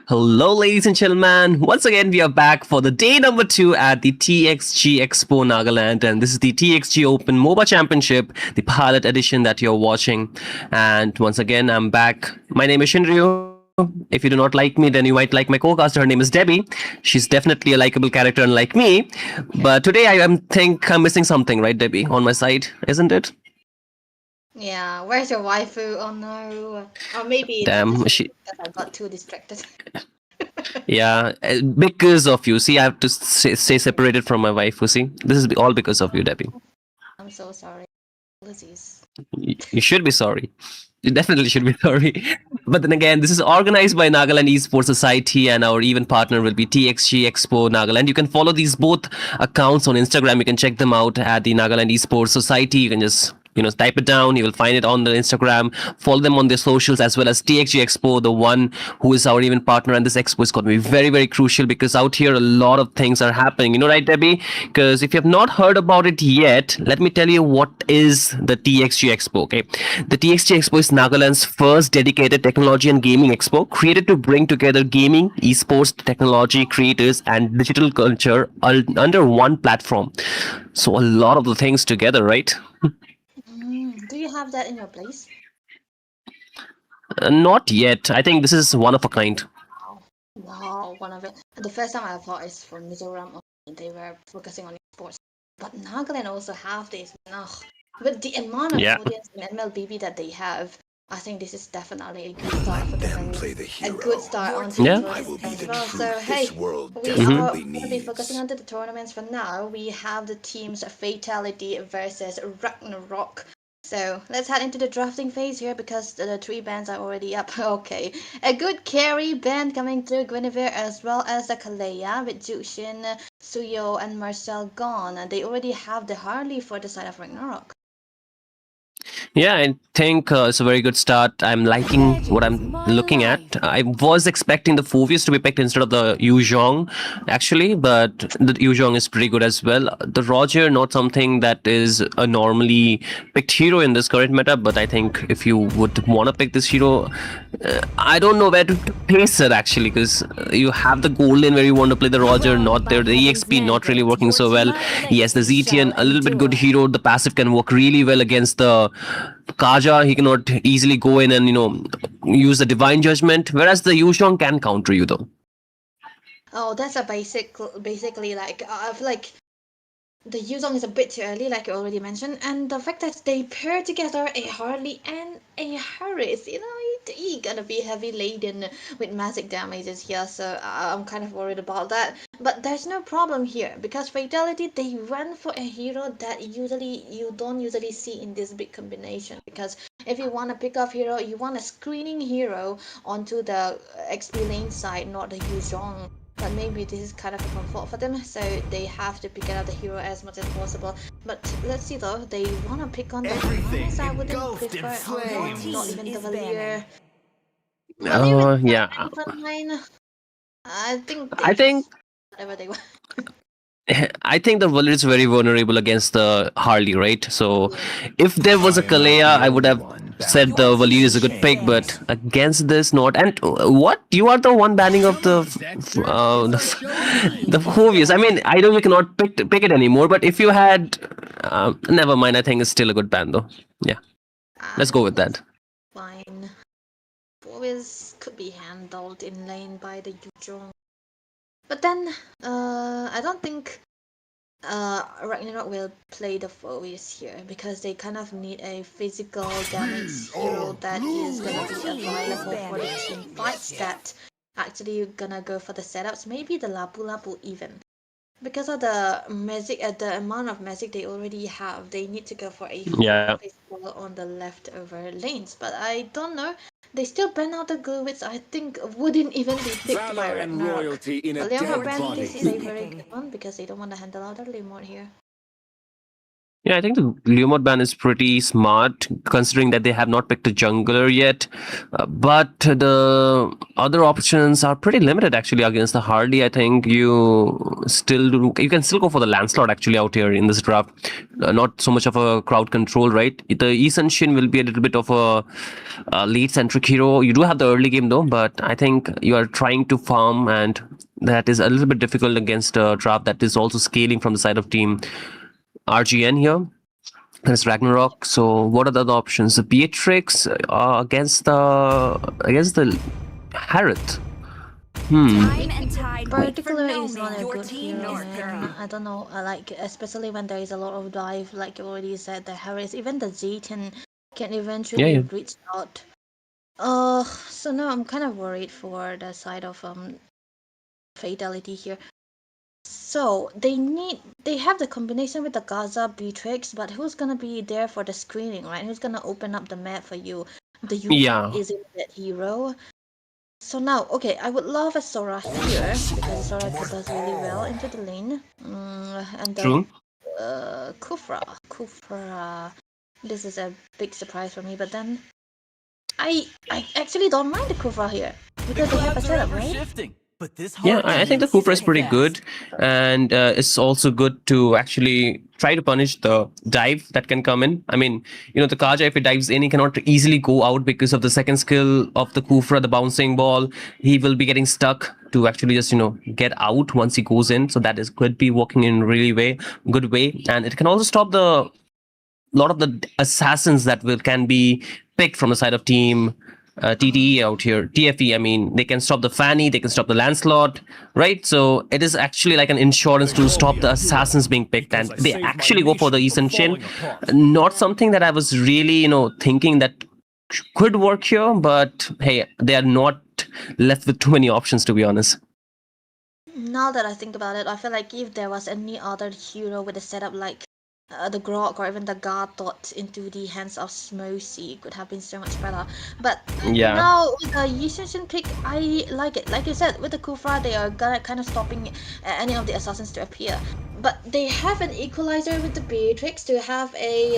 Hello, ladies and gentlemen. Once again, we are back for the day number 2 at the TXG Expo Nagaland, and this is the TXG Open Moba Championship, the pilot edition that you're watching. And once again, I'm back. My name is Shinryu. If you do not like me, then you might like my co-caster. Her name is Debbie. She's definitely a likable character, unlike me. But today, think I'm missing something, right, Debbie, on my side, isn't it? Yeah, where's your waifu? Oh no. Or maybe it's Damn, just she. because I got too distracted. Yeah, because of you. See, I have to stay separated from my wife. You see, this is all because of you, Debbie. I'm so sorry. Apologies. You should be sorry. You definitely should be sorry. But then again, this is organized by Nagaland Esports Society, and our event partner will be TXG Expo Nagaland. You can follow these both accounts on Instagram. You can check them out at the Nagaland Esports Society. You can just type it down. You will find it on the Instagram. Follow them on their socials, as well as TXG Expo, the one who is our event partner. And this expo is going to be very, very crucial because out here a lot of things are happening. You know, right, Debbie? Because if you have not heard about it yet, let me tell you what is the TXG Expo. Okay, the TXG Expo is Nagaland's first dedicated technology and gaming expo, created to bring together gaming, esports, technology, creators, and digital culture under one platform. So a lot of the things together, right? Do you have that in your place? Not yet. I think this is one of a kind. Wow, one of it. The first time I thought is from Mizoram. They were focusing on sports, but Nagaland also have this. Ugh. With the amount of Yeah. audience in MLBB that they have, I think this is definitely a good start for them. A good start onto Yeah. the tournament as well. So hey, we Mhm. are going to be focusing on the tournaments for now. We have the teams Fatality versus Ragnarok. So let's head into the drafting phase here because the three bands are already up. Okay, a good carry band coming through Guinevere as well as the Kalea with Jushin, Suyo, and Marcel gone. They already have the Harley for the side of Ragnarok. Yeah, I think it's a very good start. I'm liking what I'm looking at. I was expecting the Fovius to be picked instead of the Yu Zhong, actually, but the Yu Zhong is pretty good as well. The Roger, not something that is a normally picked hero in this current meta, but I think if you would want to pick this hero, I don't know where to place it actually, because you have the gold lane where you want to play the Roger, not there. The EXP not really working so well. Yes, the ZTN, a little bit good hero. The passive can work really well against the Kaja. He cannot easily go in and use the divine judgment, whereas the Yushong can counter you though. Oh, that's a basically like I feel like the Yuzong is a bit too early, like you already mentioned, and the fact that they pair together a Harley and a Harris, he gonna be heavy laden with magic damages here, so I'm kind of worried about that. But there's no problem here because Fatality they went for a hero that you don't usually see in this big combination. Because if you want to pick up hero, you want a screening hero onto the XP lane side, not the Yuzong. But maybe this is kind of a comfort for them, so they have to pick out the hero as much as possible. But let's see though, they wanna pick on the Hermanis. I wouldn't prefer not even the Valier. Valier is Yeah. not front line. I think they I think just whatever they want. I think the Valir is very vulnerable against the Harley, right? So if there was a Kalea, I would have said the Valir is a good pick, but against this, not. And what? You are the one banning of the Hovius. I mean, I know you cannot pick it anymore, but if you had, never mind. I think it's still a good ban though. Yeah, let's go with that. Fine. Always could be handled in lane by the Yuzhong. But then, I don't think Ragnarok will play the foes here because they kind of need a physical damage hero that is gonna be available for the team fights that actually gonna go for the setups. Maybe the Lapu Lapu even. Because of the magic, the amount of magic they already have, they need to go for a full Yeah. physical on the leftover lanes. But I don't know. They still ban out the glue, which I think wouldn't even be picked by Ragnarok. But Leonard ban, this is a very good one because they don't want to handle out the lane mode here. Yeah, I think the Leomord ban is pretty smart considering that they have not picked a jungler yet. But the other options are pretty limited actually against the Hardy. I think you can still go for the Lancelot actually out here in this draft. Not so much of a crowd control, right? The Esun Shin will be a little bit of a lead centric hero. You do have the early game though, but I think you are trying to farm, and that is a little bit difficult against a draft that is also scaling from the side of team RGN here. There's Ragnarok. So what are the other options? The Beatrix against the Harith. Time and tide wait for Particularly no is not man. a Your good team, hero, North man. Girl. I don't know, like especially when there is a lot of dive, like you already said, the Harris, even the Zetan can Yeah, eventually yeah. reach out. So now I'm kind of worried for the side of Fatality here. So they have the combination with the Gaza Beatrix, but who's gonna be there for the screening, right? Who's gonna open up the map for you? The Yuzong Yeah. isn't that hero. So now, okay, I would love a Sora here because Sora does really well into the lane. And the True. Kufra. This is a big surprise for me, but then I actually don't mind the Kufra here because they have a setup, right? But this Yeah, Hardy I think the is Kufra is so pretty fast. good, and it's also good to actually try to punish the dive that can come in. I mean, the Kaja, if he dives in, he cannot easily go out because of the second skill of the Kufra, the bouncing ball. He will be getting stuck to actually just get out once he goes in. So that is could be working in really good way, and it can also stop the lot of the assassins that can be picked from the side of team TTE out here. TFE, I mean, they can stop the Fanny, they can stop the Lancelot, right? So it is actually like an insurance to stop the assassins being picked, and they actually go for the Eastern Shin. Not something that I was really, thinking that could work here, but hey, they are not left with too many options, to be honest. Now that I think about it, I feel like if there was any other hero with a setup like the Grog or even the Garthot into the hands of Smosey, it could have been so much better. But Yeah. now with the Yushin pick, I like it. Like you said, with the Kufra, they are gonna kind of stopping any of the assassins to appear. But they have an equalizer with the Beatrix to have a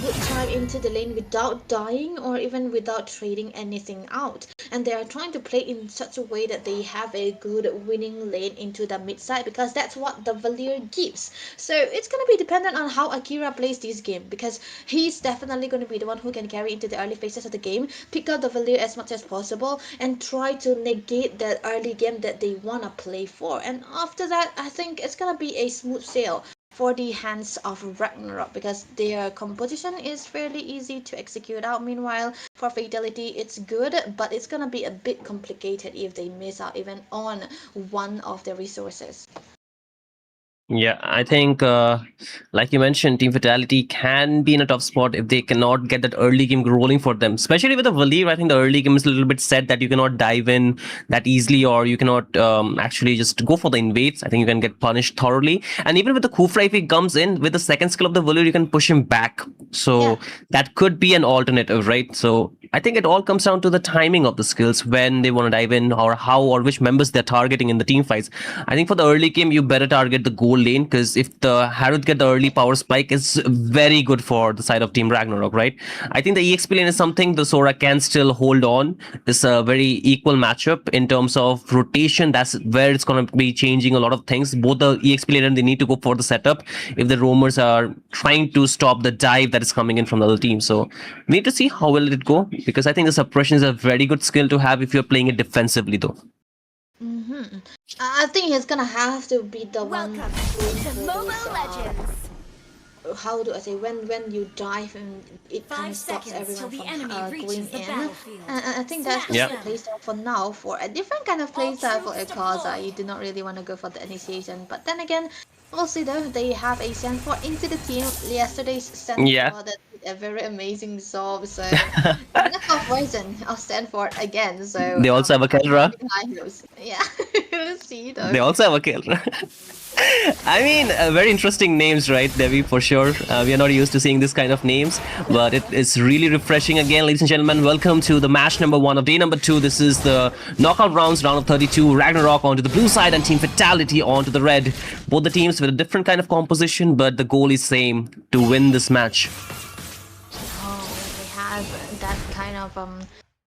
good time into the lane without dying or even without trading anything out. And they are trying to play in such a way that they have a good winning lane into the mid side because that's what the Valir gives. So it's gonna be dependent on how Akira plays this game because he's definitely gonna be the one who can carry into the early phases of the game, pick out the Valir as much as possible, and try to negate that early game that they wanna play for. And after that, I think it's gonna be a smooth sail for the hands of Ragnarok because their composition is fairly easy to execute out. Meanwhile, for Fatality, it's good, but it's gonna be a bit complicated if they miss out even on one of their resources. Yeah, I think, like you mentioned, Team Fatality can be in a tough spot if they cannot get that early game rolling for them. Especially with the Valir, I think the early game is a little bit set that you cannot dive in that easily, or you cannot actually just go for the invades. I think you can get punished thoroughly. And even with the Kufra, if he comes in with the second skill of the Valir, you can push him back. So Yeah. that could be an alternative, right? So I think it all comes down to the timing of the skills when they want to dive in, or how or which members they're targeting in the team fights. I think for the early game, you better target the goal lane because if the Harrods get the early power spike, it's very good for the side of Team Ragnarok, right? I think the EXP lane is something the Sora can still hold on. It's a very equal matchup in terms of rotation. That's where it's going to be changing a lot of things. Both the EXP lane and they need to go for the setup if the roamers are trying to stop the dive that is coming in from the other team. So we need to see how will it go because I think the suppression is a very good skill to have if you're playing it defensively though. Mm-hmm. I think he's gonna have to be the one Welcome going to for Moba those, Legends. how do I say, when you dive and it kind 5 of stops seconds till everyone the from enemy reaches going the in. battlefield. And I think that's Smash just Yeah. the them. playstyle for now. For a different kind of playstyle for a troops Kaza, deployed. you do not really want to go for the initiation. But then again, we'll see though. They have a Stanford into the team. Yesterday's Stanford Yeah. that did a very amazing job. So enough poison of Stanford again. So They also have a I'm Kelra. high hopes. Yeah, we'll see though. They also have a Kelra. I mean, very interesting names, right, Devi, for sure. We are not used to seeing this kind of names, but it is really refreshing again, ladies and gentlemen. Welcome to the match number 1 of day number 2. This is the knockout rounds, round of 32. Ragnarok onto the blue side and Team Fatality onto the red. Both the teams with a different kind of composition, but the goal is same, to win this match. Oh, they have that kind of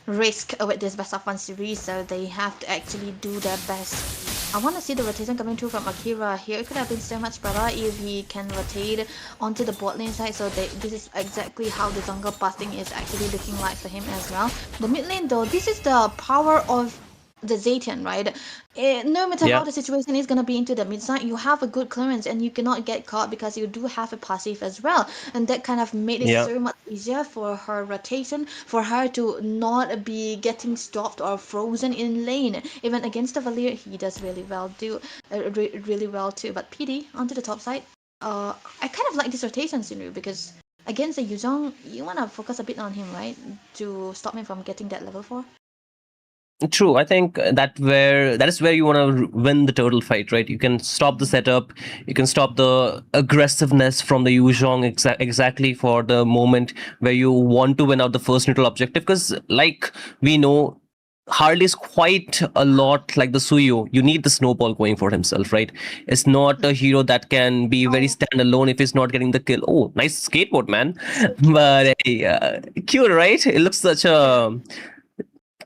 risk with this best of 1 series, so they have to actually do their best. I want to see the rotation coming through from Akira here. It could have been so much better if he can rotate onto the bot lane side, so this is exactly how the jungle passing is actually looking like for him as well. The mid lane though, this is the power of the Zaytian, right? No matter how the situation is going to be into the mid side, you have a good clearance and you cannot get caught because you do have a passive as well, and that kind of made it so much easier for her rotation, for her to not be getting stopped or frozen in lane. Even against the Valir, he does really well too. But PD onto the top side, I kind of like this rotation scenario because against the Yuzong, you want to focus a bit on him, right, to stop him from getting that level 4. True, I think that is where you want to win the turtle fight, right? You can stop the setup, you can stop the aggressiveness from the Yuzhong exactly for the moment where you want to win out the first neutral objective. Because, like we know, Harley is quite a lot like the Suyo. You need the snowball going for himself, right? It's not a hero that can be very standalone if he's not getting the kill. Oh, nice skateboard, man! But hey, cute, right? It looks such a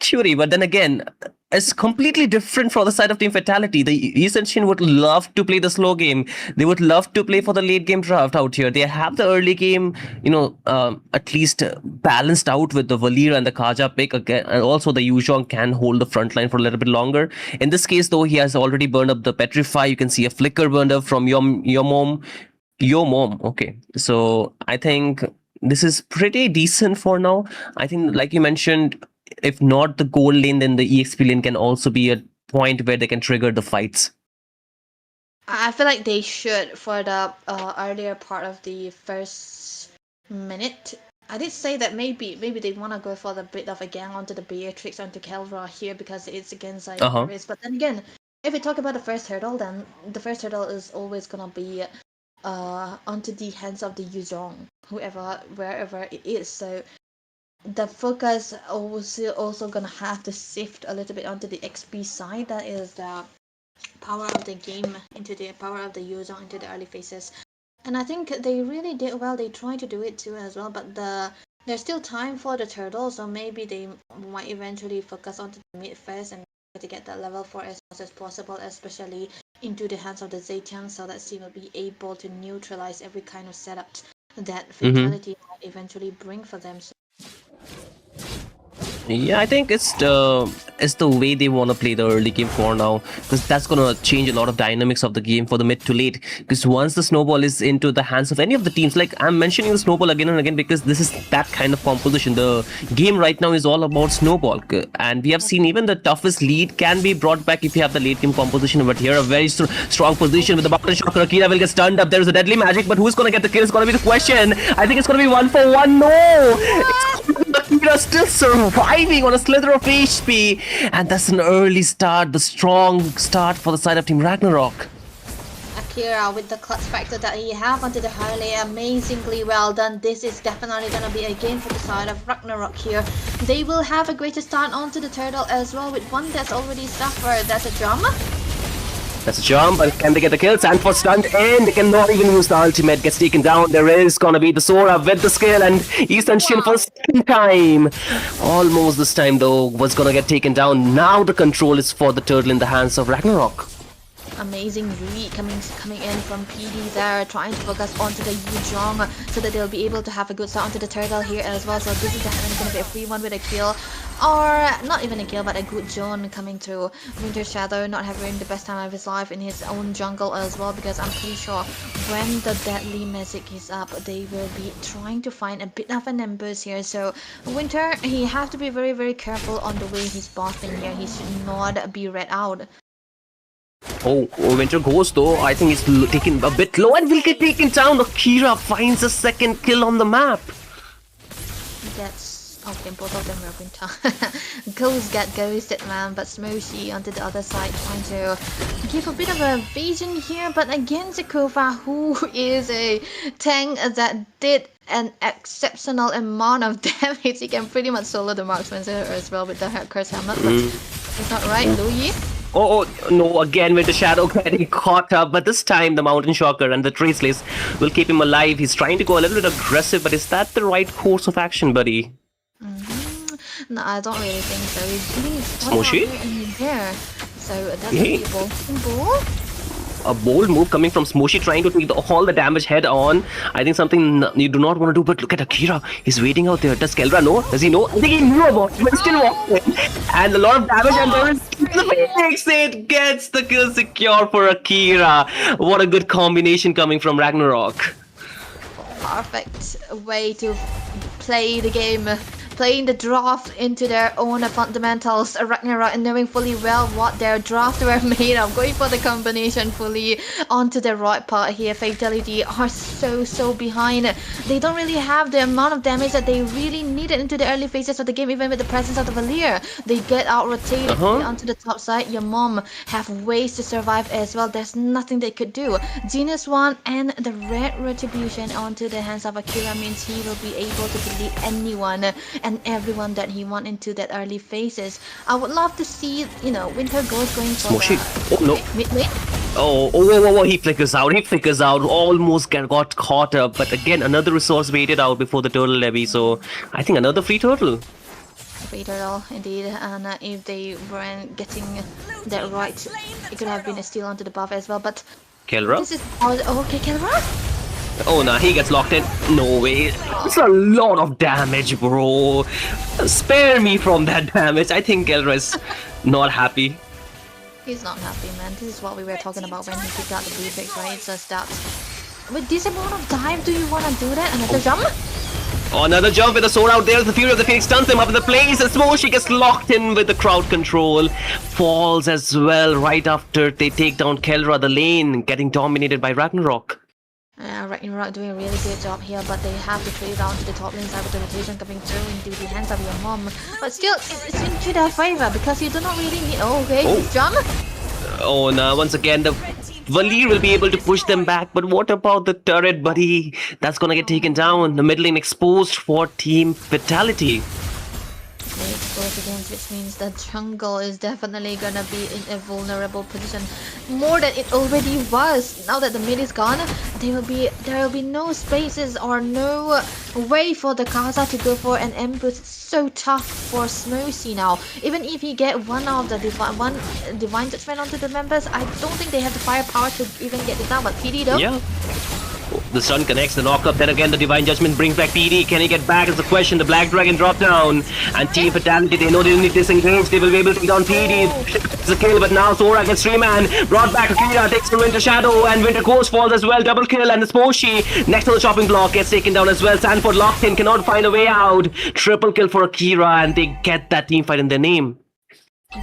cutie, but then again, it's completely different for the side of Team Fatality. The Ascension would love to play the slow game. They would love to play for the late game draft out here. They have the early game, at least balanced out with the Valir and the Kaja pick again, and also the Yuzhong can hold the front line for a little bit longer. In this case, though, he has already burned up the Petrify. You can see a flicker burned up from your mom. Okay, so I think this is pretty decent for now. I think, like you mentioned, if not the gold lane, then the EXP lane can also be a point where they can trigger the fights. I feel like they should for the earlier part of the first minute. I did say that maybe they want to go for the bit of a gang onto the Beatrix, onto Kelra here because it's against like Paris. But then again, if we talk about the first hurdle, then the first hurdle is always gonna be onto the hands of the Yuzhong, wherever it is. So the focus also gonna have to shift a little bit onto the XP side. That is the power of the game into the power of the user into the early phases, and I think they really did well. They tried to do it too as well, but there's still time for the turtle, so maybe they might eventually focus onto the mid first and try to get that level 4 as much as possible, especially into the hands of the Zaytian, so that she will be able to neutralize every kind of setup that Fatality might eventually bring for them. So yeah, I think it's the way they want to play the early game for now, because that's gonna change a lot of dynamics of the game for the mid to late. Because once the snowball is into the hands of any of the teams, like I'm mentioning the snowball again and again because this is that kind of composition. The game right now is all about snowball, and we have seen even the toughest lead can be brought back if you have the late game composition. But here a very strong position with the button shocker. Akira will get stunned up. There is a deadly magic, but who's gonna get the kill is gonna be the question. I think it's gonna be 1-for-1. No. Akira still surviving on a slither of HP, and that's an early start, the strong start for the side of Team Ragnarok. Akira with the clutch factor that he have onto the Harley, amazingly well done. This is definitely gonna be a game for the side of Ragnarok here. They will have a greater start onto the turtle as well, with one that's already suffered. That's a drama. That's a jump, but can they get the kill? Sandford stunned in. They cannot even use the ultimate. Gets taken down. There is gonna be the Sora with the skill, and Ascension for second time. Almost this time though was gonna get taken down. Now the control is for the turtle in the hands of Ragnarok. Amazing read coming in from PD there, trying to focus onto the Yuzhong so that they'll be able to have a good start onto the turtle here as well. So this is definitely going to be a free one with a kill, or not even a kill, but a good zone coming through. Winter Shadow not having the best time of his life in his own jungle as well, because I'm pretty sure when the deadly magic is up, they will be trying to find a bit of an ambush here. So Winter, he have to be very, very careful on the way he's bossing here. He should not be read out. Oh, Winter goes though. I think he's taken a bit low and will get taken down. Akira finds a second kill on the map. Okay, both of them are going to Ghost get ghosted, man. But Smoshy onto the other side trying to give a bit of a vision here. But against Zakova, who is a tank that did an exceptional amount of damage. He can pretty much solo the marksman as well with the curse helmet. But it's not right, Louis. Oh no, again with the shadow getting caught up, but this time the Mountain Shocker and the Traceless will keep him alive. He's trying to go a little bit aggressive, but is that the right course of action, buddy? No, I don't really think so. He's really Smoshy? in there. So that's a ball. A bold move coming from Smoshy, trying to take all the damage head on. I think something you do not want to do, but look at Akira. He's waiting out there. Does Kelra know? Does he know? I think he knew about it, but still walking. And a lot of damage, and there is the Phoenix. It gets the kill secure for Akira. What a good combination coming from Ragnarok. Perfect way to play the game. Playing the draft into their own fundamentals, Ragnarok, and knowing fully well what their draft were made of, going for the combination fully onto the right part here. Fatality are so behind. They don't really have the amount of damage that they really needed into the early phases of the game, even with the presence of the Valir. They get out rotated onto the top side. Your mom have ways to survive as well. There's nothing they could do. Genius One and the Red Retribution onto the hands of Akira means he will be able to delete anyone and everyone that he wants into that early phases. I would love to see, you know, Winter Ghost going for Oh no. Mid. Oh, he flickers out. Almost got caught up, but again, another resource waited out before the turtle levy, so I think another free turtle. Free turtle, indeed, and if they weren't getting that right, it could have been a steal onto the buff as well, but... Kelra? This is... okay, Kelra? Oh no, he gets locked in. No way. It's a lot of damage, bro. Spare me from that damage. I think Kelra is not happy. He's not happy, man. This is what we were talking about when he picked out the blue picks, right? It's just that with this amount of time, do you want to do that? Another jump? Oh, another jump with the sword out there. The Fury of the Phoenix stuns him up in the place. And Smoshy gets locked in with the crowd control. Falls as well right after they take down Kelra, the lane, getting dominated by Ragnarok. Ragnarok doing a really good job here, but they have to trade down to the top lane side with the rotation coming through into the hands of your mom. But still, it's into their favor because you do not really need... jump? Oh, no, once again, the Valir will be able to push them back, but what about the turret, buddy? That's gonna get taken down. The mid lane exposed for Team Fatality. Exposed against, which means the jungle is definitely gonna be in a vulnerable position more than it already was. Now that the mid is gone, there will be no spaces or no way for the Kaza to go for an ambush. It's so tough for Smosy now. Even if he get one of the divine judgment onto the members, I don't think they have the firepower to even get it down. But PD though. Yeah. The stun connects the knockup, then again the Divine Judgment brings back PD. Can he get back is the question. The Black Dragon drop down. And Team Fatality, they know they don't need to disengage. They will be able to take down PD. It's a kill, but now Sora gets 3-man. Brought back Akira, takes the Winter Shadow, and Winter Ghost falls as well. Double kill, and the Smoshy next to the chopping block gets taken down as well. Sanford locked in, cannot find a way out. Triple kill for Akira, and they get that team fight in their name.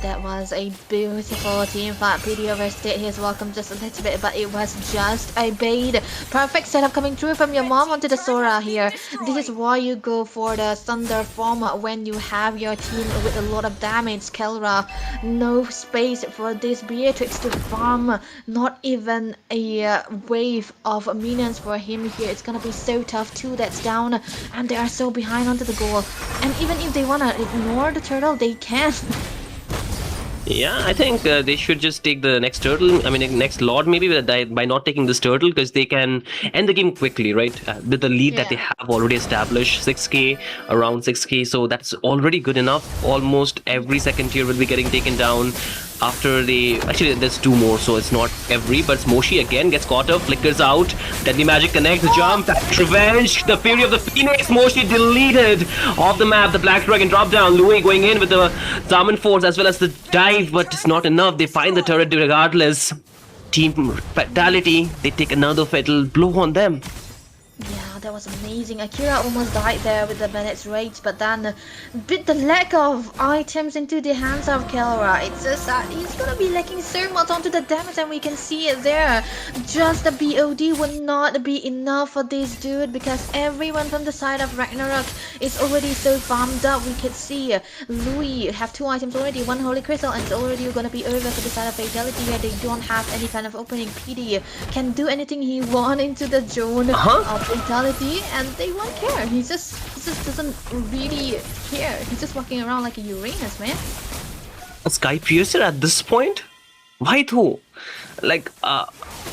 That was a beautiful team fight. PD overstayed his welcome just a little bit, but it was just a bait. Perfect setup coming through from your mom onto the Sora here. This is why you go for the Thunder form when you have your team with a lot of damage. Kelra, no space for this Beatrix to farm. Not even a wave of minions for him here. It's gonna be so tough. 2 that's down, and they are so behind onto the goal. And even if they wanna ignore the turtle, they can. Yeah, I think they should just take the next turtle. I mean, next Lord maybe by not taking this turtle, because they can end the game quickly, right? With the lead that they have already established, 6k, around 6k. So that's already good enough. Almost every second tier will be getting taken down after they... Actually, there's 2 more, so it's not every. But Smoshy again gets caught up, flickers out. Deadly Magic connects, jump, revenge, the Fury of the Phoenix. Smoshy deleted off the map. The Black Dragon drop down. Louis going in with the Summon Force as well as the dive, but it's not enough. They find the turret regardless. Team Fatality, they take another fatal blow on them. Yeah, that was amazing. Akira almost died there with the Bennett's Rage, but then with the lack of items into the hands of Kelra, it's just that he's gonna be lacking so much onto the damage, and we can see it there. Just the BOD would not be enough for this dude because everyone from the side of Ragnarok is already so farmed up. We could see Louis have 2 items already, 1 Holy Crystal, and it's already gonna be over for the side of Fatality here. They don't have any kind of opening. PD can do anything he wants into the zone of Fatality, and they won't care. He just doesn't really care. He's just walking around like a Uranus, man. A Sky Piercer at this point? Why though? Like,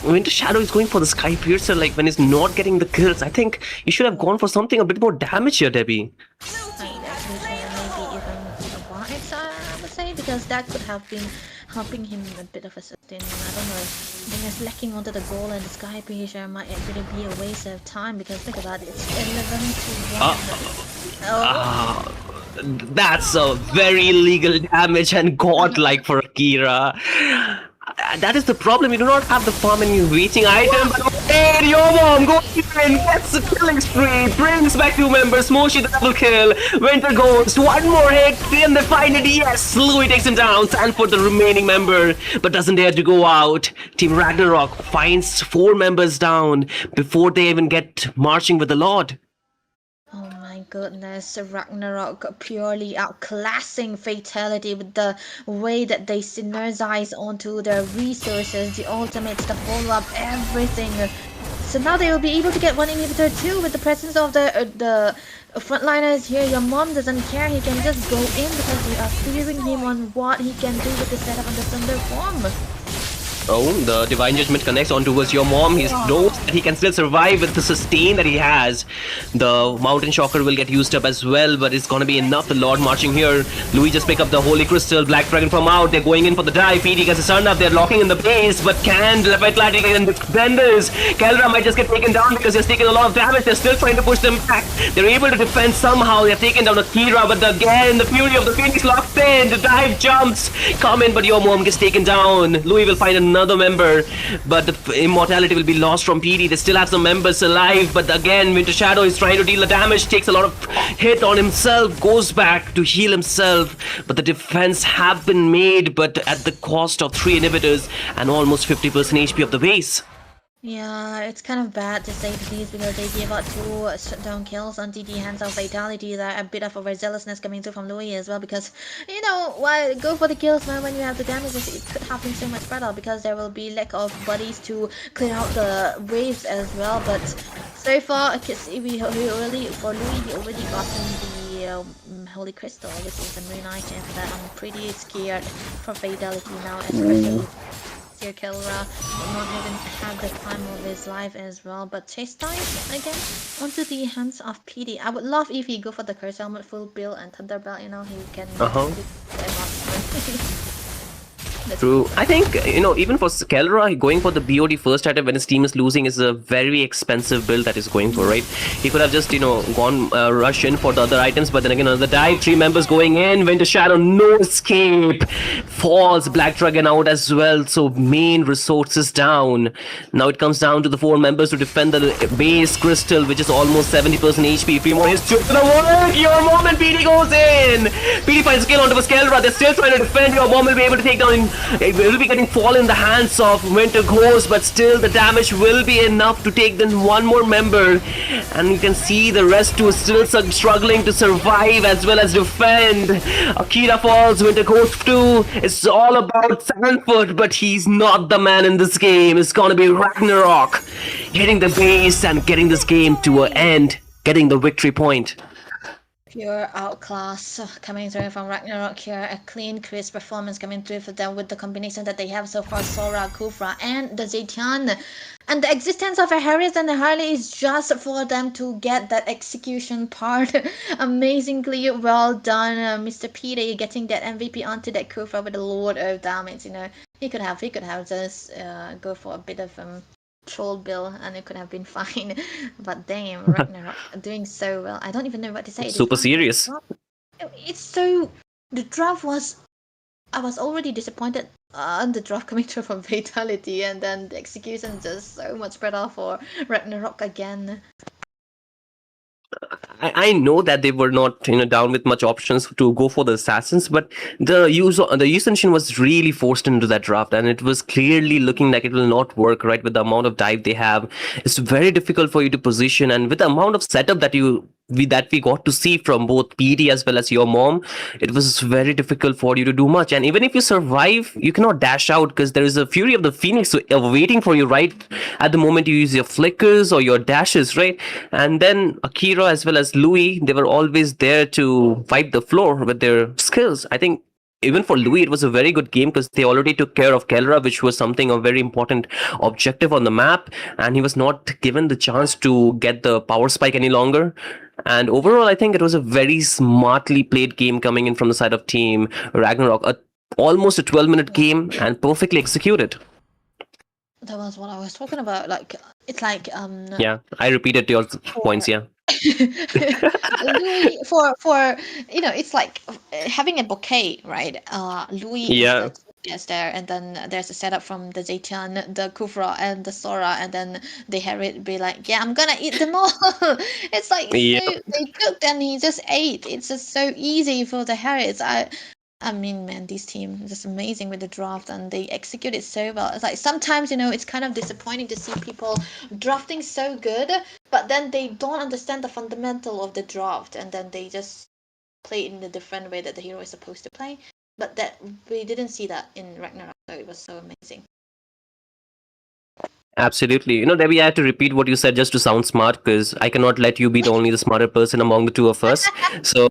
Winter Shadow is going for the Sky Piercer, like when he's not getting the kills. I think you should have gone for something a bit more damage here, Debbie. Maybe even wise, I would say, because that could have been helping him a bit of a sustain. I don't know. Being as lacking onto the goal, and the Sky Piercer might actually be a waste of time, because think about it, it's 11 to 1. That's a very illegal damage and godlike for Akira. That is the problem. You do not have the farm and you waiting item. But hey, your mom goes in, gets the killing spree, brings back 2 members, Moshi the double kill, Winter Ghost, 1 more hit, then they find it. Yes, Louis takes him down, Sanford the remaining member, but doesn't dare to go out. Team Ragnarok finds 4 members down before they even get marching with the Lord. Oh my goodness, Ragnarok purely outclassing Fatality with the way that they synergize onto their resources, the ultimates, the follow-up, everything. So now they will be able to get 1 inhibitor too with the presence of the frontliners here. Your mom doesn't care, he can just go in because they are clearing him on what he can do with the setup on the Thunder form. Oh, the Divine Judgment connects on towards your mom. He knows that he can still survive with the sustain that he has. The Mountain Shocker will get used up as well, but it's gonna be enough. The Lord marching here. Louis just pick up the Holy Crystal. Black Dragon from out. They're going in for the dive. PD gets a sun up. They're locking in the base, but can Fatality and Defenders. Kelra might just get taken down because he's taken a lot of damage. They're still trying to push them back. They're able to defend somehow. They've taken down Akira, but again, the Fury of the Phoenix locked in. The dive jumps. Come in, but your mom gets taken down. Louis will find another member, but the immortality will be lost from PD. They still have some members alive, but again, Winter Shadow is trying to deal the damage, takes a lot of hit on himself, goes back to heal himself, but the defense have been made, but at the cost of 3 inhibitors and almost 50% HP of the base. Yeah, it's kind of bad to say the least because they gave out 2 shutdown kills on the hands of Fatality. There a bit of overzealousness coming through from Louis as well, because, you know, why go for the kills, man, when you have the damages? It could have been so much better because there will be lack of bodies to clear out the waves as well. But so far, I can see for Louis, he already gotten the Holy Crystal, which is a moon item that I'm pretty scared for Fatality now, especially Kelra will not even have the time of his life as well, but chastise again onto the hands of PD. I would love if he go for the curse helmet, full build, and thunderbelt. You know, he can True. I think, you know, even for Kelra, going for the BOD first item when his team is losing is a very expensive build that he's going for, right? He could have just, you know, gone rush in for the other items, but then again, another dive, 3 members going in, Winter Shadow, no escape, falls, Black Dragon out as well, so main resources down. Now it comes down to the 4 members to defend the base crystal, which is almost 70% HP. 3 more hits to the work, your mom and PD goes in! PD finds a kill onto Kelra, they're still trying to defend, your mom will be able to take down it will be getting fall in the hands of Winter Ghost, but still the damage will be enough to take then 1 more member, and you can see the rest 2 still struggling to survive as well as defend. Akira falls, Winter Ghost 2. It's all about Sanford, but he's not the man in this game. It's gonna be Ragnarok hitting the base and getting this game to an end, getting the victory point. Pure outclass coming through from Ragnarok here. A clean, crisp performance coming through for them with the combination that they have so far, Sora, Kufra, and the Zetian. And the existence of a Harris and a Harley is just for them to get that execution part. Amazingly well done, Mr. Peter, getting that MVP onto that Kufra with a load of damage. You know, he could have just go for a bit of troll bill and it could have been fine, but damn, Ragnarok doing so well. I don't even know what to say. Super serious. It's so, the draft was, I was already disappointed on the draft coming through from Fatality, and then the execution just so much better for Ragnarok again. I know that they were not down with much options to go for the assassins, but the use engine was really forced into that draft, and it was clearly looking like it will not work, right? With the amount of dive they have, it's very difficult for you to position, and with the amount of setup that we got to see from both PD as well as your mom, it was very difficult for you to do much. And even if you survive, you cannot dash out because there is a Fury of the Phoenix waiting for you right at the moment you use your flickers or your dashes, right? And then Akira as well as Louis, they were always there to wipe the floor with their skills. I think even for Louis, it was a very good game because they already took care of Kelra, which was something a very important objective on the map, and he was not given the chance to get the power spike any longer. And overall, I think it was a very smartly played game coming in from the side of Team Ragnarok. Almost a 12-minute game and perfectly executed. That was what I was talking about. Like, it's like Yeah, I repeated your points. Yeah. Louis for it's like having a bouquet, right? Louis Yeah. is there, and then there's a setup from the Zetian, the Kufra, and the Sora, and then the Harriet be like, yeah, I'm gonna eat them all. It's like Yeah. so they cooked and he just ate. It's just so easy for the Harriets. I mean, man, this team is just amazing with the draft, and they execute it so well. It's like sometimes, it's kind of disappointing to see people drafting so good, but then they don't understand the fundamental of the draft, and then they just play it in a different way that the hero is supposed to play. But that we didn't see that in Ragnarok, so it was so amazing. Absolutely. Debbie, I had to repeat what you said just to sound smart because I cannot let you be the smarter person among the two of us. So,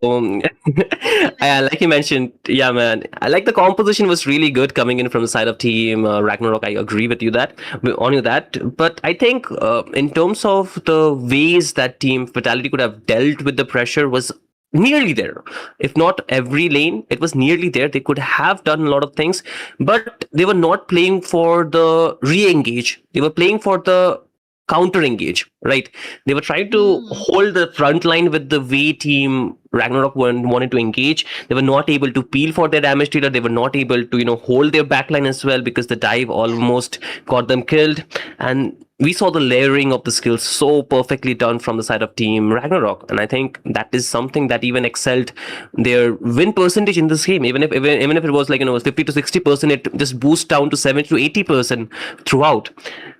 like you mentioned, yeah, man, I like the composition was really good coming in from the side of Team Ragnarok. I agree with you on that. But I think in terms of the ways that Team Fatality could have dealt with the pressure was nearly there. If not every lane, it was nearly there. They could have done a lot of things, but they were not playing for the re-engage. They were playing for the counter engage, right? They were trying to hold the front line with the way Team Ragnarok wanted to engage. They were not able to peel for their damage dealer. They were not able to, hold their backline as well because the dive almost got them killed. And we saw the layering of the skills so perfectly done from the side of Team Ragnarok. And I think that is something that even excelled their win percentage in this game. Even if it was like, 50 to 60%, it just boosts down to 70 to 80% throughout.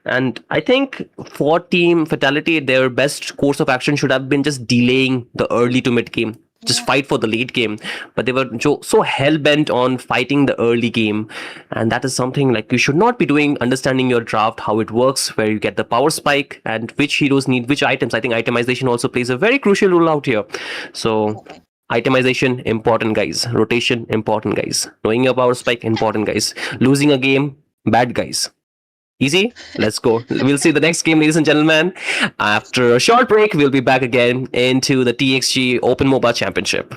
And I think for Team Fatality, their best course of action should have been just delaying the early to mid game. Just fight for the late game, but they were so hell-bent on fighting the early game, and that is something like you should not be doing. Understanding your draft, how it works, where you get the power spike, and which heroes need which items. I think itemization also plays a very crucial role out here. So itemization important, guys. Rotation important, guys. Knowing your power spike important, guys. Losing a game bad, guys. Easy. Let's go. We'll see the next game, ladies and gentlemen. After a short break, we'll be back again into the TXG Open Moba Championship.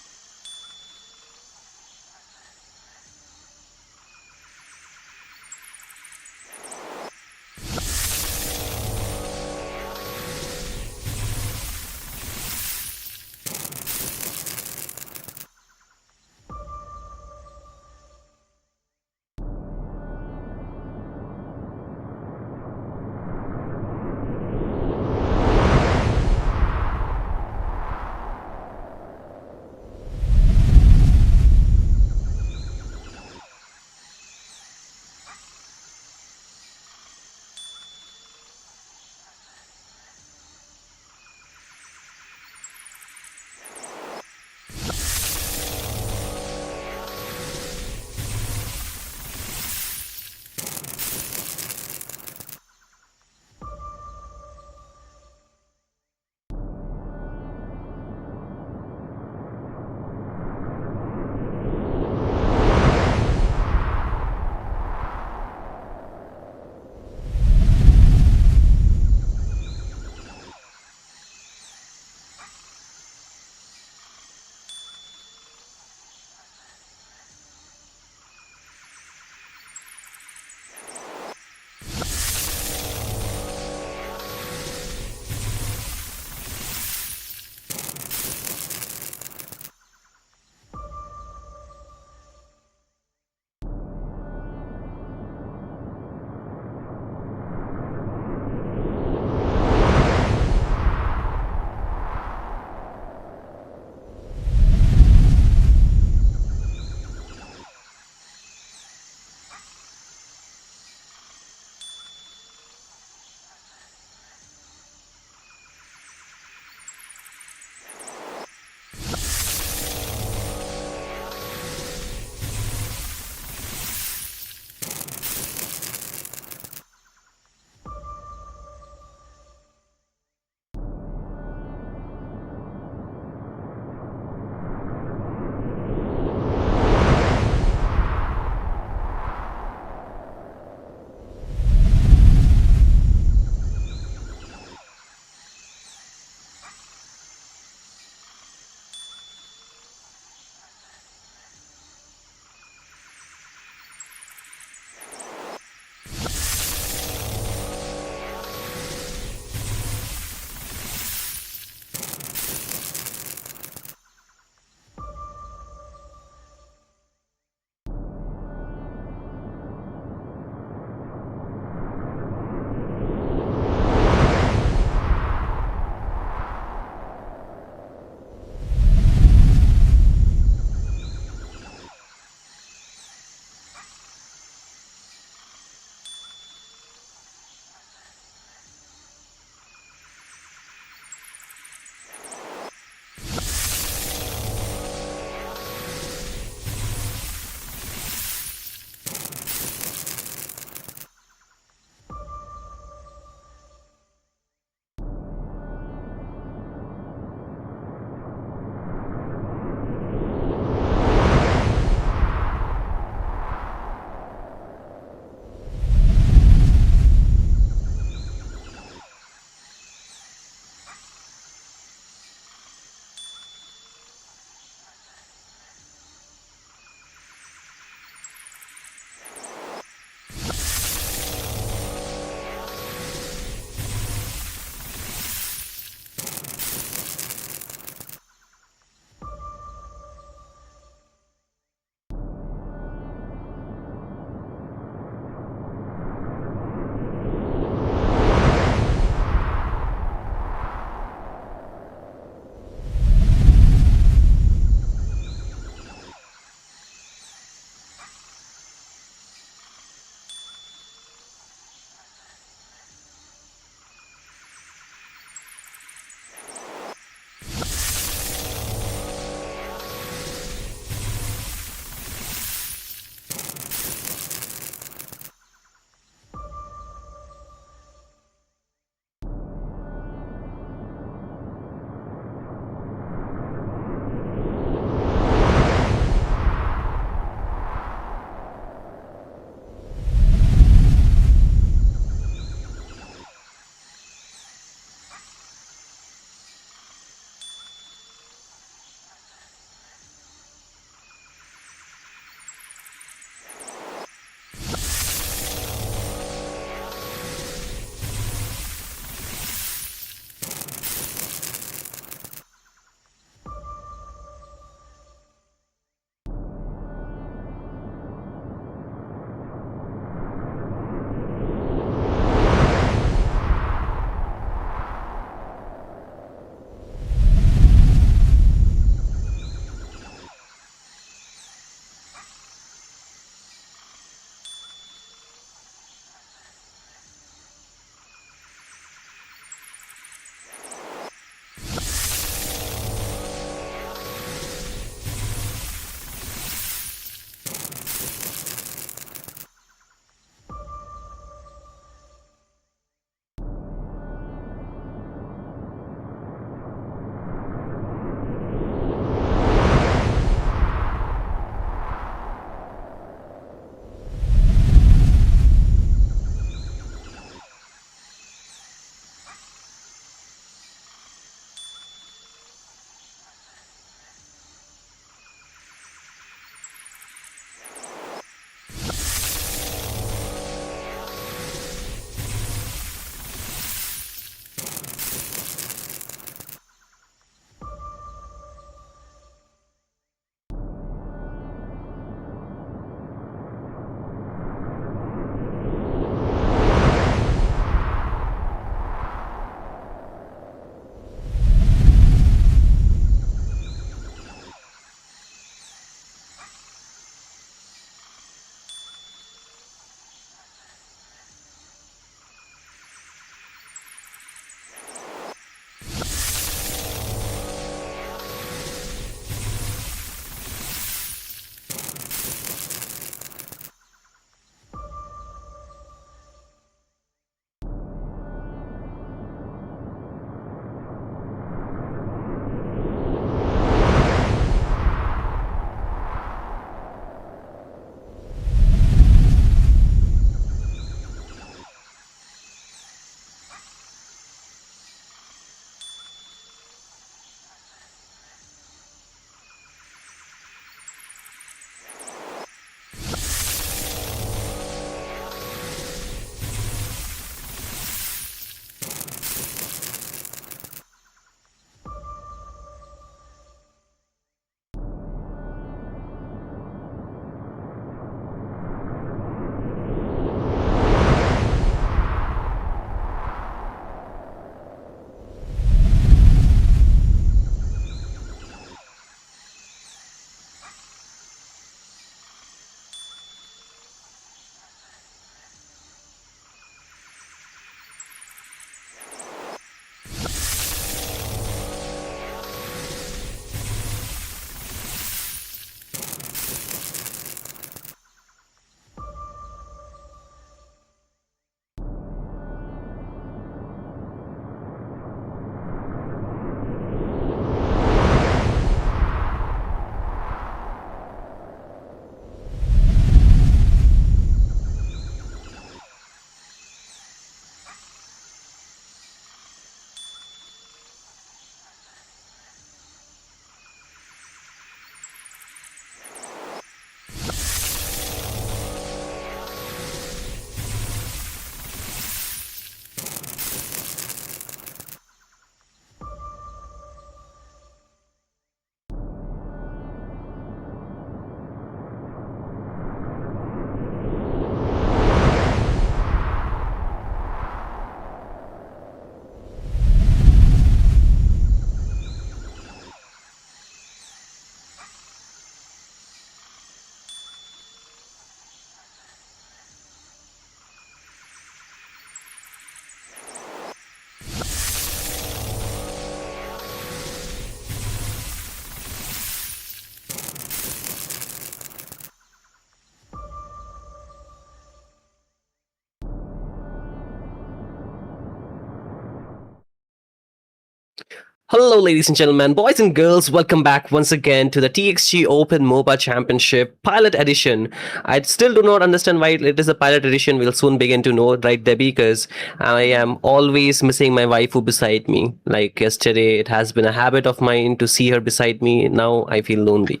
Hello, ladies and gentlemen, boys and girls. Welcome back once again to the TXG Open MOBA Championship Pilot Edition. I still do not understand why it is a pilot edition. We'll soon begin to know, right, Debbie? Because I am always missing my waifu beside me. Like yesterday, it has been a habit of mine to see her beside me. Now I feel lonely.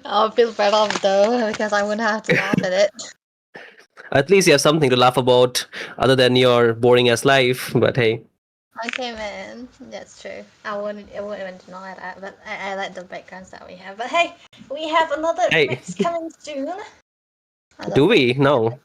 I'll feel better though because I wouldn't have to laugh at it. At least you have something to laugh about other than your boring ass life. But hey. Okay, man, that's true. I wouldn't even deny that, but I like the backgrounds that we have. But hey, we have another Hey. match coming soon. Do we? No.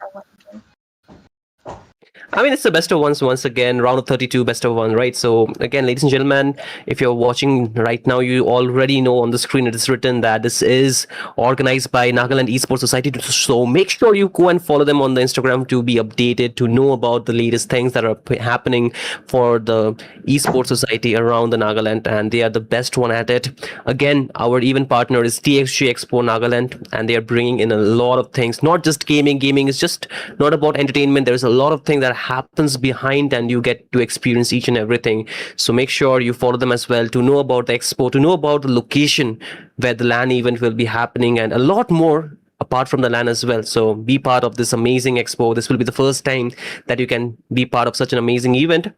I mean, it's the best of ones once again, round of 32, best of one, right? So again, ladies and gentlemen, if you're watching right now, you already know on the screen it is written that this is organized by Nagaland Esports Society. So make sure you go and follow them on the Instagram to be updated, to know about the latest things that are happening for the Esports Society around the Nagaland, and they are the best one at it. Again, our event partner is TXG Expo Nagaland, and they are bringing in a lot of things, not just gaming. Gaming is just not about entertainment. There's a lot of things that happens behind, and you get to experience each and everything. So make sure you follow them as well to know about the expo, to know about the location where the LAN event will be happening, and a lot more apart from the LAN as well. So be part of this amazing expo. This will be the first time that you can be part of such an amazing event.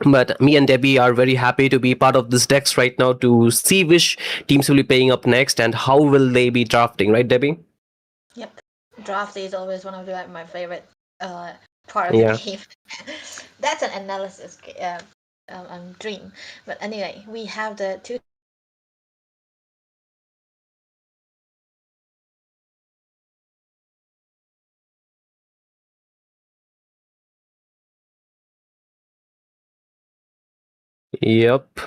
But me and Debbie are very happy to be part of this decks right now to see which teams will be playing up next and how will they be drafting, right, Debbie? Yep, draft is always one of my favorite part of the game. That's an analysis dream. But anyway, we have the two. Yep.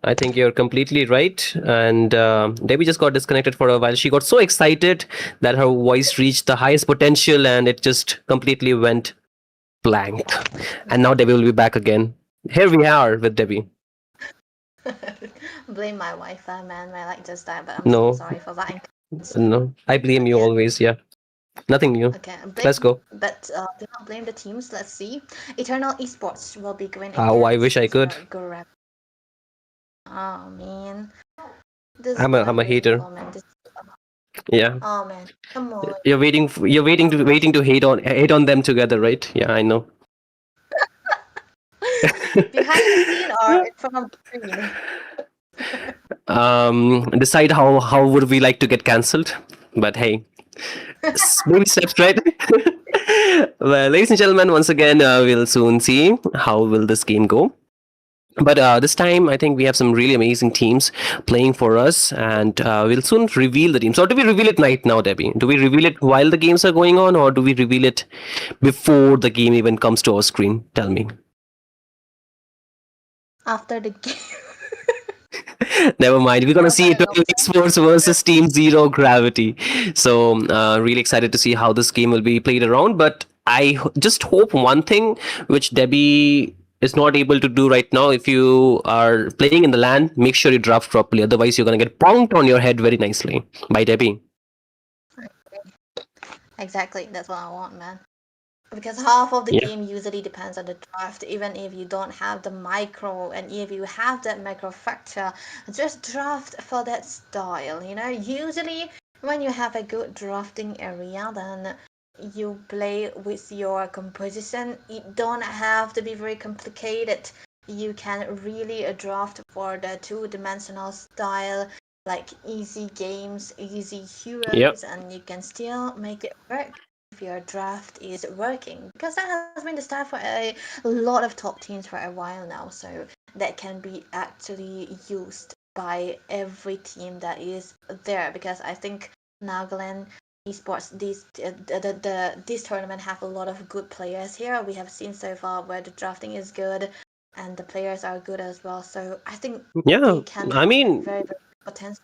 I think you're completely right. And Debbie just got disconnected for a while. She got so excited that her voice reached the highest potential and it just completely went blank. And now Debbie will be back again. Here we are with Debbie. Blame my Wi-Fi, man. My light just died, but I'm No. so sorry for that. No, I blame you always. Yeah. Nothing new. Okay, Let's go. But do not blame the teams. Let's see. Eternal Esports will be going Oh, I wish I could. GOONERS. Oh man, I'm a hater. Yeah. Oh man, come on. You're waiting to hate on them together, right? Yeah, I know. Behind the scene or in front of the screen? Decide how would we like to get cancelled, but hey, baby steps, right? Well, ladies and gentlemen, once again, we'll soon see how will this game go. But this time, I think we have some really amazing teams playing for us, and we'll soon reveal the teams. Or do we reveal it right now, Debbie? Do we reveal it while the games are going on, or do we reveal it before the game even comes to our screen? Tell me. After the game. Never mind. We're gonna see Eternal Esports versus Team Zero Gravity. So really excited to see how this game will be played around. But I just hope one thing, which Debbie is not able to do right now. If you are playing in the LAN, make sure you draft properly. Otherwise, you're gonna get ponked on your head very nicely by Debbie. Exactly. That's what I want, man. Because half of the game usually depends on the draft. Even if you don't have the micro, and if you have that micro factor, just draft for that style. You know, usually when you have a good drafting area, then you play with your composition. It don't have to be very complicated. You can really draft for the two-dimensional style, like easy games, easy heroes, and you can still make it work if your draft is working, because that has been the style for a lot of top teams for a while now. So that can be actually used by every team that is there, because I think Nagaland Esports, this tournament have a lot of good players here. We have seen so far where the drafting is good and the players are good as well. So I think they can I mean, very, very potential.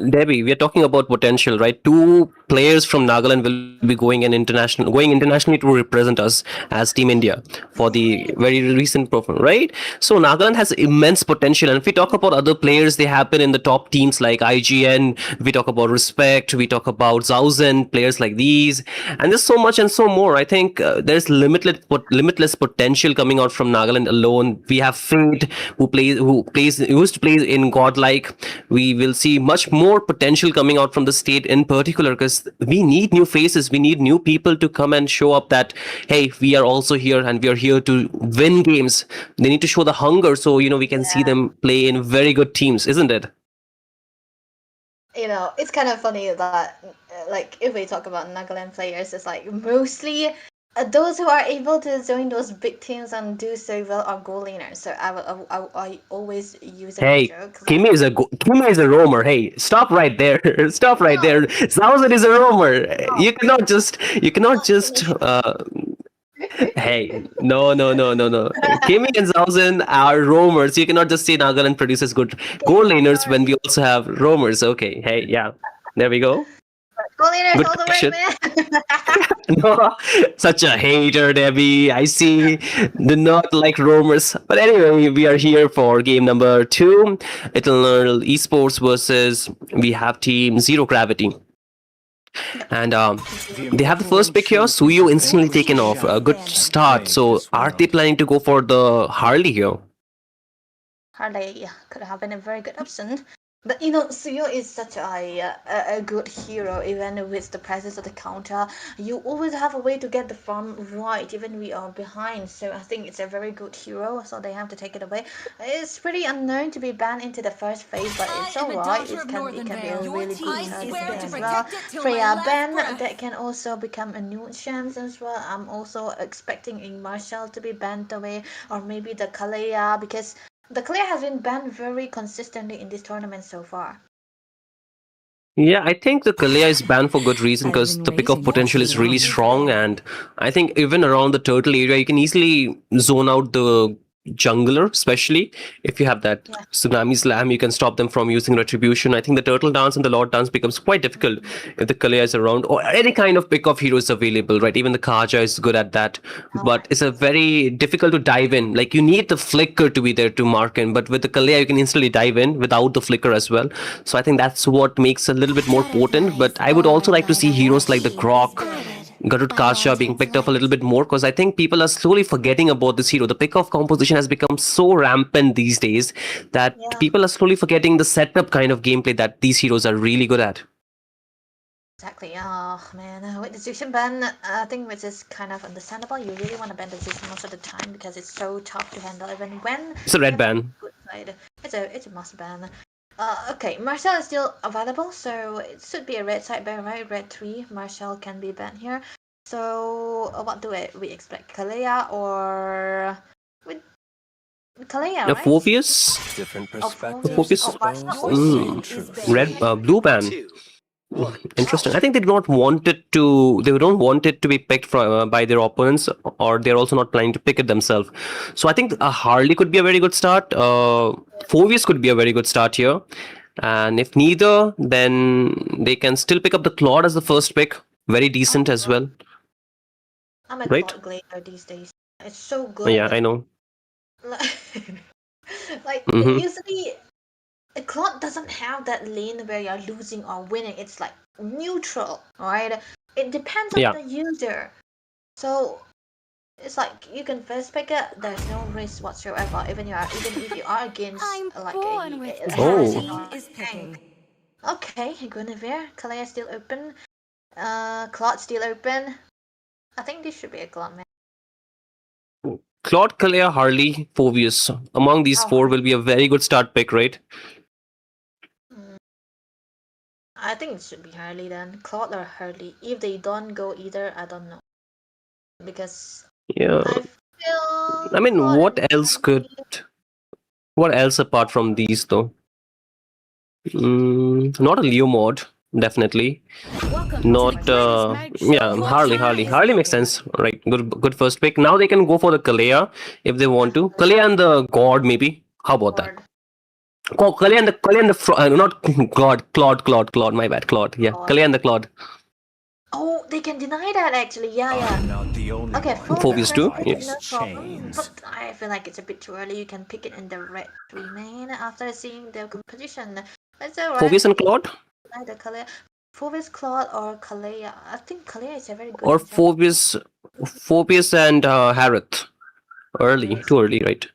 Debbie, we are talking about potential, right? Two players from Nagaland will be going internationally to represent us as Team India for the very recent performance, right? So Nagaland has immense potential, and if we talk about other players, they happen in the top teams like IGN. We talk about Respect, we talk about Zausen, players like these, and there's so much and so more. I think there's limitless potential coming out from Nagaland alone. We have Fate, who used to play in Godlike. We will see much more potential coming out from the state in particular, because we need new faces, we need new people to come and show up that, hey, we are also here and we are here to win games. They need to show the hunger, so we can see them play in very good teams, isn't it? It's kind of funny that, like, if we talk about Nagaland players, it's like mostly those who are able to join those big teams and do so well are goal laners. So I always use it as a joke. Kimi is a roamer. Hey, stop right there. Stop right there. Zausen is a roamer. You cannot just hey, no. Kimi and Zausen are roamers. You cannot just say Nagaland produces good goal laners when we also have roamers. Okay, hey, yeah, there we go. Goal laners Good all the question. way, man. No, such a hater, Debbie. I see. Do not like roamers. But anyway, we are here for game number 2. Eternal Esports versus we have team Zero Gravity. And they have the first pick here. Suyo instantly taken off. A good start. So are they planning to go for the Harley here? Harley could have been a very good option. But Suyo is such a good hero. Even with the presence of the counter, you always have a way to get the farm right, even we are behind. So I think it's a very good hero, so they have to take it away. It's pretty unknown to be banned into the first phase, but it's alright. It can be a really good as well. Freya ban, that can also become a new chance as well. I'm also expecting a Marshall to be banned away, or maybe the Kalea, because the Kalea has been banned very consistently in this tournament so far. Yeah, I think the Kalea is banned for good reason, because the pick-off potential is really strong, and I think even around the turtle area, you can easily zone out the jungler, especially if you have that tsunami slam. You can stop them from using retribution. I think the turtle dance and the lord dance becomes quite difficult if the Kalea is around, or any kind of pick-off hero is available, right? Even the Kaja is good at that, but it's a very difficult to dive in. Like, you need the flicker to be there to mark in, but with the Kalea you can instantly dive in without the flicker as well. So I think that's what makes it a little bit more potent. But I would also like to see heroes like the Grok, Garud Kasha being picked up a little bit more, because I think people are slowly forgetting about this hero. The pick-off composition has become so rampant these days that people are slowly forgetting the setup kind of gameplay that these heroes are really good at. Exactly. Oh man, with the Zeushan ban, I think which is kind of understandable. You really want to ban the Zeushan most of the time because it's so tough to handle, even when it's a red ban. It's a must ban. Okay, Marshall is still available, so it should be a red side ban, right? Red 3, Marshall can be banned here. So what do we expect? Kalea or with Kalea, right? Phoveus? Different perspective. Red, blue ban. Interesting. I think they don't want it to be picked by their opponents, or they're also not planning to pick it themselves. So I think a Harley could be a very good start. Phoveus could be a very good start here, and if neither, then they can still pick up the Claude as the first pick. Very decent as well. I'm a right? Claude Glader these days. It's so good. Yeah, I know. Like Mhm. usually a Claude doesn't have that lane where you're losing or winning. It's like neutral, right? It depends on the user. So it's like you can first pick it. There's no risk whatsoever. Even if you are against like a Oh. or tank. Okay, Guinevere, Kalea still open. Claude still open. I think this should be a Claude, man. Claude, Kalea, Harley, Phoveus. Among these four will be a very good start pick, right? I think it should be Harley then. Claude or Harley. If they don't go either, I don't know. Because I mean, what else apart from these though? Not a Leo mod, definitely. Not Harley makes sense, right? Good first pick. Now they can go for the Kalea if they want to. Kalea and the God, maybe. How about that? Kali and the not Claude. My bad, Claude. Yeah, Claude. Kali and the Claude. Oh, they can deny that actually. Yeah, yeah. Not the only Okay, one Phobius too? that Yeah. likes no problem. chains. But I feel like it's a bit too early. You can pick it in the red 3 main after seeing their composition. That's alright. Phobius and Claude? Either Kalea. Phobius, Claude, or Kalea. I think Kalea is a very good Or answer. Phobius and Harith. Early, too early, right?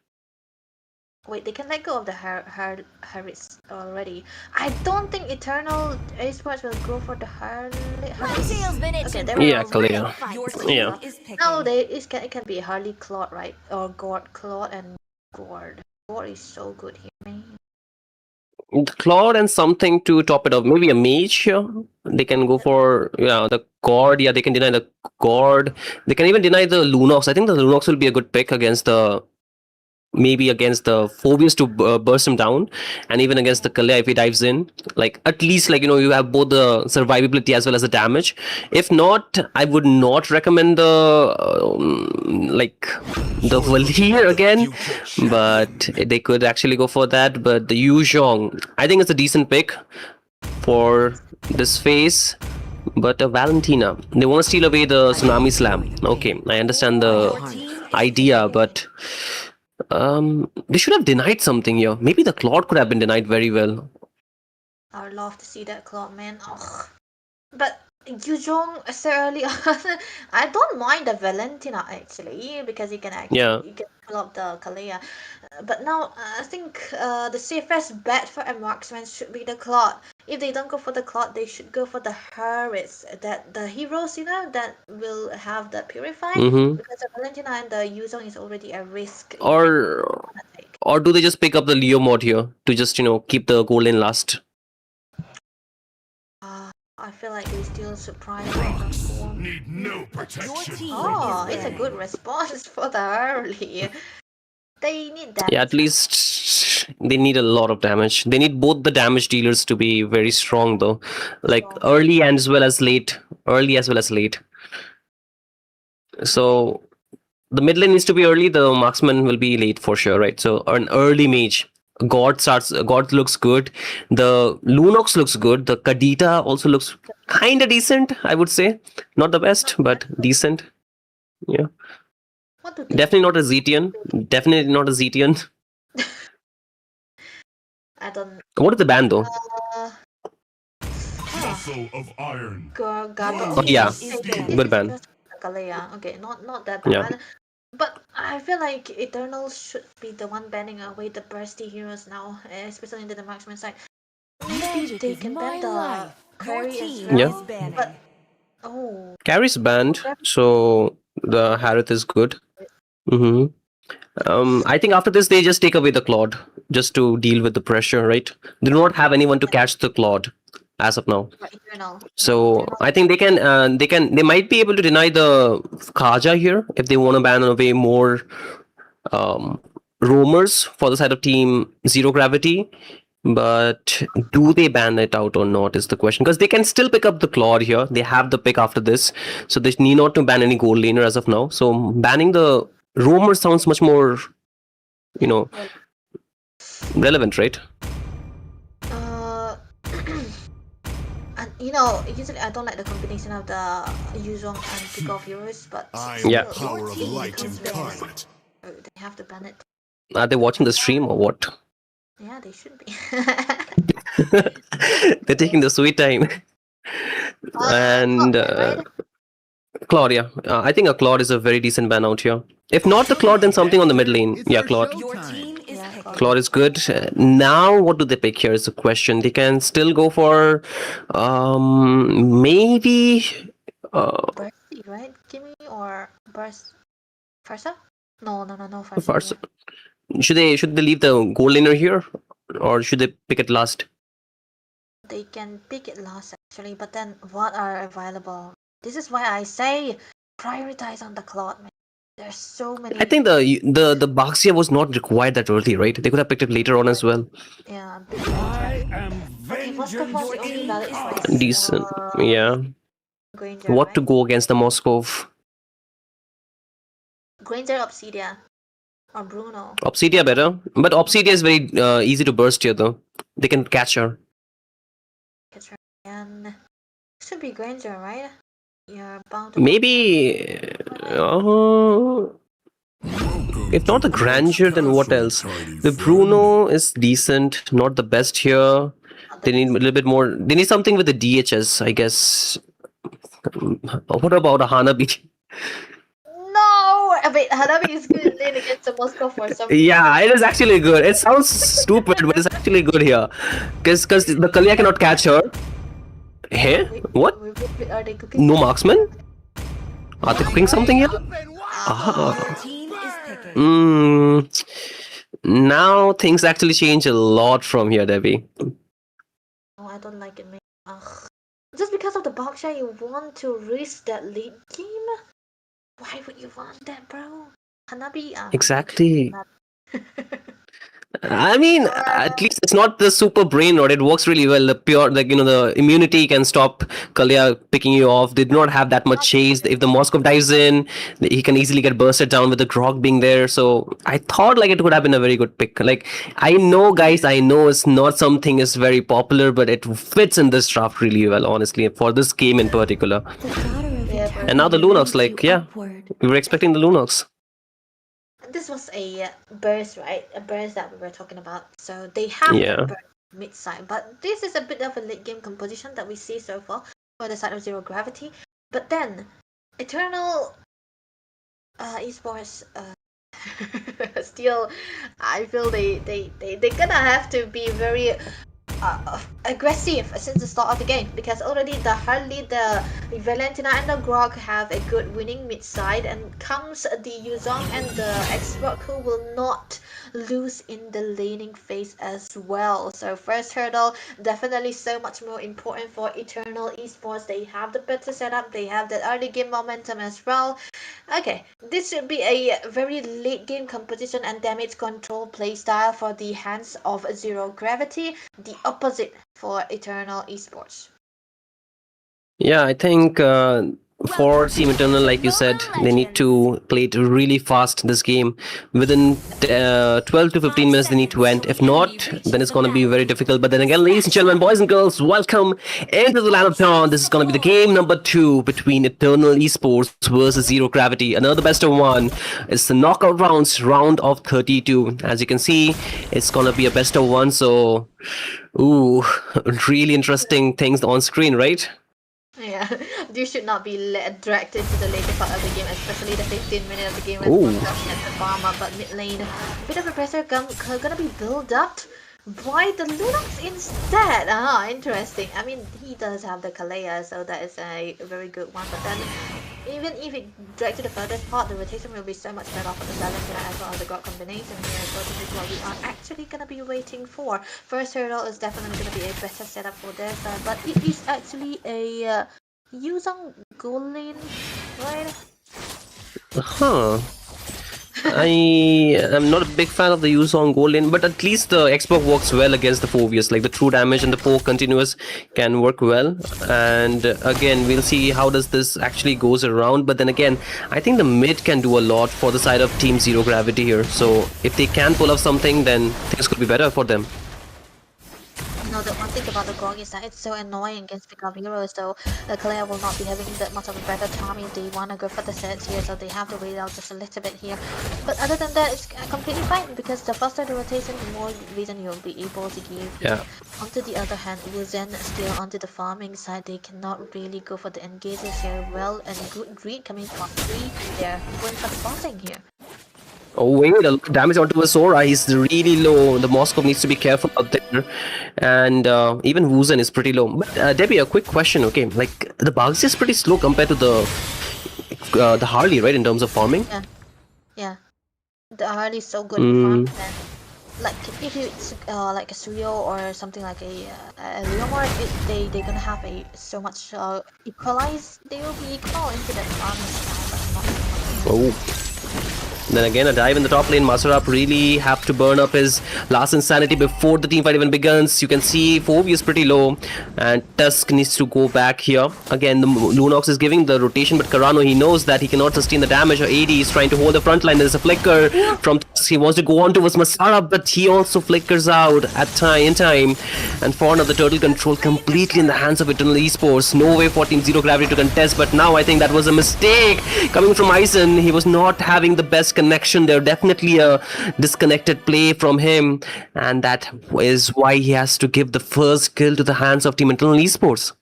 Wait, they can let go of the Harris already. I don't think Eternal Esports will go for the Harris. Tail's been itching. there we Yeah, go. Kalea. Your Yeah. team is picking. No, it can be Harley Claude, right? Or Claude and Gord. Gord is so good here, man. Claude and something to top it up. Maybe a mage here. They can go for the Gord. Yeah, they can deny the Gord. They can even deny the Lunox. I think the Lunox will be a good pick against the Phobius to burst him down, and even against the Kalea if he dives in. Like at least you have both the survivability as well as the damage. If not, I would not recommend the the Valir again, but they could actually go for that. But the Yuzhong, I think it's a decent pick for this phase. But Valentina, they want to steal away the Tsunami Slam. Okay, I understand the idea, but they should have denied something here. Maybe the Claude could have been denied very well. I would love to see that Claude, man. Ugh. But Yuzhong so early on, I don't mind the Valentina actually because you can you can pull up the Kalea. But now I think the safest bet for a marksman should be the Claude. If they don't go for the Claude, they should go for the Harris. That the heroes, that will have the purify because the Valentina and the Yuzhong is already a risk. Or do they just pick up the Leo mod here to just keep the goal in last? I feel like they still surprise. Need no protection. Oh, it's a good response for the early. They need that. Yeah, at least they need a lot of damage. They need both the damage dealers to be very strong though. Like early as well as late. Early as well as late. So the mid lane needs to be early, the marksman will be late for sure, right? So an early mage. God looks good. The Lunox looks good. The Kadita also looks kind of decent, I would say. Not the best, but decent. Yeah. Definitely not a Zetian. Definitely not a Zetian. I don't. What is the ban though? Vessel of iron. Oh, yeah. Good ban. Okay, not that bad. Yeah. But I feel like Eternals should be the one banning away the bursty heroes now, especially in the marksman side. Maybe they can ban the carry as well. Yeah. But Carry's banned, so the Harith is good. I think after this they just take away the Claude just to deal with the pressure, right? They do not have anyone to catch the Claude as of now. So I think they might be able to deny the Kaja here if they want to ban away more roamers for the side of team Zero Gravity. But do they ban it out or not is the question, because they can still pick up the Claude here. They have the pick after this, so they need not to ban any gold laner as of now. So banning the roamer sounds much more relevant, right? Usually I don't like the combination of the Yuzhong and pick off heroes, but Yeah. Power of light incarnate. they have to ban it. Are they watching the stream or what? Yeah, they should be. They're taking the sweet time. And Claude, yeah. I think a Claude is a very decent ban out here. If not the Claude, then something on the mid lane. Yeah, Claude. Your team is picking. Claude is good. Now, what do they pick here is the question. They can still go for maybe Bursty, right? Gimme or Burst Farsa? No, Farsa. Farsa. Should they leave the gold laner here, or should they pick it last? They can pick it last actually, but then what are available? This is why I say prioritize on the Claude, man. There's so many. I think the Baxia was not required that early, right? They could have picked it later on as well. Yeah. I am Okay, Moscow vengeance was the only valid choice. Decent, yeah. Granger, What to right? go against the Moscow? Granger Obsidia. or Bruno. Obsidia better, but Obsidia is very easy to burst here though. They can catch her. And should be Granger, right? You're bound to. Maybe. If not the Grandeur, then what else? The Bruno is decent, not the best here. They need a little bit more. They need something with the DHS, I guess. What about a Hanabi? No! Wait, Hanabi is good in lane against the Moscow for some reason. Yeah, it is actually good. It sounds stupid, but it's actually good here. Because the Kalia cannot catch her. Hey? What? Are they cooking? No marksman? Are they cooking something here? Your team is picking. Now things actually change a lot from here, Debbie. Oh, I don't like it, man. Ugh. Just because of the box shot, you want to risk that late game? Why would you want that, bro? Hanabi? Exactly. I mean, at least it's not the super brain rot. It works really well. The pure, like, the immunity can stop Kalia picking you off. They do not have that much chase. If the Moskov dives in, he can easily get bursted down with the Grog being there. So I thought like it would have been a very good pick. Like, I know, guys, I know it's not something is very popular, but it fits in this draft really well, honestly, for this game in particular. The daughter of eternity And now the Lunox, like, leads you yeah, upward. we were expecting the Lunox. This was a burst, right? A burst that we were talking about. So they have Yeah. a burst mid-side, but this is a bit of a late game composition that we see so far for the side of Zero Gravity. But then, Eternal Esports still, I feel they're gonna have to be very aggressive since the start of the game, because already the Valentina and the Grog have a good winning mid side, and comes the Yuzong and the Expert, who will not lose in the laning phase as well. So first hurdle definitely so much more important for Eternal Esports. They have the better setup, they have that early game momentum as well. Okay, this should be a very late game composition and damage control playstyle for the hands of Zero Gravity. The opposite for Eternal Esports. Yeah, I think for Team Eternal, like you said, they need to play it really fast this game. Within 12 to 15 minutes, they need to end. If not, then it's going to be very difficult. But then again, ladies and gentlemen, boys and girls, welcome into the Land of Dawn. This is going to be the game number 2 between Eternal Esports versus Zero Gravity. Another best of 1. It's the knockout rounds, round of 32. As you can see, it's going to be a best of 1. So, ooh, really interesting things on screen, right? Yeah, you should not be dragged into the later part of the game, especially the 15th minute of the game Ooh. when at the farmer, but mid lane, a bit of a pressure gonna be built up by the Lunox instead. Interesting. I mean, he does have the Kalea, so that is a very good one, but then even if it drags to the furthest part, the rotation will be so much better for the Valentina as well as the Grog combination here. So this is what we are actually gonna be waiting for. First hurdle is definitely gonna be a better setup for their side, but it is actually a Yuzong gold lane, right? Huh. I am not a big fan of the use on gold lane, but at least the Expo works well against the Phobius. Like the true damage and the poke continuous can work well. And again, we'll see how does this actually goes around. But then again, I think the mid can do a lot for the side of Team Zero Gravity here. So if they can pull off something, then things could be better for them. No, the one thing about the Grog is that it's so annoying against pickup heroes, so the Claire will not be having that much of a better time if they want to go for the sets here, so they have to wait out just a little bit here. But other than that, it's completely fine, because the faster the rotation, the more reason you'll be able to give. Yeah. On the other hand, Wuzen still onto the farming side, they cannot really go for the engages here well, and good read coming from 3, they're going for spotting here. Oh wait, a lot of damage onto Sora. He's really low. The Moskov needs to be careful out there. And even Wuzen is pretty low. But Debbie, a quick question, okay? Like, the Bugs is pretty slow compared to the Harley, right? In terms of farming? Yeah. The Harley is so good in farming, and like if it's like a Suyo or something like a Leomord, they're gonna have a so much equalized. They will be equal into that farming style, but not so much. Oh. Then again, a dive in the top lane. Masarap really have to burn up his last insanity before the team fight even begins. You can see Phoebe is pretty low, and Tusk needs to go back here. Again, the Lunox is giving the rotation, but Carano, he knows that he cannot sustain the damage. Or AD is trying to hold the front line. There's a flicker from Tusk. He wants to go on towards Masarap, but he also flickers out in time. And for now, the turtle control completely in the hands of Eternal Esports. No way for Team Zero Gravity to contest, but now I think that was a mistake coming from Aizen. He was not having the best connection there. Definitely a disconnected play from him, and that is why he has to give the first kill to the hands of Team Eternal Esports.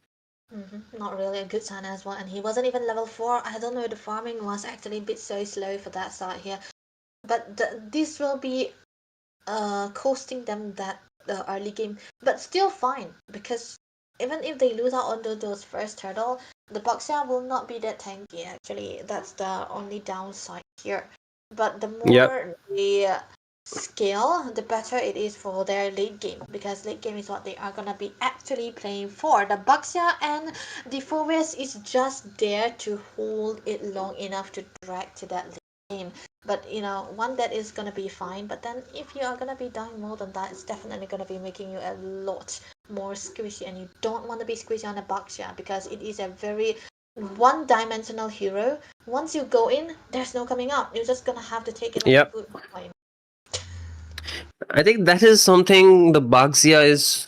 Not really a good sign as well, and he wasn't even level 4. I don't know, the farming was actually a bit so slow for that side here. But this will be costing them that early game, but still fine, because even if they lose out on those first turtle, the Boxia will not be that tanky actually. That's the only downside here. But the more they scale, the better it is for their late game, because late game is what they are gonna be actually playing for. The Baxia and the Forest is just there to hold it long enough to drag to that late game. But you know, one that is gonna be fine, but then if you are gonna be dying more than that, it's definitely gonna be making you a lot more squishy, and you don't want to be squishy on a Baxia because it is a very one-dimensional hero. Once you go in, there's no coming out. You're just gonna have to take it on a good time. I think that is something the Baxia is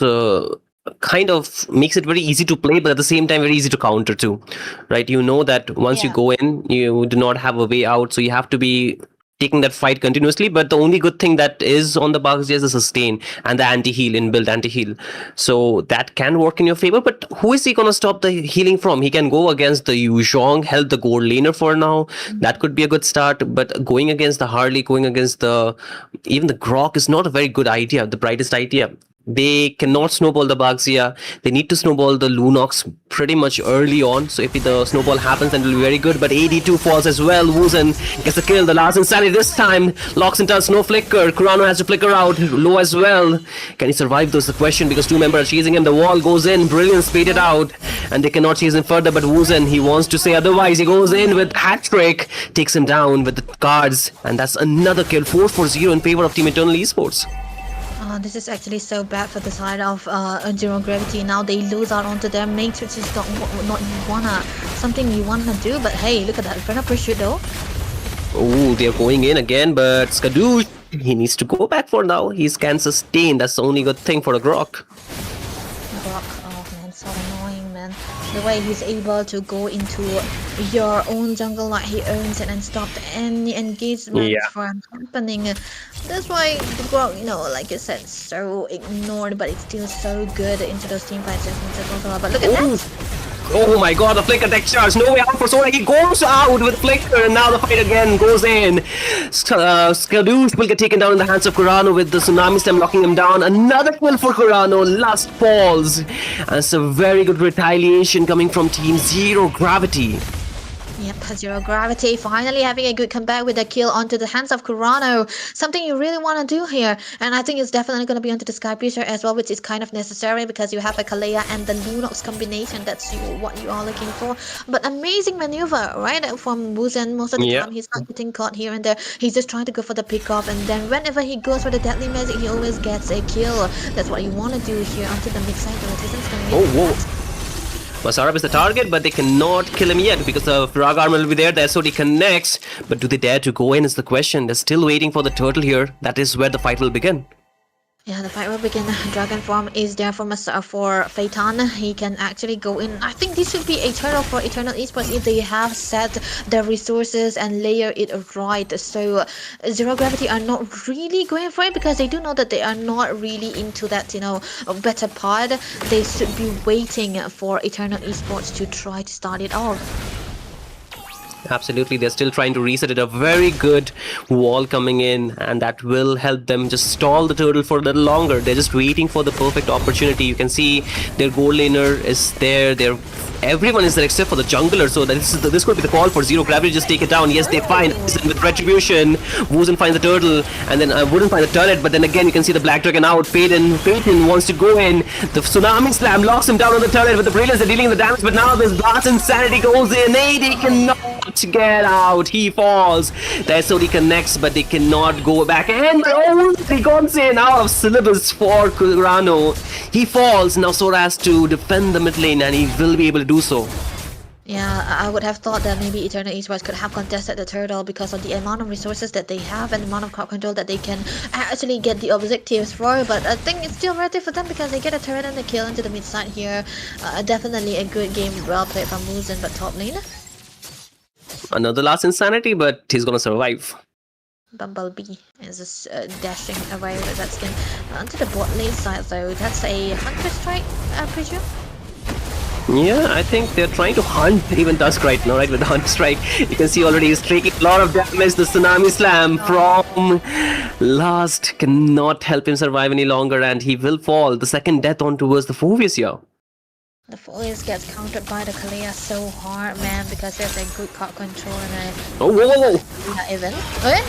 kind of makes it very easy to play, but at the same time very easy to counter too, right? You know that once you go in, you do not have a way out, so you have to be taking that fight continuously. But the only good thing that is on the Baxia is the sustain and the anti-heal, inbuilt anti-heal, so that can work in your favor. But who is he gonna stop the healing from? He can go against the Yuzhong, help the gold laner for now. That could be a good start, but going against the Harley, going against even the Grok is not a very good idea, the brightest idea. They cannot snowball the Baxia. They need to snowball the Lunox pretty much early on. So if the snowball happens, then it will be very good. But AD2 falls as well. Wuzen gets a kill. The last insanity this time locks into no flicker. Kurano has to flicker out low as well. Can he survive? That's the question, because two members are chasing him. The wall goes in. Brilliant, spaded out, and they cannot chase him further. But Wuzen, he wants to say otherwise. He goes in with hat trick, takes him down with the cards, and that's another kill. 4-0 in favor of Team Eternal Esports. This is actually so bad for the side of Zero Gravity. Now they lose out onto their mates, which is not something you wanna do. But hey, look at that Inferno Pursuit though. Oh, they're going in again, but Skadoosh, he needs to go back for now. He can sustain. That's the only good thing for a Grok. Oh man, so annoying, man. The way he's able to go into your own jungle like he owns it and stop any engagement from happening. That's why the Grok, you know, like you said, so ignored, but it's still so good into those team fights. But look at that! Oh my god, the flicker tech charge, no way out for Sora. He goes out with flicker, and now the fight again goes in. Skadoosh will get taken down in the hands of Kurano with the tsunami stem locking him down. Another kill for Kurano, last falls. And it's a very good retaliation coming from Team Zero Gravity. Yep, Zero Gravity finally having a good comeback with a kill onto the hands of Kurano. Something you really want to do here. And I think it's definitely going to be onto the Sky Piercer as well, which is kind of necessary because you have a Kalea and the Lunox combination. That's what you are looking for. But amazing maneuver, right? From Wuzen. Most of the time, he's not getting caught here and there. He's just trying to go for the pick-off. And then whenever he goes for the Deadly Magic, he always gets a kill. That's what you want to do here onto the mid-side. The resistance coming in. Masarap is the target, but they cannot kill him yet because the Frog Armor will be there. The SOD connects, but do they dare to go in is the question. They're still waiting for the turtle here. That is where the fight will begin. Yeah, the fight will begin. Dragon form is there for Phaeton. He can actually go in. I think this should be a turtle for Eternal Esports if they have set the resources and layer it right. So Zero Gravity are not really going for it because they do know that they are not really into that, you know, better part. They should be waiting for Eternal Esports to try to start it off. Absolutely, they're still trying to reset it. A very good wall coming in, and that will help them just stall the turtle for a little longer. They're just waiting for the perfect opportunity. You can see their gold laner is there. They're Everyone is there except for the jungler, so this could be the call for Zero Gravity. Just take it down. Yes, they find with Retribution. Woozen finds the turtle, and then wouldn't find the turret. But then again, you can see the Black Dragon out. Phaeton wants to go in. The Tsunami Slam locks him down on the turret with the Brilliance. They're dealing the damage, but now this Blast Insanity goes in. He cannot get out. He falls. The SOD connects, but they cannot go back. And he goes in out of syllabus for Kurano. He falls now. Sora has to defend the mid lane, and he will be able to do so. Yeah, I would have thought that maybe Eternal Esports could have contested the turtle because of the amount of resources that they have and the amount of crowd control that they can actually get the objectives for. But I think it's still worth it for them because they get a turret and a kill into the mid side here. Definitely a good game, well played from Woozen, but top lane. Another last insanity, but he's gonna survive. Bumblebee is just dashing away with that skin. Onto the bot lane side though, that's a Hunter Strike, I presume? Yeah, I think they're trying to hunt even Dusk right now, right? With the Hunt Strike. You can see already he's taking a lot of damage. The Tsunami Slam from last cannot help him survive any longer, and he will fall. The second death on towards the Phoveus here. The Phoveus gets countered by the Kalia so hard, man, because there's a good card control and a... Oh, whoa! Even. Okay?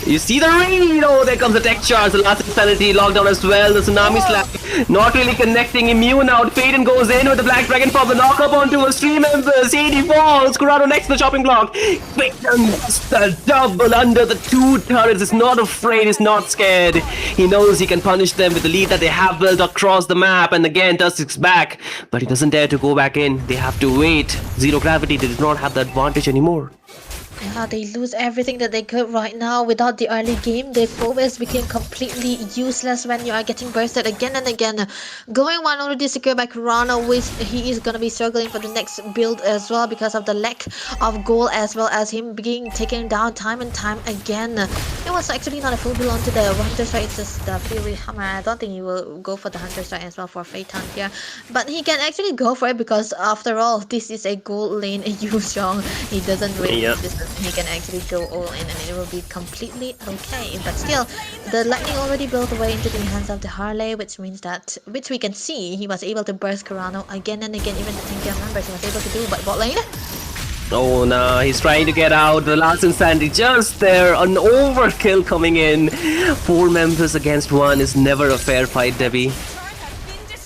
You see the read! Oh, there comes the tech charge. The last insanity lockdown as well. The Tsunami Slam not really connecting. Immune out. Phaeton goes in with the Black Dragon Pop. The knock up onto a stream members. 80 falls. Kurano next to the chopping block. Phaeton gets the double under the two turrets. Is not afraid. Is not scared. He knows he can punish them with the lead that they have built across the map. And again, Tusk's back. But he doesn't dare to go back in. They have to wait. Zero Gravity did not have the advantage anymore. Yeah, they lose everything that they could right now. Without the early game, the Phoveus became completely useless when you are getting bursted again and again. Going one already secured by Kurano, which he is gonna be struggling for the next build as well because of the lack of goal, as well as him being taken down time and time again. It was actually not a full build onto the Hunter Strike, it's just the Fury Hammer. I don't think he will go for the Hunter Strike as well for Phaeton here. But he can actually go for it because after all, this is a gold lane Yuzhong. He doesn't really need this. He can actually go all in and it will be completely okay. But still, the lightning already built away into the hands of the Harley, which means that, which we can see, he was able to burst Kurano again and again. Even the tankier members he was able to do, but bot lane? Oh no, he's trying to get out. The last insanity just there. An overkill coming in. 4 members against 1 is never a fair fight, Debbie.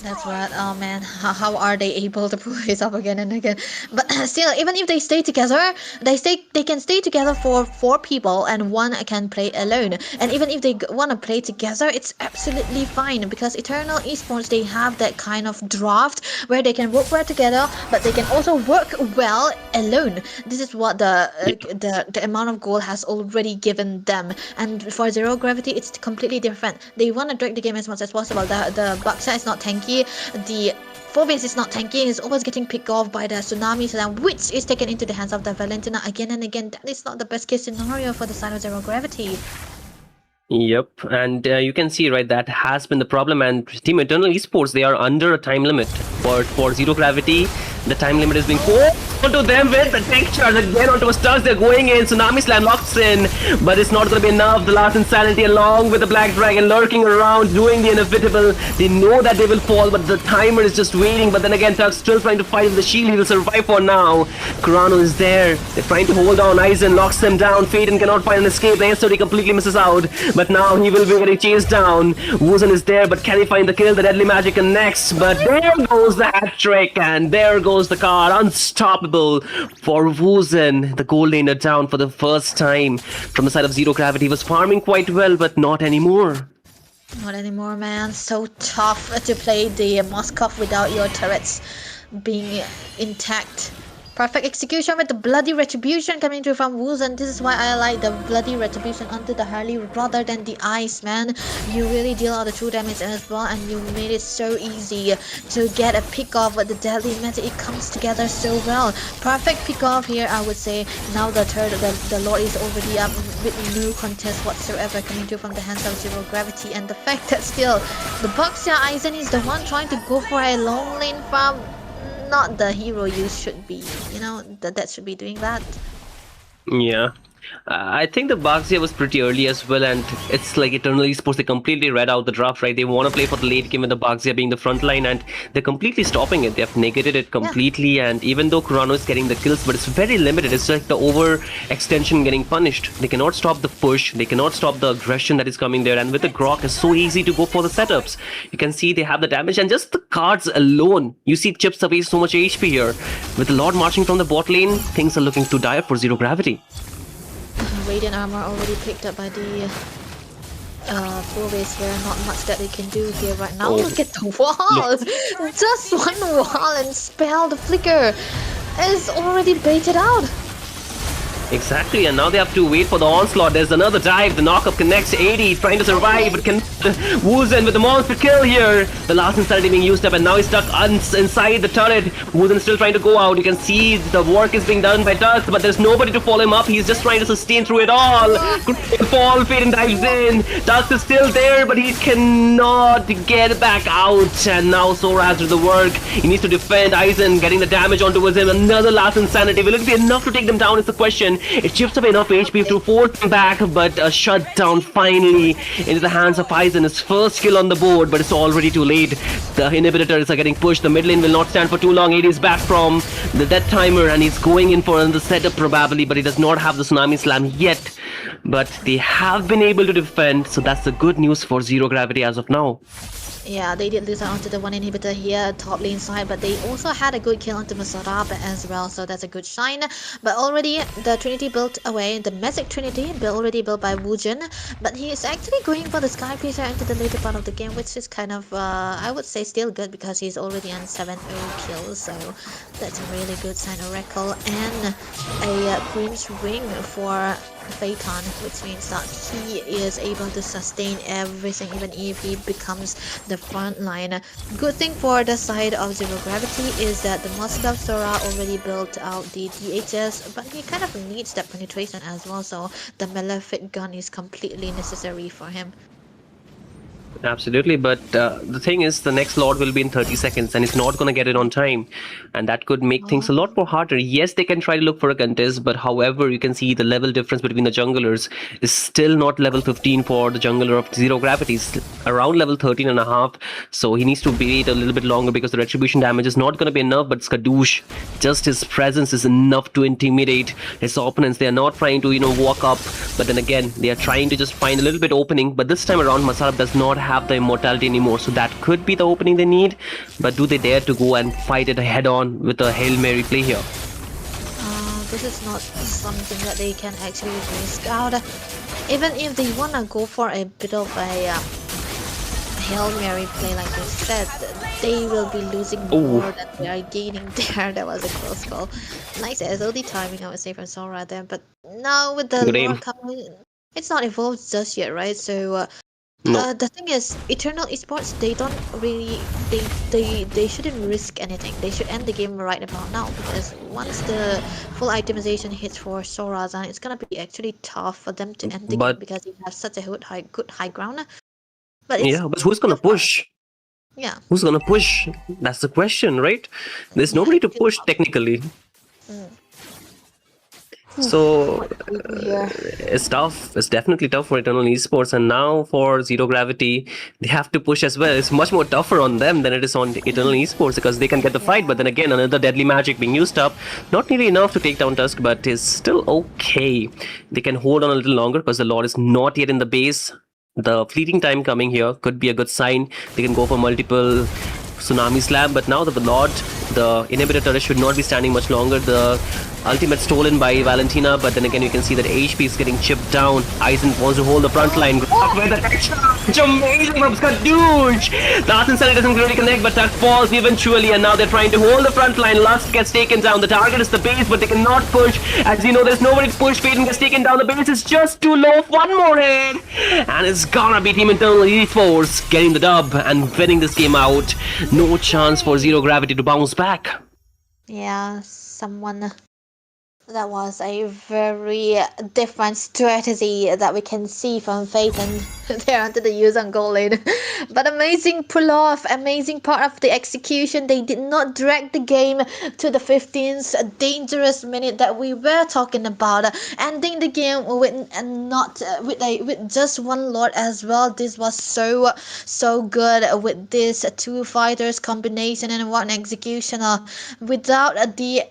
That's right. Oh man, how are they able to pull this up again and again? But still, even if they stay together, they can stay together for 4 people and 1 can play alone. And even if they want to play together, it's absolutely fine because Eternal Esports, they have that kind of draft where they can work well together, but they can also work well alone. This is what the amount of goal has already given them. And for Zero Gravity, it's completely different. They want to drag the game as much as possible. The Baksa is not tanky. The Phoveus is not tanky. He's always getting picked off by the Tsunami Slam, which is taken into the hands of the Valentina again and again. That is not the best case scenario for the side of Zero Gravity. Yep, and you can see, right, that has been the problem. And Team Eternal Esports, they are under a time limit for Zero Gravity. The time limit is being forced onto them with the tech charge again onto a stars. They're going in. Tsunami Slam locks in, but it's not going to be enough. The last insanity along with the Black Dragon lurking around, doing the inevitable. They know that they will fall, but the timer is just waiting. But then again, Tuck's still trying to fight with the shield. He will survive for now. Kurano is there. They're trying to hold on. Aizen locks them down. Phaeton cannot find an escape. The SOD completely misses out, but now he will be getting chased down. Woozen is there, but can he find the kill? The deadly magic connects, but there goes the hat trick, and there goes the card. Unstoppable for Woozen. The gold laner down for the first time from the side of Zero Gravity. He was farming quite well, but not anymore. Not anymore, man. So tough to play the Moskov without your turrets being intact. Perfect execution with the bloody retribution coming through from Woozen. This is why I like the bloody retribution onto the Harley rather than the ice, man. You really deal out the true damage as well, and you made it so easy to get a pick off with the deadly meta. It comes together so well. Perfect pick off here, I would say. Now the Lord is already up with no contest whatsoever coming through from the hands of Zero Gravity, and the fact that still the Boxia Aizen is the one trying to go for a long lane farm. Not the hero you should be, you know, that should be doing that. Yeah, I think the Baxia was pretty early as well, and it's like Eternal Esports, they completely read out the draft, right? They want to play for the late game with the Baxia being the front line, and they're completely stopping it. They have negated it completely, and even though Kurano is getting the kills, but it's very limited. It's like the overextension getting punished. They cannot stop the push, they cannot stop the aggression that is coming there, and with the Grok, it's so easy to go for the setups. You can see they have the damage, and just the cards alone, you see chips away so much HP here. With the Lord marching from the bot lane, things are looking too dire for Zero Gravity. Radiant armor already picked up by the full base here. Not much that they can do here right now. Look at the wall! Just one wall and spell the flicker is already baited out. Exactly, and now they have to wait for the onslaught. There's another dive. The knockup connects 80. He's trying to survive, but can Woozen with the monster kill here. The last insanity being used up, and now he's stuck inside the turret. Woozen still trying to go out. You can see the work is being done by Dusk, but there's nobody to follow him up. He's just trying to sustain through it all. Good fall, Faden dives in. Dusk is still there, but he cannot get back out. And now Sora has to do the work. He needs to defend. Aizen getting the damage onto him. Another last insanity. Will it be enough to take them down is the question. It chips away enough HP to force him back, but a shutdown finally into the hands of Aizen. His first kill on the board, but it's already too late. The inhibitors are getting pushed. The mid lane will not stand for too long. AD is back from the death timer, and he's going in for another setup probably, but he does not have the Tsunami Slam yet. But they have been able to defend, so that's the good news for Zero Gravity as of now. Yeah, they did lose out onto the one inhibitor here, top lane side, but they also had a good kill onto Masarab as well, so that's a good shine. But already the Trinity built away, the Magic Trinity already built by Wujin, but he is actually going for the Sky Piercer into the later part of the game, which is kind of, I would say still good because he's already on 7-0 kills, so that's a really good sign. Oracle and a Queen's Ring for Phaeton, which means that he is able to sustain everything even if he becomes the front line. Good thing for the side of Zero Gravity is that the Moskov Sora already built out the DHS, but he kind of needs that penetration as well, so the Malefic gun is completely necessary for him. Absolutely, but the thing is, the next Lord will be in 30 seconds and he's not going to get it on time, and that could make things a lot more harder. Yes, they can try to look for a contest, but however, you can see the level difference between the junglers is still not level 15 for the jungler of Zero Gravity. It's around level 13 and a half, so he needs to wait a little bit longer because the retribution damage is not going to be enough. But Skadoosh, just his presence is enough to intimidate his opponents. They are not trying to, walk up, but then again, they are trying to just find a little bit opening. But this time around, Masarab does not have the immortality anymore, so that could be the opening they need. But do they dare to go and fight it head on with a Hail Mary play here? This is not something that they can actually risk out. Even if they want to go for a bit of a Hail Mary play like they said, they will be losing more than they are gaining there. That was a close call. Nice SOD timing, I would say, from Sora there. But now with the Lord coming, it's not evolved just yet, right? So the thing is, Eternal Esports, they don't really, they shouldn't risk anything. They should end the game right about now, because once the full itemization hits for Sora, it's gonna be actually tough for them to end the game because they have such a good high ground. But but who's gonna push? Yeah. Who's gonna push? That's the question, right? There's nobody to push technically. So it's tough. It's definitely tough for Eternal Esports, and now for Zero Gravity, they have to push as well. It's much more tougher on them than it is on Eternal Esports, because they can get the fight, but then again, another deadly magic being used up. Not nearly enough to take down Tusk, but is still okay. They can hold on a little longer because the Lord is not yet in the base. The fleeting time coming here could be a good sign. They can go for multiple Tsunami Slam, but now the Lord, the inhibitor turret should not be standing much longer. The ultimate stolen by Valentina, but then again you can see that HP is getting chipped down. Aizen wants to hold the front line. With the it's amazing from Skadoosh. Last Insanity doesn't really connect, but that falls eventually, and now they're trying to hold the front line. Lust gets taken down. The target is the base, but they cannot push. As you know, there's nobody to push. Peyton gets taken down. The base is just too low. One more hit, and it's gonna be Team Eternal Esports getting the dub and winning this game out. No chance for Zero Gravity to bounce back. Yeah, someone That was a very different strategy that we can see from Fate and they're onto the use on goal lane. But amazing pull off, amazing part of the execution. They did not drag the game to the 15th dangerous minute that we were talking about. Ending the game with with just one lord as well. This was so good with this two fighters combination and one executioner. Without the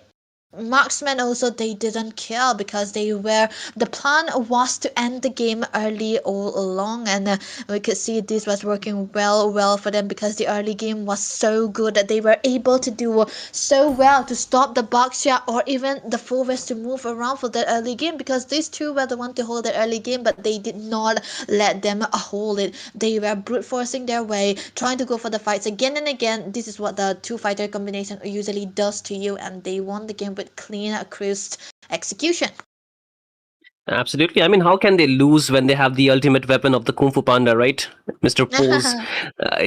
marksmen also, they didn't kill because the plan was to end the game early all along, and we could see this was working well for them because the early game was so good that they were able to do so well to stop the box shot or even the forwards to move around for that early game, because these two were the one to hold that early game, but they did not let them hold it. They were brute forcing their way, trying to go for the fights again and again. This is what the two fighter combination usually does to you, and they won the game with clean, crisp execution. Absolutely. I mean, how can they lose when they have the ultimate weapon of the Kung Fu Panda, right? Mr. Pose,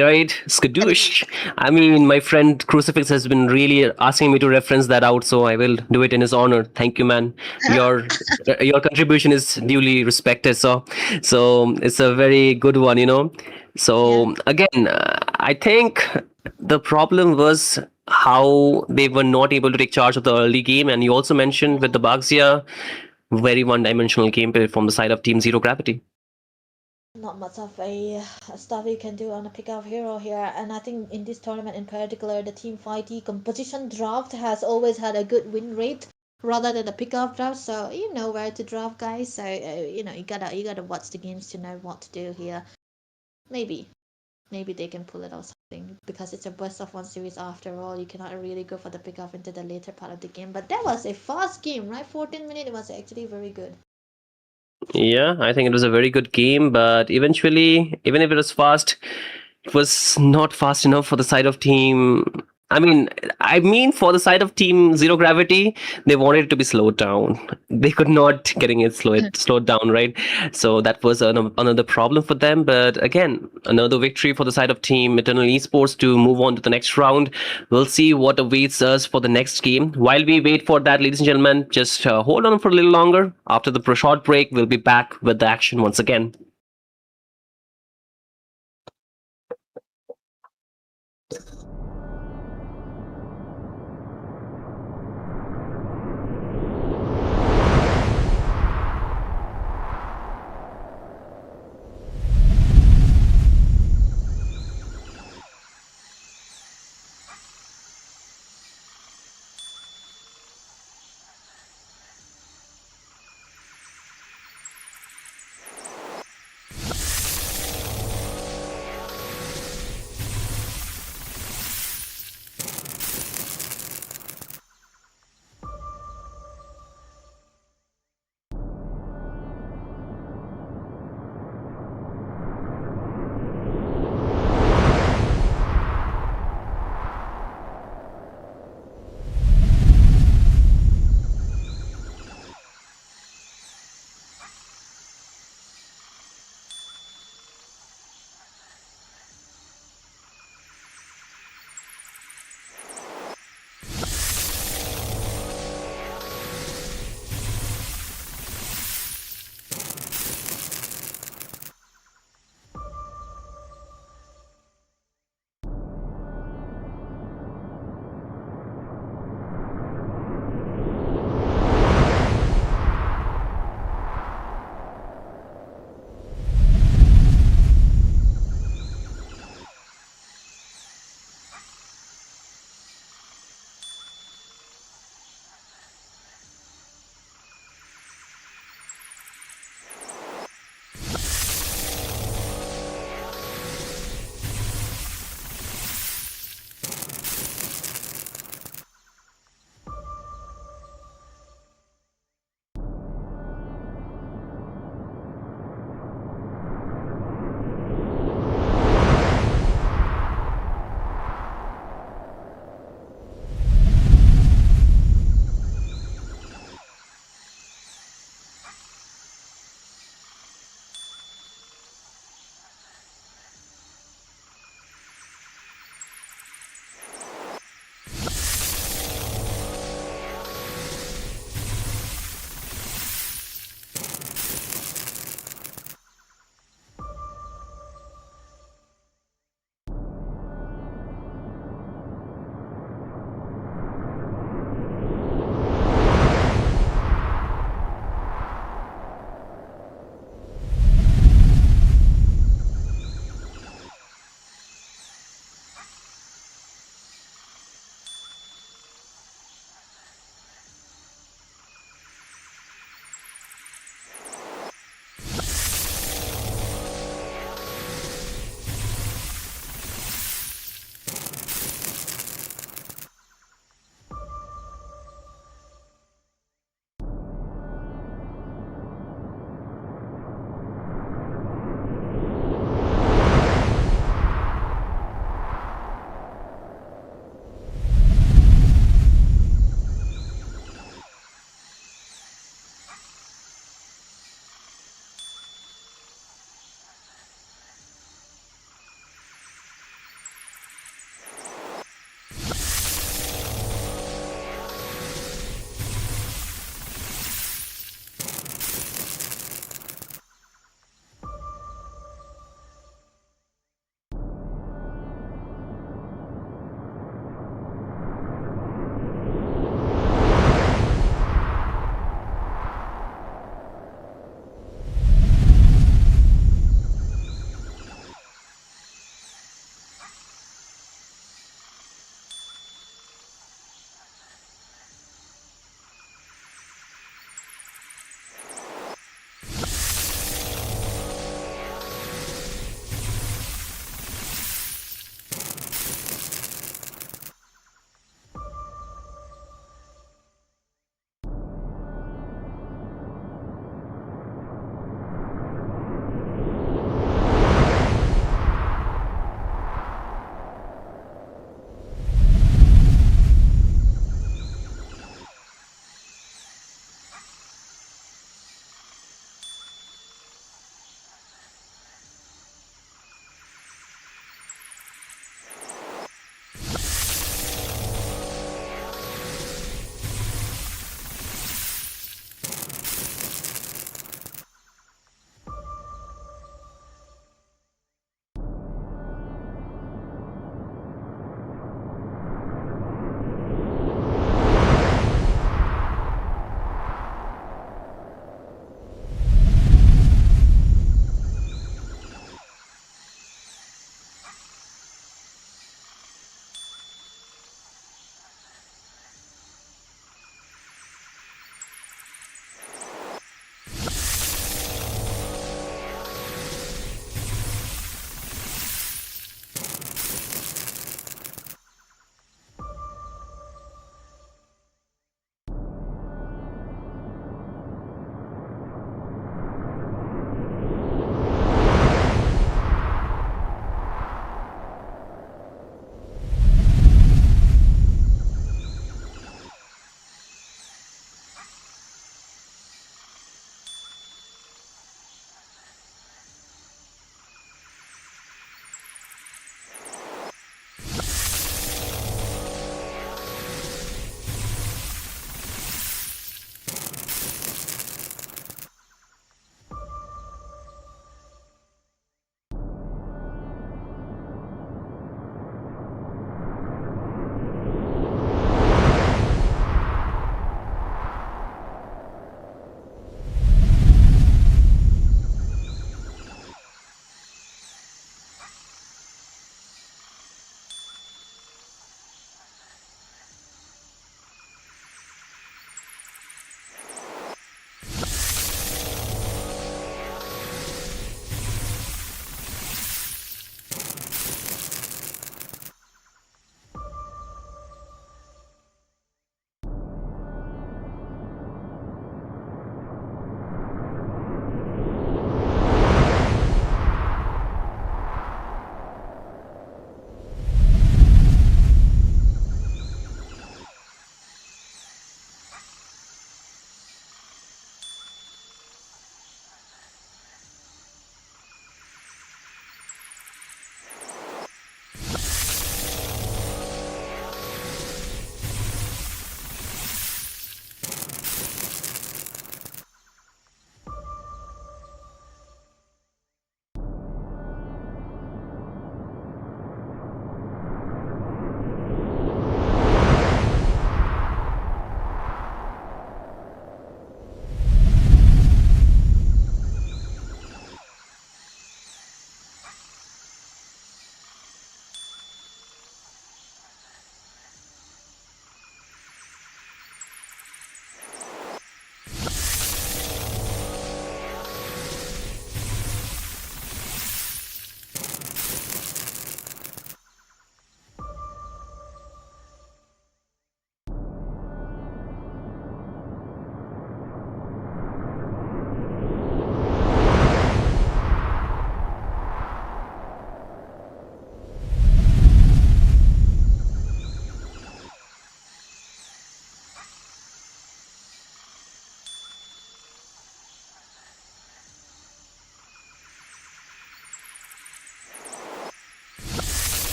right? Skadoosh. I mean, my friend Crucifix has been really asking me to reference that out, so I will do it in his honor. Thank you, man. Your contribution is duly respected. So it's a very good one, you know. So again, I think the problem was how they were not able to take charge of the early game, and you also mentioned with the Baxia, very one-dimensional gameplay from the side of Team Zero Gravity. Not much of a stuff you can do on a pick-up hero here, and I think in this tournament in particular, the Team 5D composition draft has always had a good win rate rather than the pick-up draft. So you know where to draft, guys. So you know, you gotta watch the games to know what to do here. Maybe they can pull it off something, because it's a best of one series after all. You cannot really go for the pick-up into the later part of the game. But that was a fast game, right? 14 minutes. It was actually very good. Yeah, I think it was a very good game, but eventually, even if it was fast, it was not fast enough for the side of Team. I mean, for the side of Team Zero Gravity, they wanted it to be slowed down. They could not getting it slowed down, right? So that was another problem for them. But again, another victory for the side of Team Eternal Esports to move on to the next round. We'll see what awaits us for the next game. While we wait for that, ladies and gentlemen, just hold on for a little longer. After the short break, we'll be back with the action once again.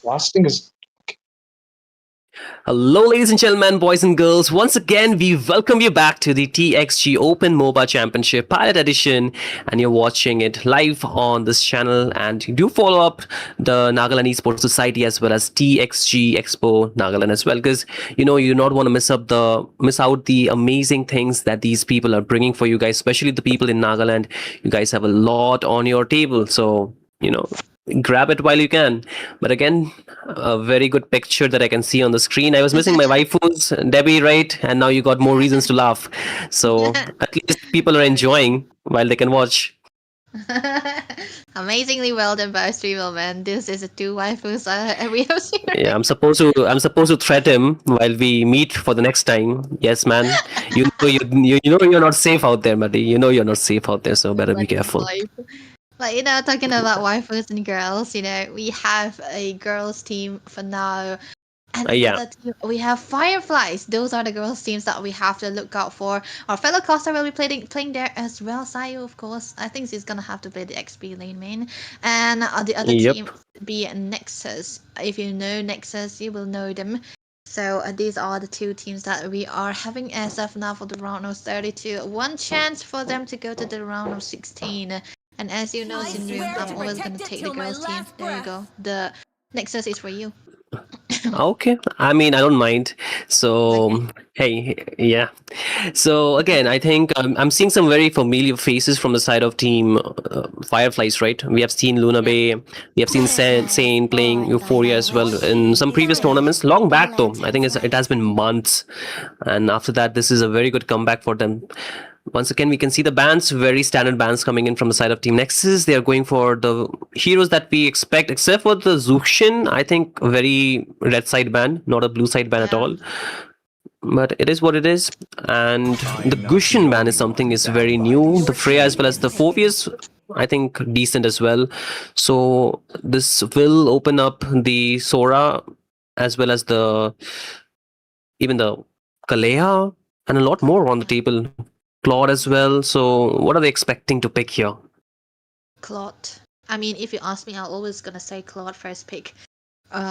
Casting is Hello, ladies and gentlemen, boys and girls. Once again, we welcome you back to the TXG Open Moba Championship Pilot Edition, and you're watching it live on this channel. And do follow up the Nagaland Esports Society as well as TXG Expo Nagaland as well, because you do not want to miss out the amazing things that these people are bringing for you guys, especially the people in Nagaland. You guys have a lot on your table, so grab it while you can. But again, a very good picture that I can see on the screen. I was missing my waifus, Debbie, right? And now you got more reasons to laugh. So at least people are enjoying while they can watch. Amazingly well done by people, man. This is a two waifus we have seen. Yeah, I'm supposed to threat him while we meet for the next time. Yes, man. You know you're not safe out there, buddy. You know you're not safe out there, so better be careful. Like, talking about waifus and girls, we have a girls team for now. And Yeah. we have Fireflies. Those are the girls teams that we have to look out for. Our fellow Costa will be playing there as well. Sayo, of course. I think she's gonna have to play the XP lane main. And the other Yep. team be Nexus. If you know Nexus, you will know them. So these are the two teams that we are having as of now for the round of 32. One chance for them to go to the round of 16. And as you know, Zinru, I'm always gonna take the girls team. There you go. The Nexus is for you. Okay, I mean, I don't mind. So, hey, yeah. So again, I think I'm seeing some very familiar faces from the side of team Fireflies, right? We have seen Luna Bay, we have seen Sane playing Euphoria as well in some previous tournaments. Long back though, I think it has been months. And after that, this is a very good comeback for them. Once again, we can see the bans, very standard bans coming in from the side of Team Nexus. They are going for the heroes that we expect, except for the Zuxin. I think a very red side ban, not a blue side ban at all. But it is what it is. And the Gushin ban is something is very new. The Freya as well as the Phobius, I think decent as well. So this will open up the Sora as well as the even the Kalea and a lot more on the table. Claude as well. So what are they expecting to pick here? Claude. I mean, if you ask me, I'm always gonna say Claude first pick.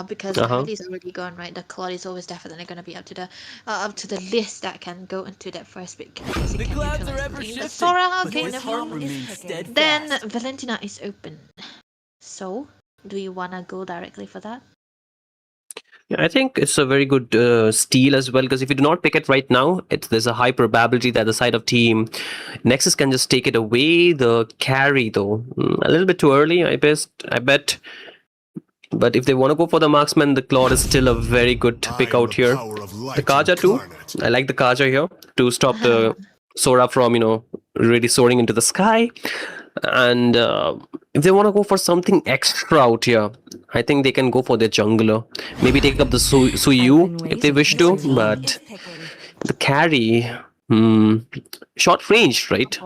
Because Harley is already gone, right? The Claude is always definitely gonna be up to the list that can go into that first pick. The clouds are ever shifting. Sora, okay, never mind. Then Valentina is open. So, do you wanna go directly for that? Yeah, I think it's a very good steal as well, because if you do not pick it right now, there's a high probability that the side of Team Nexus can just take it away. The carry, though, a little bit too early, I bet. But if they want to go for the marksman, the Claude is still a very good pick out here. The Kaja too. I like the Kaja here to stop the Sora from, really soaring into the sky. And if they want to go for something extra out here, I think they can go for their jungler. Maybe take up the Suyu if they wish to. But the carry, short range, right?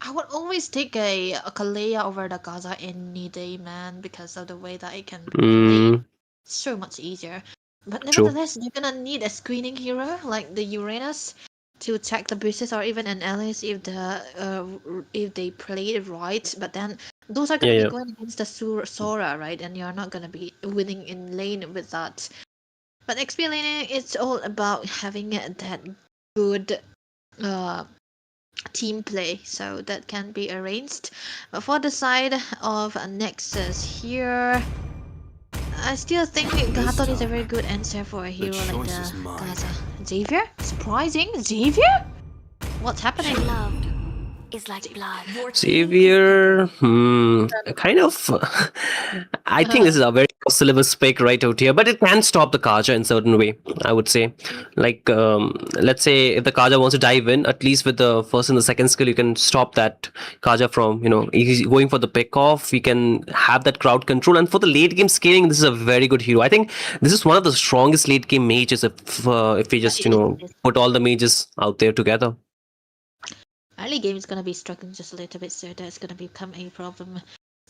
I would always take a Kalea over the Gaza any day, man, because of the way that it can play. So much easier. But nevertheless, you're gonna need a screening hero like the Uranus to check the boosters, or even an Alice if they play it right. But then those are gonna be going against the Sora, right? And you're not gonna be winning in lane with that. But XP laning, it's all about having that good team play, so that can be arranged. But for the side of Nexus here, I still think Gatot is a very good answer for a hero like the Gaza. Xavier? Surprising? Xavier? What's happening? Is like blood. Xavier, kind of. I think this is a very syllabus pick right out here, but it can stop the Kaja in certain way, I would say. Like, let's say if the Kaja wants to dive in, at least with the first and the second skill, you can stop that Kaja from, going for the pick off. We can have that crowd control. And for the late game scaling, this is a very good hero. I think this is one of the strongest late game mages if we just, put all the mages out there together. Early game is gonna be struggling just a little bit, so that's gonna become a problem.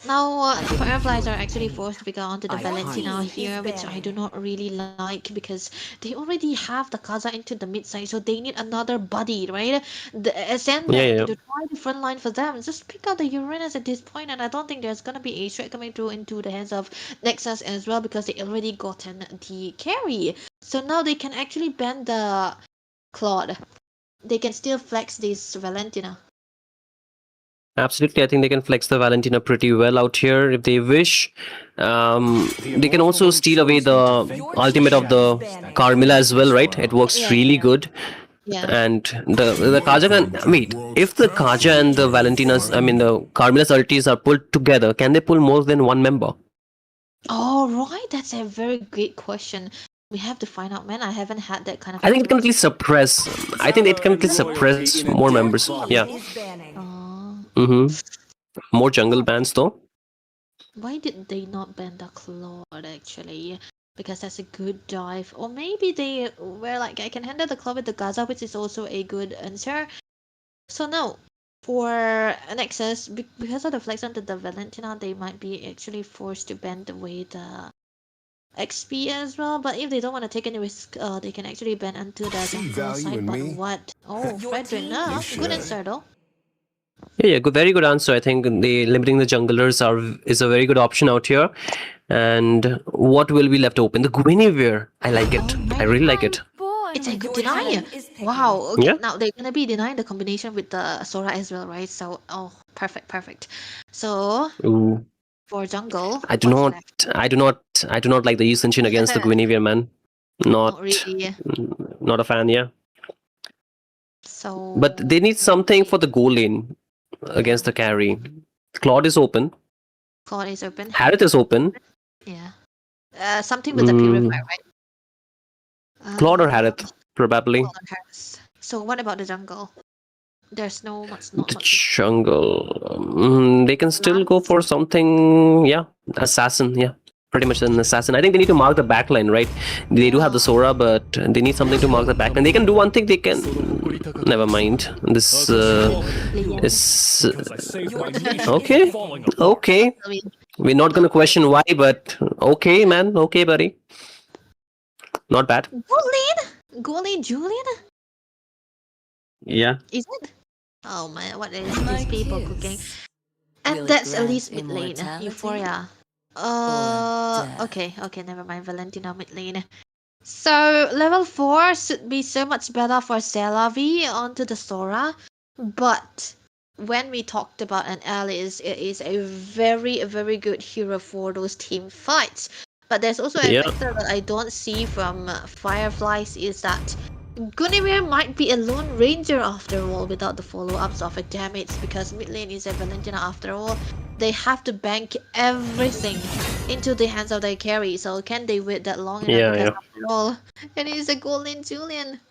Now, Fireflies are actually forced to pick onto the Valentina here, which I do not really like, because they already have the Kaza into the mid side, so they need another buddy, right? To try the front line for them. Just pick out the Uranus at this point, and I don't think there's gonna be a threat coming through into the hands of Nexus as well, because they already gotten the carry. So now they can actually ban the Claude. They can still flex this Valentina. Absolutely, I think they can flex the Valentina pretty well out here if they wish. They can also steal away the ultimate of the Carmilla as well, right? It works really good. Yeah. And the Kaja can wait. If the Kaja and the Valentina's, the Carmilla's ultis are pulled together, can they pull more than one member? Oh, right. That's a very great question. We have to find out, man. I haven't had that kind of. I think it can at least suppress. I think it can at least suppress more members. Yeah. More jungle bans though. Why did they not ban the Claude actually? Because that's a good dive. Or maybe they were like, I can handle the Claude with the Gaza, which is also a good answer. So no. For Nexus, because of the flex onto the Valentina, they might be actually forced to ban away the XP as well, but if they don't want to take any risk, they can actually ban onto the jungle side. But what? Oh, Frederick, no. Good answer though. Yeah, good, very good answer. I think the limiting the junglers is a very good option out here. And what will be left open? The Guinevere. I like it. I really like it. It's a good deny. Wow. Okay, now they're gonna be denying the combination with the Sora as well, right? So, perfect. So. Ooh. For jungle, I do not like the Yusenshin against the Guinevere, man. Not really. Not a fan, yeah. So, but they need something for the goal lane against the carry. Claude is open. Harith is open. Yeah. Something with the purifier, right? Claude or Harith, probably. So what about the jungle? There's not The much. jungle. They can still go for something. Yeah, assassin. Yeah, pretty much an assassin. I think they need to mark the backline, right? They do have the Sora, but they need something to mark the backline. They can do one thing. They can. Never mind. This is Because I saved my nation okay. from falling apart. Okay. I mean, We're not gonna question why, but okay, man. Okay, buddy. Not bad. Gold lane Julian? Yeah. Is it? Oh man, what is My these people kiss cooking? And will that's at grant least mid lane. immortality Euphoria. death. Okay, never mind. Valentina mid lane. So level 4 should be so much better for Celavi onto the Sora, but when we talked about an Alice, it is a very good hero for those team fights. But there's also a Yeah. factor that I don't see from Fireflies is that Guinevere might be a lone ranger after all without the follow-ups of a damage, because mid lane is a Valentina after all. They have to bank everything into the hands of their carry, so can they wait that long enough? Yeah, Because yeah. after all, it is a gold lane Julian.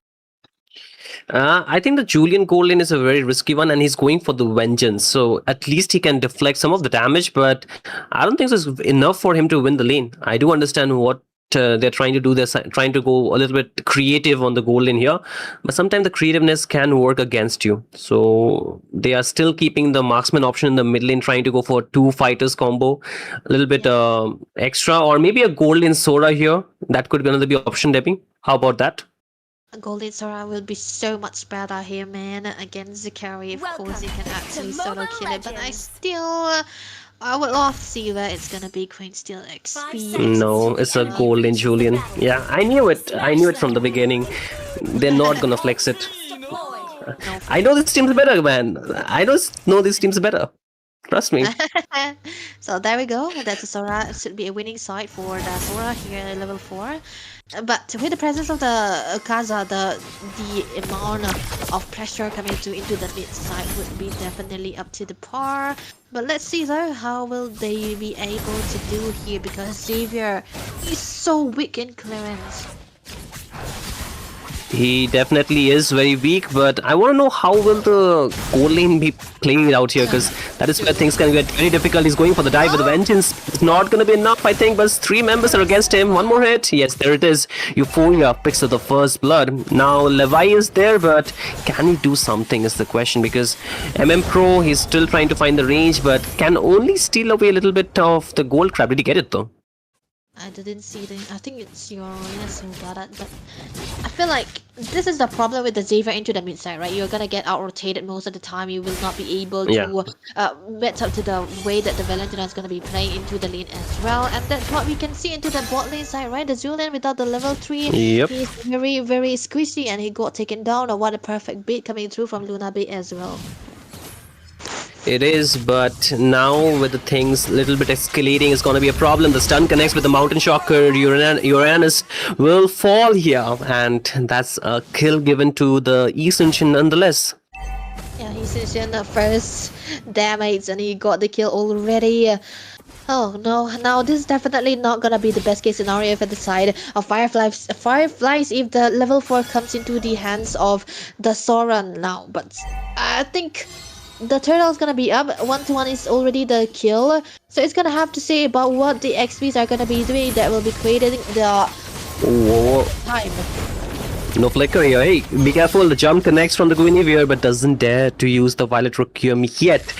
I think the Julian gold lane is a very risky one, and he's going for the vengeance. So at least he can deflect some of the damage, but I don't think this is enough for him to win the lane. I do understand what they're trying to do. They're trying to go a little bit creative on the gold lane here, but sometimes the creativeness can work against you. So they are still keeping the marksman option in the mid lane, trying to go for 2 fighters combo, a little bit extra, or maybe a gold lane Sora here. That could be another be option, Debbie. How about that? Golden Sora will be so much better here, man, against the carry. Of course, he can actually solo kill it, but I would love to see where it's gonna be. Queen still XP. No, it's a gold in Julian. Yeah, I knew it. I knew it from the beginning. They're not gonna flex it. I know this team's better, man. I know this team's better. Trust me. So there we go. That's a Sora. It should be a winning side for the Sora here at level 4. But with the presence of the Kaza, the amount of pressure coming into the mid side would be definitely up to the par. But let's see though, how will they be able to do here, because Xavier is so weak in clearance. He definitely is very weak, but I want to know how will the gold lane be playing it out here, because that is where things can get very difficult. He's going for the dive with the vengeance. It's not going to be enough, I think, but 3 members are against him. One more hit. Yes, there it is. Euphoria picks up the first blood. Now Levi is there, but can he do something is the question, because Pro, he's still trying to find the range, but can only steal away a little bit of the gold crab. Did he get it though? I didn't see the. I think it's your Venus who got it, but I feel like this is the problem with the Xavier into the mid side, right? You're gonna get out rotated most of the time. You will not be able to match up to the way that the Valentina is gonna be playing into the lane as well, and that's what we can see into the bot lane side, right? The Julian without the level 3, Yep. he's very squishy, and he got taken down. Or what a perfect bait coming through from Luna Bay as well. It is, but now with the things little bit escalating, it's gonna be a problem. The stun connects with the Mountain Shocker. Uranus will fall here, and that's a kill given to the Ascension nonetheless. Yeah, he's in the first damage, and he got the kill already. Oh no, now this is definitely not gonna be the best case scenario for the side of Fireflies. Fireflies if the level 4 comes into the hands of the Soran now, but I think the turtle's gonna be up. 1-1 is already the kill, so it's gonna have to say about what the XPs are gonna be doing that will be creating the Whoa. time. No flicker here. Hey, be careful. The jump connects from the Guinevere, but doesn't dare to use the Violet Requiem yet.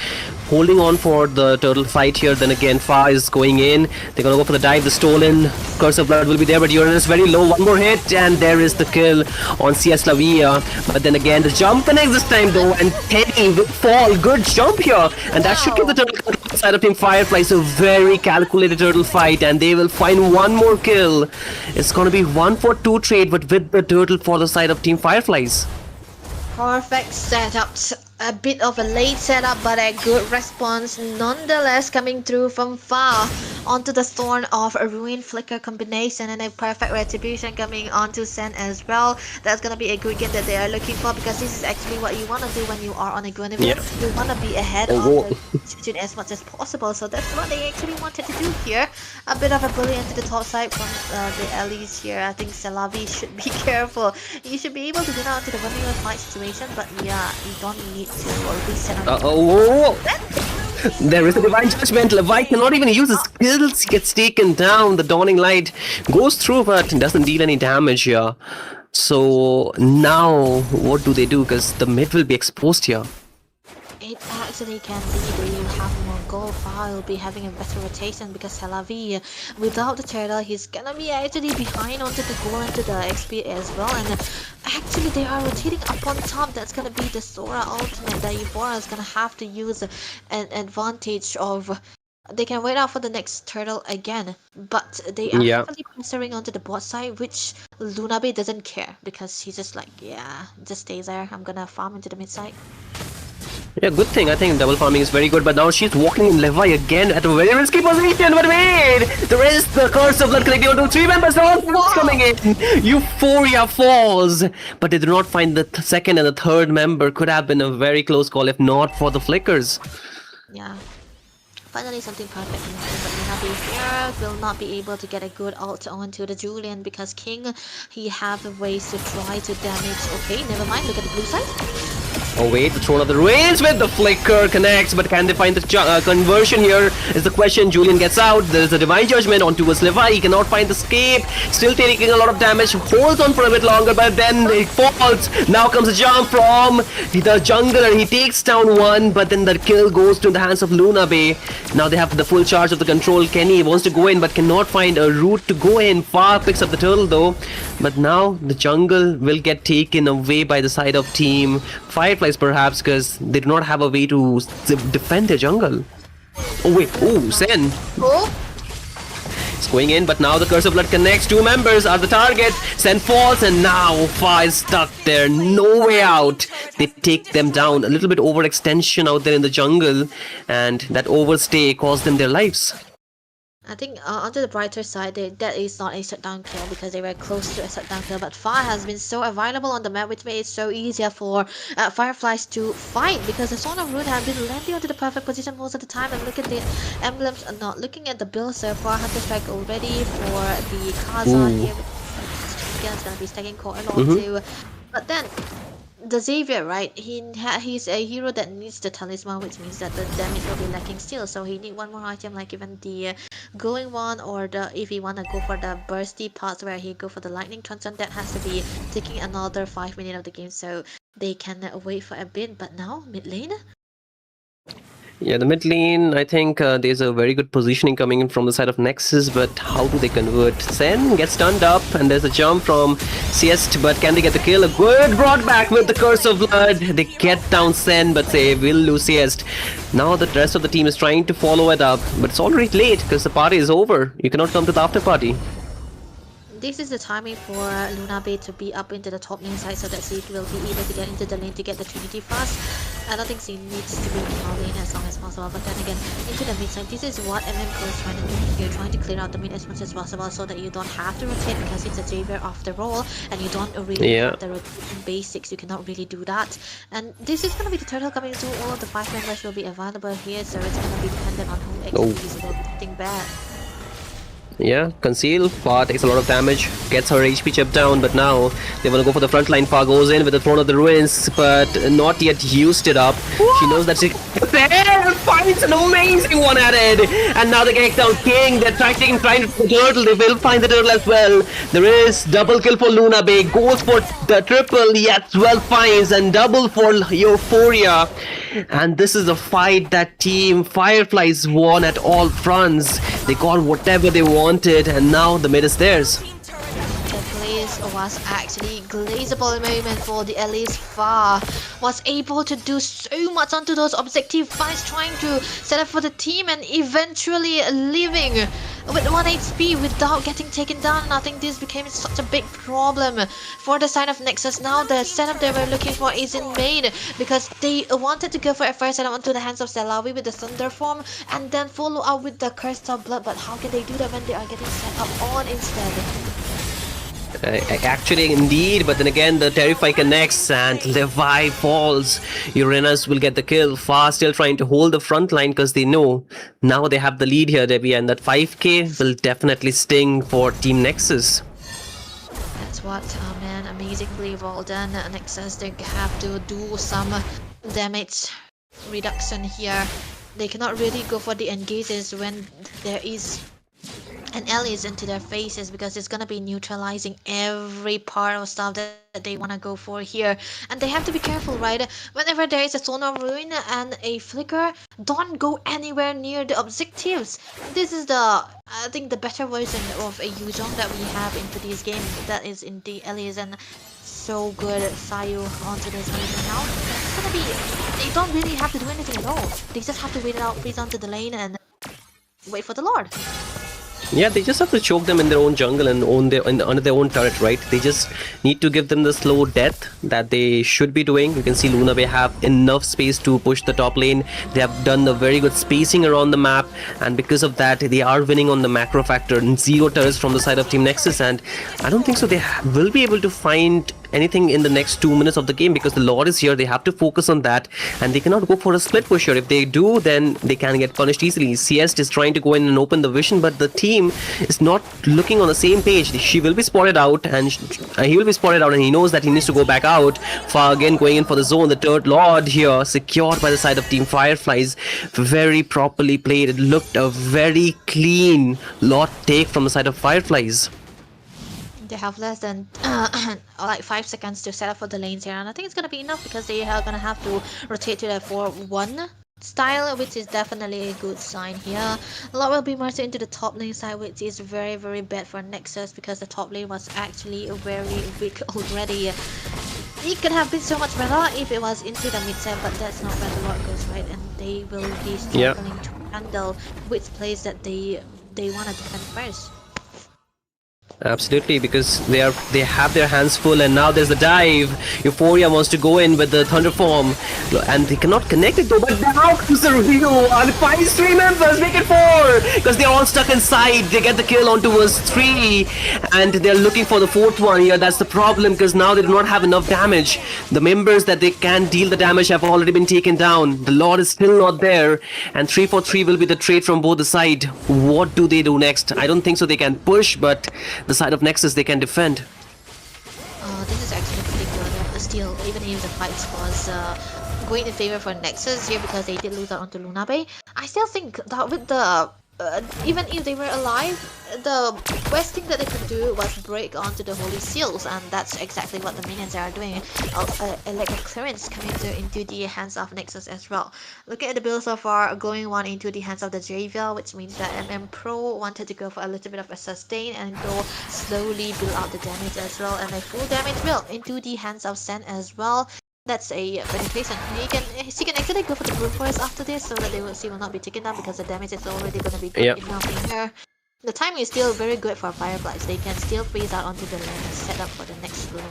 Holding on for the turtle fight here. Then again, Fa is going in. They're gonna go for the dive. The stolen Curse of Blood will be there, but Uranus very low. One more hit, and there is the kill on CS Lavia. But then again, the jump connects this time though, and Teddy will fall. Good jump here, and that should give the turtle control side of Team Fireflies a very calculated turtle fight, and they will find one more kill. It's gonna be 1-for-2 trade, but with the turtle for the side of Team Fireflies. Perfect setup. A bit of a late setup, but a good response nonetheless coming through from far onto the Thorn of a Ruin Flicker combination, and a perfect retribution coming onto Sen as well. That's gonna be a good game that they are looking for, because this is actually what you want to do when you are on a Guinevere. Yeah. You want to be ahead of the situation as much as possible, so that's what they actually wanted to do here. a bit of a bully into the top side from the allies here. I think Celavi should be careful. You should be able to get out into the winning fight situation, but yeah, you don't need to reset on Oh, there is a divine judgment. Levi cannot even use his skills. Gets taken down. The dawning light goes through, but doesn't deal any damage here. So now, what do they do? Because the mid will be exposed here. It actually can be that you have more gold file, be having a better rotation because Celavi, without the turtle, he's gonna be actually behind onto the goal into the XP as well. And actually, they are rotating up on top. That's gonna be the Sora ultimate that Euphoria is gonna have to use an advantage of. They can wait out for the next turtle again, but they are heavily pressuring onto the bot side, which Lunabe doesn't care because he's just like, yeah, just stay there. I'm gonna farm into the mid side. Yeah, good thing. I think double farming is very good, but now she's walking in Levi again at a very risky position. But wait, there is the curse of blood connecting onto 3 members. All coming in. Euphoria falls, but they do not find the second and the third member. Could have been a very close call if not for the flickers. Yeah. Finally something perfect in here, but Lunabe here will not be able to get a good ult onto the Julian because King, he have ways to try to damage. Okay, never mind, look at the blue side. Oh wait, the throne of the range with the flicker connects, but can they find the conversion here is the question. Julian gets out, there's a divine judgment onto his Levi, he cannot find the escape, still taking a lot of damage, holds on for a bit longer, but then it falls. Now comes a jump from the jungler, he takes down one, but then the kill goes to the hands of Lunabe. Now they have the full charge of the control. Kenny wants to go in, but cannot find a route to go in. Far picks up the turtle though, but now the jungle will get taken away by the side of team Fireflies perhaps, because they do not have a way to defend their jungle. Oh wait, oh, Sen. It's going in, but now the curse of blood connects. 2 members are the target. Sen falls, and now Fa is stuck there. No way out. They take them down. A little bit overextension out there in the jungle, and that overstay cost them their lives. I think onto the brighter side, that is not a shutdown kill because they were close to a shutdown kill, but Fire has been so available on the map, which made it so easier for Fireflies to fight because the Song of Ruin have been landing onto the perfect position most of the time. And look at the emblems, not looking at the build so far. Hunter Strike already for the Kaza here. Again, it's gonna be stacking quite a lot too. But then the Xavier, right? He's a hero that needs the talisman, which means that the damage will be lacking still. So he need one more item, like even the going one, or the if he wanna go for the bursty parts where he go for the lightning transcend, that has to be taking another 5 minutes of the game. So they can wait for a bit. But now mid lane. Yeah, the mid lane, I think there's a very good positioning coming in from the side of Nexus, but how do they convert? Sen gets stunned up, and there's a jump from Siest, but can they get the kill? A good brought back with the curse of blood. They get down Sen, but they will lose Siest. Now the rest of the team is trying to follow it up, but it's already late because the party is over. You cannot come to the after party. This is the timing for Lunabe to be up into the top lane side so that she will be able to get into the lane to get the Trinity fast. I don't think she needs to be in our lane as long as possible, but then again, into the mid side, this is what MMCO is trying to do here, trying to clear out the mid as much as possible so that you don't have to rotate because it's a Xavier after all, and you don't really have the rotation basics, you cannot really do that. And this is going to be the turtle coming through, all of the 5 members will be available here, so it's going to be dependent on who executes everything bad. Yeah, Conceal. Fa takes a lot of damage, gets her HP chip down, but now they want to go for the front line. Fa goes in with the Throne of the Ruins, but not yet used it up. She knows that she finds an amazing one at it, and now they get down King. They're trying to find the turtle. They will find the turtle as well. There is double kill for Lunabe, goes for the triple, yet 12 finds, and double for Euphoria. And this is a fight that team Fireflies won at all fronts. They got whatever they wanted, and now the mid is theirs. The place was actually glazable moment for the Elise. Fa was able to do so much onto those objective fights, trying to set up for the team and eventually leaving with 1 HP without getting taken down. I think this became such a big problem for the side of Nexus. Now the setup they were looking for isn't made because they wanted to go for a first setup onto the hands of Celavi with the Thunder form and then follow up with the Curse of Blood, but how can they do that when they are getting set up on instead? Actually, indeed, but then again, the Terrify connects and Levi falls. Uranus will get the kill. Far still trying to hold the front line because they know now they have the lead here, Debbie, and that 5k will definitely sting for Team Nexus. That's what, man, amazingly well done. Nexus, they have to do some damage reduction here. They cannot really go for the engages when there is an allies into their faces, because it's gonna be neutralizing every part of stuff that they wanna go for here. And they have to be careful, right? Whenever there is a zone of ruin and a flicker, don't go anywhere near the objectives. This is the, I think, the better version of a Yuzhong that we have into this game. That is in the allies, and so good. Sayu onto this mission now. It's gonna be, they don't really have to do anything at all. They just have to wait it out, freeze onto the lane, and wait for the Lord. Yeah, they just have to choke them in their own jungle and under their own turret, right? They just need to give them the slow death that they should be doing. You can see Luna Bay have enough space to push the top lane. They have done a very good spacing around the map, and because of that, they are winning on the macro factor. 0 turrets from the side of Team Nexus, and I don't think so they will be able to find anything in the next 2 minutes of the game, because the Lord is here. They have to focus on that, and they cannot go for a split push here. If they do, then they can get punished easily. CS is trying to go in and open the vision, but the team is not looking on the same page. She will be spotted out, and he will be spotted out, and he knows that he needs to go back out. Far again going in for the zone. The third Lord here secured by the side of Team Fireflies. Very properly played. It looked a very clean Lord take from the side of Fireflies. They have less than like 5 seconds to set up for the lanes here, and I think it's gonna be enough because they are gonna have to rotate to their 4-1 style, which is definitely a good sign here. A lot will be merged into the top lane side, which is very, very bad for Nexus, because the top lane was actually very weak already. It could have been so much better if it was into the mid side, but that's not where the Lord goes, right? And they will be struggling to handle which place that they want to defend first. Absolutely, because they have their hands full, and now there's the dive. Euphoria wants to go in with the Thunder Form, and they cannot connect it though. But now comes the reveal, and 5-3 members make it 4 because they're all stuck inside. They get the kill onto verse 3, and they're looking for the 4th one here. That's the problem, because now they do not have enough damage. The members that they can deal the damage have already been taken down. The Lord is still not there, and 3-4-3 will be the trade from both the side. What do they do next? I don't think so they can push, but the side of Nexus they can defend. This is actually pretty good. Still, even if the fights was going in favor for Nexus here because they did lose out onto Luna Bay, I still think that with the even if they were alive, the best thing that they could do was break onto the holy seals, and that's exactly what the minions are doing. Like a clearance coming into the hands of Nexus as well. Looking at the build so far, going one into the hands of the Javier, which means that MM Pro wanted to go for a little bit of a sustain and go slowly build out the damage as well, and a full damage build into the hands of Sen as well. That's a penetration. She can actually go for the brute force after this, so that she will not be taken down because the damage is already going to be good enough in her. The timing is still very good for Fireflies. They can still freeze out onto the lane and set up for the next blow.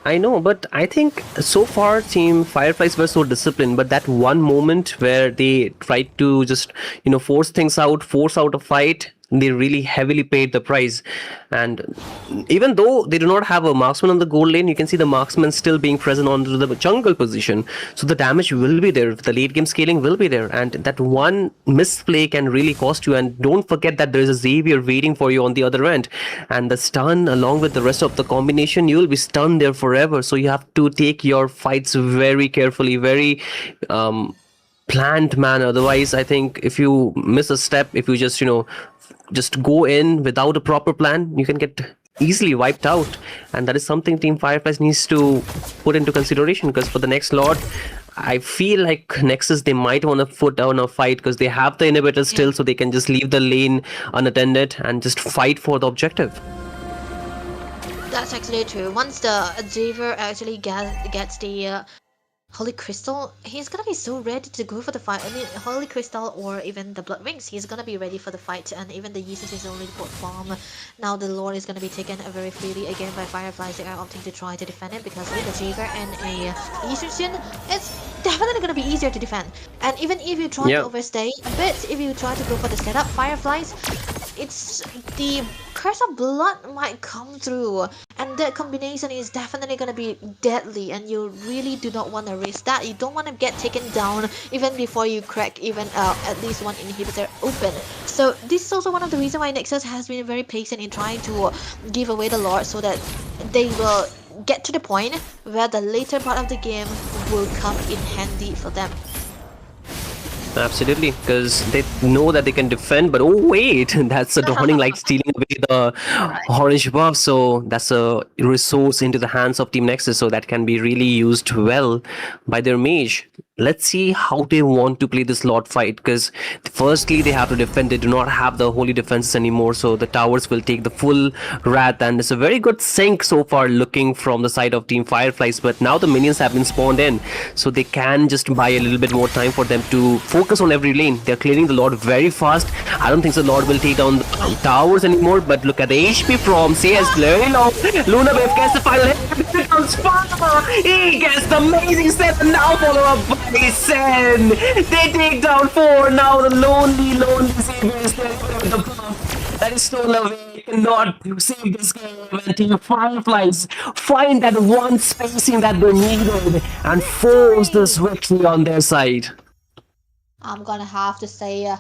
I know, but I think so far Team Fireflies were so disciplined, but that one moment where they tried to just, force things out, force out a fight, they really heavily paid the price. And even though they do not have a marksman on the gold lane, you can see the marksman still being present onto the jungle position, so the damage will be there, the late game scaling will be there, and that one misplay can really cost you. And don't forget that there is a Xavier waiting for you on the other end, and the stun along with the rest of the combination, you will be stunned there forever. So you have to take your fights very carefully, very planned manner. Otherwise, I think if you miss a step, if you just go in without a proper plan, you can get easily wiped out. And that is something Team Fireflies needs to put into consideration, because for the next Lord, I feel like Nexus, they might want to put down a fight because they have the inhibitor still, so they can just leave the lane unattended and just fight for the objective. That's actually true. Once the Javier actually gets the Holy Crystal, he's gonna be so ready to go for the fight. I mean, Holy Crystal or even the Blood Rings, he's gonna be ready for the fight. And even the Yeezus is only put farm. Now the Lord is gonna be taken very freely again by Fireflies. They are opting to try to defend it, because with the Javier and a Yeezus, it's definitely gonna be easier to defend. And even if you try to overstay a bit, if you try to go for the setup, Fireflies, it's the Curse of Blood might come through, and that combination is definitely gonna be deadly, and you really do not want to risk that. You don't want to get taken down even before you crack even at least one inhibitor open. So this is also one of the reasons why Nexus has been very patient in trying to give away the Lord, so that they will get to the point where the later part of the game will come in handy for them. Absolutely, because they know that they can defend, but oh wait, that's a Dawning Light stealing away the orange buff, so that's a resource into the hands of Team Nexus, so that can be really used well by their mage. Let's see how they want to play this Lord fight, because firstly they have to defend. They do not have the holy defenses anymore, so the towers will take the full wrath, and it's a very good sync so far looking from the side of Team Fireflies, but now the minions have been spawned in, so they can just buy a little bit more time for them to focus on every lane. They're clearing the Lord very fast. I don't think the Lord will take down the towers anymore, but look at the HP from CS, very low. Luna Wave gets the final hit. He gets the amazing set, and now follow up by Sen. They take down 4. Now the lonely Savior is there with the buff. That is stolen away. Cannot save this game. And Team Fireflies find that one spacing that they needed and force this victory on their side. I'm gonna have to say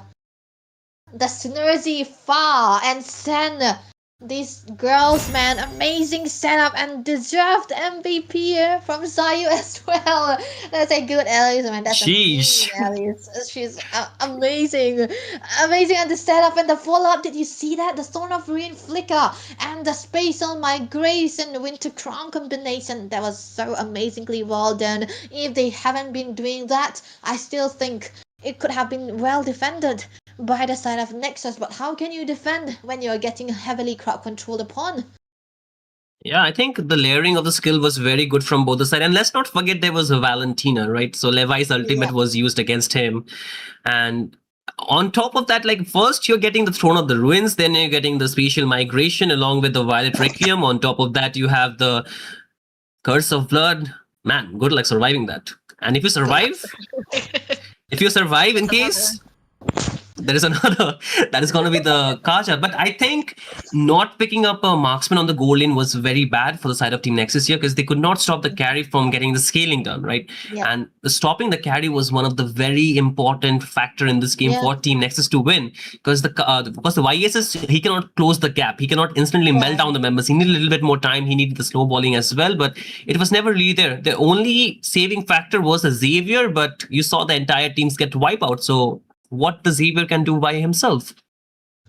the synergy Fa and Sen, these girls, man, amazing setup and deserved MVP from Zayu as well. That's a good Alice, man. That's Sheesh. amazing Alice. She's amazing on the setup and the follow-up. Did you see that? The Stone of Ruin flicker and the Spatial Migration Winter Crown combination. That was so amazingly well done. If they haven't been doing that, I still think it could have been well defended by the side of Nexus, but how can you defend when you're getting heavily crowd controlled upon? Yeah, I think the layering of the skill was very good from both the sides. And let's not forget there was a Valentina, right? So Levi's ultimate was used against him. And on top of that, like first you're getting the Throne of the Ruins, then you're getting the Spatial Migration along with the Violet Requiem. On top of that, you have the Curse of Blood. Man, good luck surviving that. And if you survive, in case, there is another, that is going to be the Kaja. But I think not picking up a marksman on the goal lane was very bad for the side of Team Nexus here, because they could not stop the carry from getting the scaling done, right? Yeah. And stopping the carry was one of the very important factor in this game for Team Nexus to win, because the YSS, he cannot close the gap. He cannot instantly melt down the members. He needed a little bit more time. He needed the snowballing as well, but it was never really there. The only saving factor was a Xavier, but you saw the entire teams get wiped out. So what the Xavier can do by himself.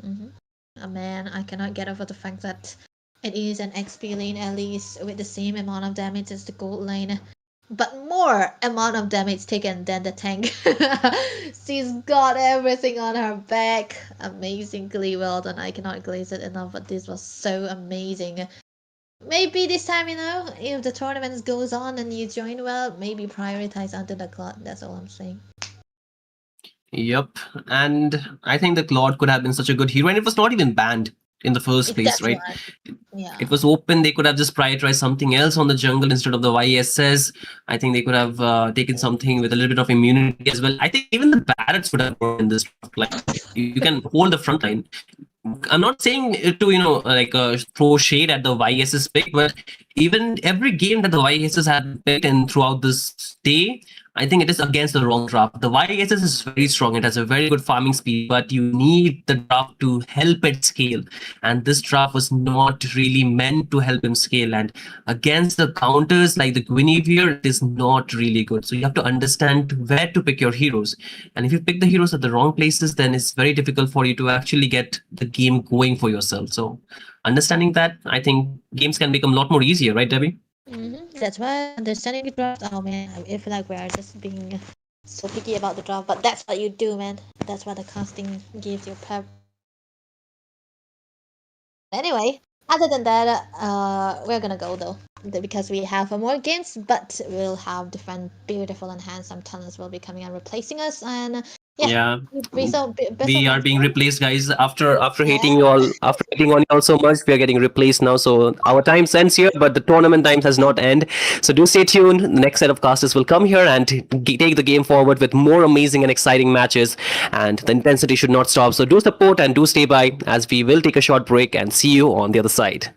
Oh, man, I cannot get over the fact that it is an XP lane at least with the same amount of damage as the gold lane, but more amount of damage taken than the tank. She's got everything on her back. Amazingly well done. I cannot glaze it enough, but this was so amazing. Maybe this time, if the tournament goes on and you join well, maybe prioritize Under the Cloud. That's all I'm saying. Yep, and I think the Claude could have been such a good hero, and it was not even banned in the first place, That's right? Yeah. It was open. They could have just prioritized something else on the jungle instead of the YSS. I think they could have taken something with a little bit of immunity as well. I think even the Barretts would have worked in this. Like, you can hold the front line. I'm not saying to throw shade at the YSS pick, but even every game that the YSS had picked in throughout this day, I think it is against the wrong draft. The YSS is very strong. It has a very good farming speed, but you need the draft to help it scale. And this draft was not really meant to help him scale. And against the counters like the Guinevere, it is not really good. So you have to understand where to pick your heroes. And if you pick the heroes at the wrong places, then it's very difficult for you to actually get the game going for yourself. So understanding that, I think games can become a lot more easier, right, Debbie? That's why understanding the draft. Oh man, I feel like we are just being so picky about the draft, but that's what you do, man. That's what the casting gives you pep. Anyway, other than that, we're gonna go though, because we have more games, but we'll have different beautiful and handsome talents will be coming and replacing us, and Yeah. Best of We are match being one. replaced, guys. After hating Yeah. you all, after hating on you all so much, we are getting replaced now. So our time ends here, but the tournament time has not end. So do stay tuned. The next set of casters will come here and take the game forward with more amazing and exciting matches. And the intensity should not stop. So do support and do stay by, as we will take a short break and see you on the other side.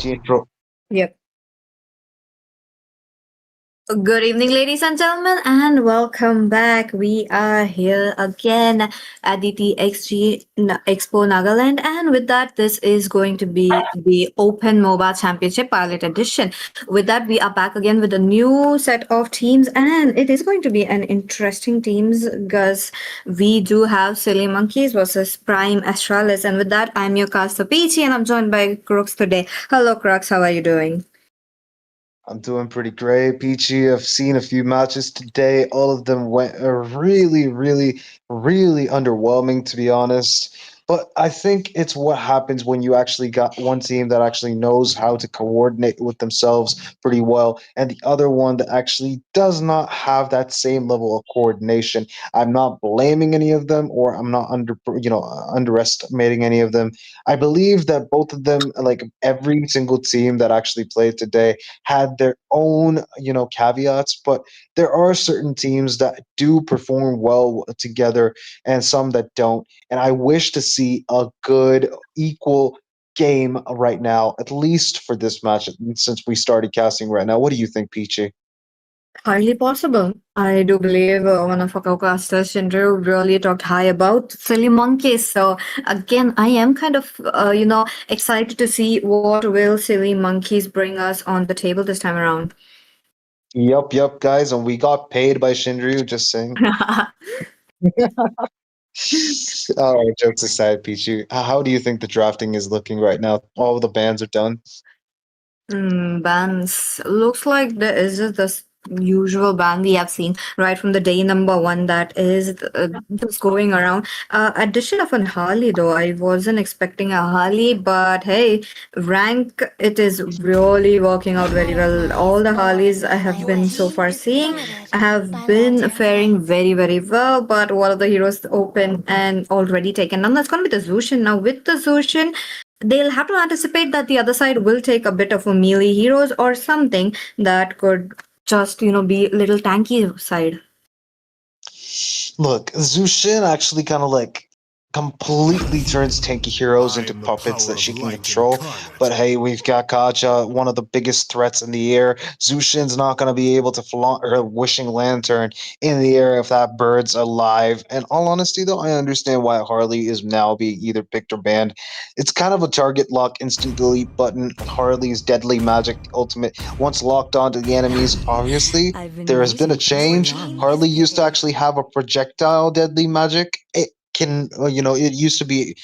PG intro. Yep. Good evening, ladies and gentlemen, and welcome back. We are here again at the TXG Expo Nagaland, and with that, this is going to be the Open Moba Championship Pilot Edition. With that, we are back again with a new set of teams, and it is going to be an interesting teams because we do have Silly Monkeys versus Prime Astralis, and with that, I'm your caster Peachy, and I'm joined by Crooks today. Hello, Crooks. How are you doing? I'm doing pretty great, Peachy. I've seen a few matches today. All of them went really, really underwhelming, to be honest. But I think it's what happens when you actually got one team that actually knows how to coordinate with themselves pretty well, and the other one that actually does not have that same level of coordination. I'm not blaming any of them, or I'm not underestimating any of them. I believe that both of them, like every single team that actually played today, had their own caveats, but there are certain teams that do perform well together and some that don't, and I wish to see a good equal game right now, at least for this match, since we started casting right now. What do you think, Peachy? Hardly possible. I do believe one of our co-casters, Shinru, really talked high about silly monkeys. So again, I am kind of, excited to see what will silly monkeys bring us on the table this time around. Yup, guys, and we got paid by Shinryu, just saying. All right, jokes aside, Peachy, how do you think the drafting is looking right now? All the bans are done. Bans. Looks like there is just this usual ban we have seen right from the day number one that is just going around. Addition of an Harley though, I wasn't expecting a Harley, but hey, rank it is really working out very well. All the Harleys I have been so far seeing have been faring very very well. But one of the heroes open and already taken down. That's gonna be the Zushin. Now with the Zushin, they'll have to anticipate that the other side will take a bit of a melee heroes or something that could just be little tanky side. Look, Zushin actually kind of like completely turns tanky heroes I into am the puppets power that of she can light control. But incarnate. hey, we've got Kaja, one of the biggest threats in the air. Zushin's not going to be able to flaunt her wishing lantern in the air if that bird's alive. And all honesty, though, I understand why Harley is now being either picked or banned. It's kind of a target lock instant delete button. Harley's deadly magic ultimate, once locked onto the enemies, obviously. I've been There has been a using this for change. long. Harley used to actually have a projectile deadly magic. It can, it used to be,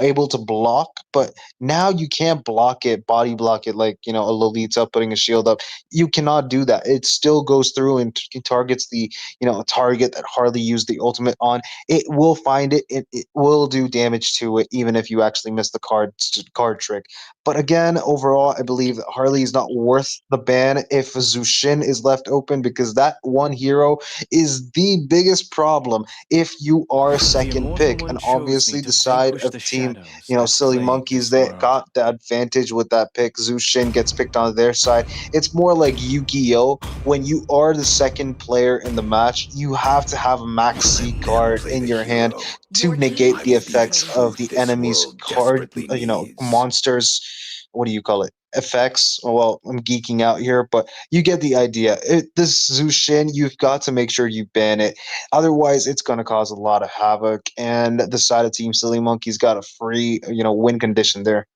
able to block, but now you can't block it, body block it like, a Lolita putting a shield up. You cannot do that. It still goes through and targets the, a target that Harley used the ultimate on. It will find it. It will do damage to it, even if you actually miss the card trick. But again, overall, I believe that Harley is not worth the ban if Zushin is left open, because that one hero is the biggest problem if you are The second Immortal pick. One And chose me obviously to the side vanquish of the team, shadows that Silly plague Monkeys, this they world. got the advantage with that pick. Zushin gets picked on their side. It's more like Yu-Gi-Oh! When you are the second player in the match, you have to have a max I C never card played in a your hand hero. to negate I the was the effects of truth the this enemy's world card, desperately needs. monsters. What do you call it? Effects. Well, I'm geeking out here, but you get the idea. This Zushin, you've got to make sure you ban it. Otherwise, it's going to cause a lot of havoc. And the side of Team Silly Monkeys got a free, win condition there.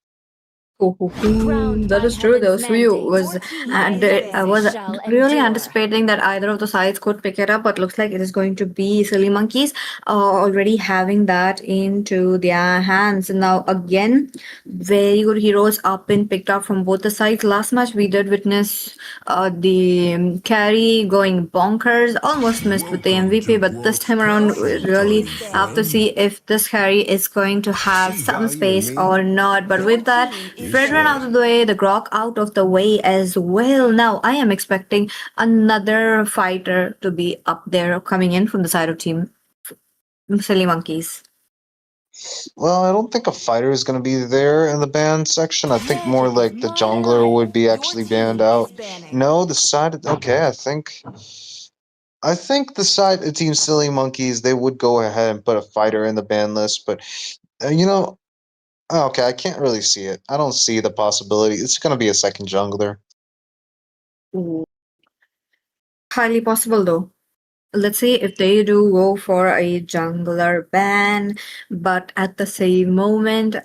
Crowned That by is true. heaven's Those few mandate, was, your team and I ASTRALIS was shall really endure. anticipating that either of the sides could pick it up, but looks like it is going to be Silly Monkeys, already having that into their hands. Now again, very good heroes up been picked up from both the sides. Last match we did witness the carry going bonkers, almost missed with the Welcome MVP, to but this Dwarf's time around Castle, we Your team really is kind have to dead. see friend. if this carry is going to have See some value in space me? or not. But Your with that, team is Fredrin out dead. of the way, the Grok out of the way as well. Now I am expecting another fighter to be up there coming in from the side of Team Silly Monkeys. Well, I don't think a fighter is going to be there in the banned section. I think more Magic is like the my jungler would ally. be Your actually banned team is out. banning. No, the side. Okay, I think the side of Team Silly Monkeys, they would go ahead and put a fighter in the ban list, but uh, you know, okay, I can't really see it. I don't see the possibility. It's going to be a second jungler. Ooh. Highly possible though. Let's see if they do go for a jungler ban, but at the same moment,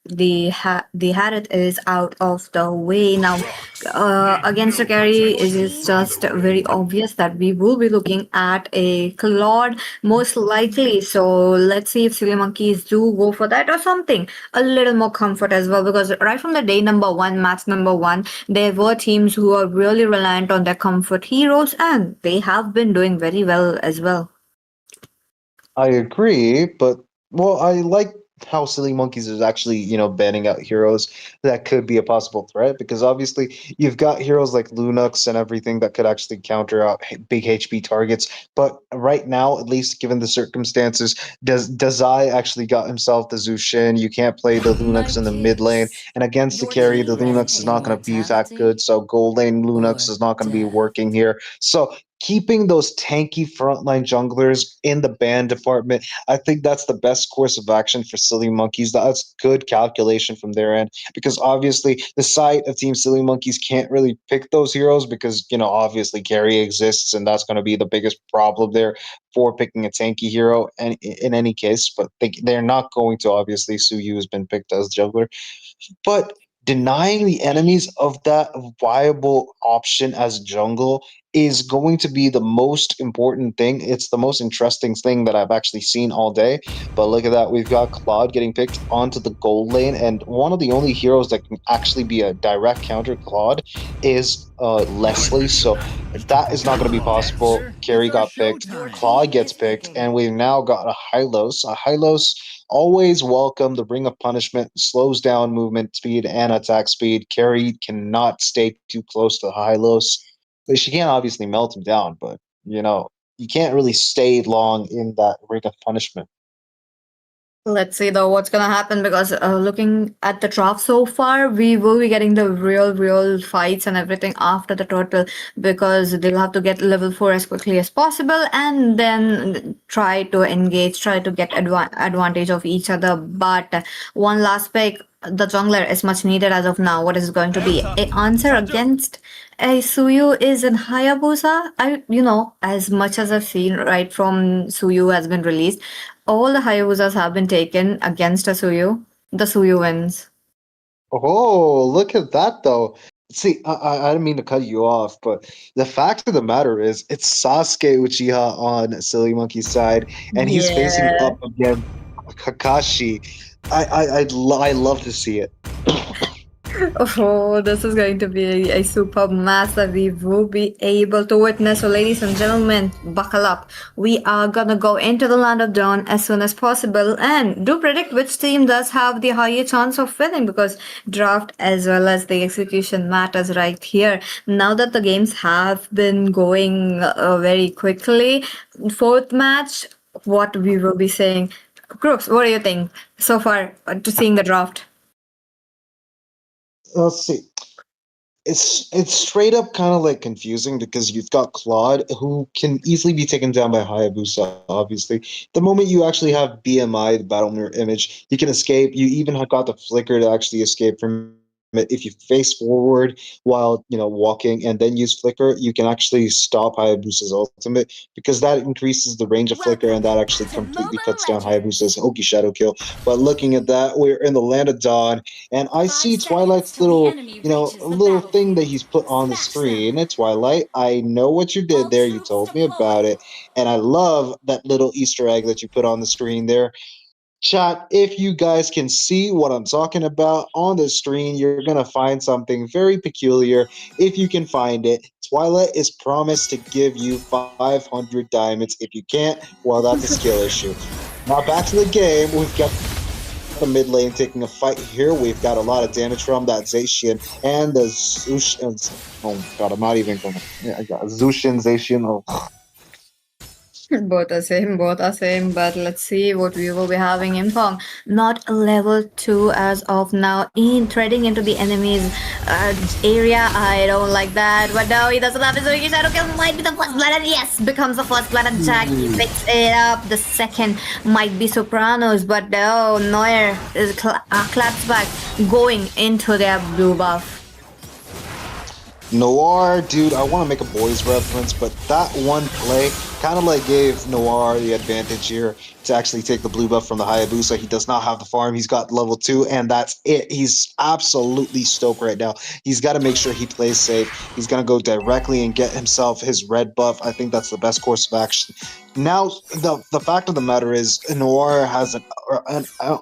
the Harriet is out of the way now. Rocks need Against the no carry, Your it protection is team from the just very rain. obvious that we will be looking at a Claude most likely. So let's see if Silly Monkeys do go for that or something. A little more comfort as well, because right from the day number one, match number one, there were teams who are really reliant on their comfort heroes, and they have been doing very well as well. I agree, but well, I like how Silly Monkeys is actually, banning out heroes that could be a possible threat, because obviously you've got heroes like Lunux and everything that could actually counter out big HP targets. But right now, at least given the circumstances, Dazai actually got himself the Zushin. You can't play the My Lunux in the mid lane, peers. and against the Your carry, the team has Lunux is picked not going to be that mortality good. So gold lane Lunux or is not going to be death. working here. So keeping those tanky frontline junglers in the ban department, I think that's the best course of action for Silly Monkeys. That's good calculation from their end, because obviously the side of Team Silly Monkeys can't really pick those heroes because, obviously carry exists, and that's going to be the biggest problem there for picking a tanky hero and in any case. But they're not going to, obviously. Suyu has been picked as jungler, but denying the enemies of that viable option as jungle is going to be the most important thing. It's the most interesting thing that I've actually seen all day. But look at that. We've got Claude getting picked onto the gold lane. And one of the only heroes that can actually be a direct counter Claude is My Leslie. mission So is to that is not going to protect be our possible. Dancer, it's Carrie our got picked. Your showtime. Claude team gets is picked. picking. And we've now got a Hylos. A Hylos always welcome. The Ring of Punishment slows down movement speed and attack speed. Carrie cannot stay too close to Hylos. But she can't obviously melt him down, but you can't really stay long in that Ring of Punishment. Let's see though what's gonna happen because looking at the draft so far, we will be getting the real fights and everything after the turtle because they'll have to get level 4 as quickly as possible and then try to engage, try to get advantage of each other. But one last pick, the jungler is much needed as of now. What is going to be a answer against a Suyu is in Hayabusa? As much as I've seen right from Suyu has been released, all the Hayabusas have been taken against a Suyu. The Suyu wins. Oh, look at that though. See, I didn't mean to cut you off, but the fact of the matter is, it's Sasuke Uchiha on Silly Monkey's side, and he's facing Yeah. up against Kakashi. I love to see it. Oh, this is going to be a superb match that we will be able to witness. So, ladies and gentlemen, buckle up. We are gonna go into the land of dawn as soon as possible and do predict which team does have the higher chance of winning because draft as well as the execution matters right here. Now that the games have been going very quickly, fourth match, what we will be saying. Crooks, what do you think so far to seeing the draft? Let's see. It's straight up kind of like confusing because you've got Claude who can easily be taken down by Hayabusa. Obviously, the moment you actually have BMI, the battle mirror image, you can escape. You even have got the flicker to actually escape from it. If you face forward while walking and then use flicker, you can actually stop Hayabusa's ultimate because that increases the range of flicker and that actually completely cuts down Hayabusa's Oki Shadow kill. But looking at that, we're in the land of Dawn, and I see Twilight's little a little thing that he's put on the screen. It's Twilight. I know what you did there. You told me about it. And I love that little Easter egg that you put on the screen there. Chat, if you guys can see what I'm talking about on the screen, you're going to find something very peculiar. If you can find it, Twilight is promised to give you 500 diamonds. If you can't, well, that's a skill issue. Now back to the game. We've got the mid lane taking a fight here. We've got a lot of damage from that Zacian and the Zushin. Oh god, I'm not even gonna. Yeah, I got Zushin, Zacian. Oh. Both are same, but let's see what we will be having in Kong. Not level 2 as of now, in threading into the enemy's area. I don't like that, but now he doesn't have his Oki Shadow kill, might be the first blood, and yes, becomes the first blood, and Jack picks it up. The second might be Sopranos, but no, Neuer is claps back, going into their blue buff. Noir, dude, I want to make a boys reference, but that one play kind of like gave Noir the advantage here to actually take the blue buff from the Hayabusa. He does not have the farm. He's got level 2, and that's it. He's absolutely stoked right now. He's got to make sure he plays safe. He's going to go directly and get himself his red buff. I think that's the best course of action. Now, the fact of the matter is, Noir has an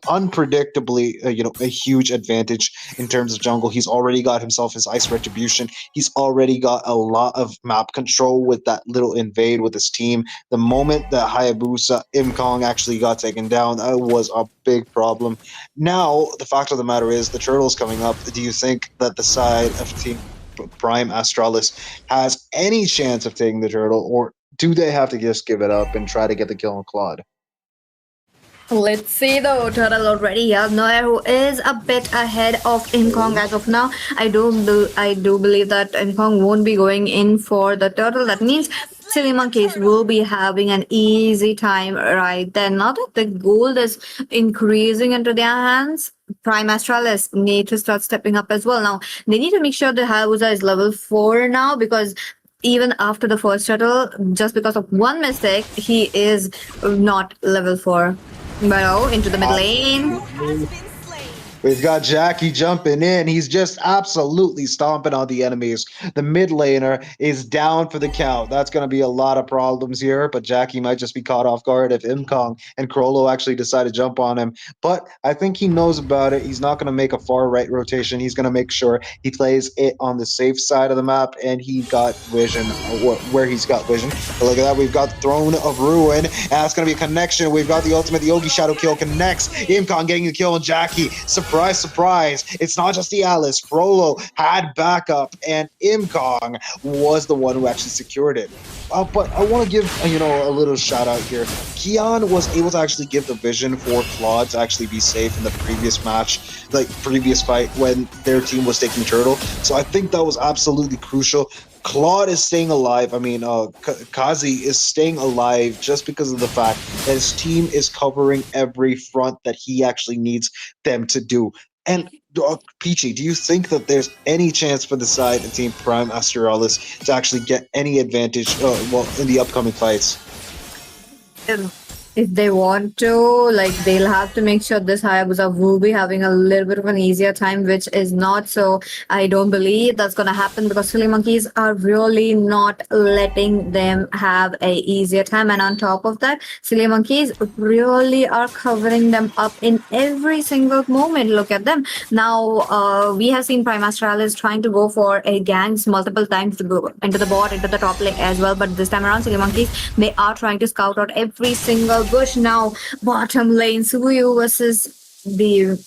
unpredictably, a huge advantage in terms of jungle. He's already got himself his Ice Retribution. He's already got a lot of map control with that little invade with his team. The moment that Hayabusa Imkong actually got taken down, that was a big problem. Now, the fact of the matter is, the turtle's coming up. Do you think that the side of Team Prime Astralis has any chance of taking the turtle, or do they have to just give it up and try to get the kill on Claude? Let's see though, Turtle already has Noir, who is a bit ahead of Imkong as of now. I do believe that Imkong won't be going in for the turtle. That means Silly Monkeys will be having an easy time right then. Now that the gold is increasing into their hands, Prime Astralis need to start stepping up as well. Now, they need to make sure the Hayabusa is level 4 now because even after the first turtle, just because of one mistake, he is not level 4. But into the mid lane. We've got Jackie jumping in. He's just absolutely stomping on the enemies. The mid laner is down for the count. That's going to be a lot of problems here, but Jackie might just be caught off guard if Imkong and Krollo actually decide to jump on him. But I think he knows about it. He's not going to make a far right rotation. He's going to make sure he plays it on the safe side of the map, and he got vision where he's got vision. But look at that. We've got Throne of Ruin, and that's going to be a connection. We've got the ultimate. The Ogi Shadow kill connects. Imkong getting the kill on Jackie. surprise, surprise, it's not just the Alice. Frollo had backup, and Imkong was the one who actually secured it. But I want to give a little shout out here. Kian was able to actually give the vision for Claude to actually be safe in the previous match, like previous fight when their team was taking turtle. So I think that was absolutely crucial. Claude is staying alive. I mean, Kazi is staying alive just because of the fact that his team is covering every front that he actually needs them to do. And Peachy, do you think that there's any chance for the side of Team Prime Astralis to actually get any advantage, in the upcoming fights? If they want to, like, they'll have to make sure this Hayabusa will be having a little bit of an easier time, which is not. So I don't believe that's going to happen because Silly Monkeys are really not letting them have a easier time. And on top of that, Silly Monkeys really are covering them up in every single moment. Look at them. Now, we have seen Prime Astralis trying to go for a gangs multiple times to go into the bot, into the top lane as well. But this time around, Silly Monkeys, they are trying to scout out every single bush. Now bottom lane, Suyu versus the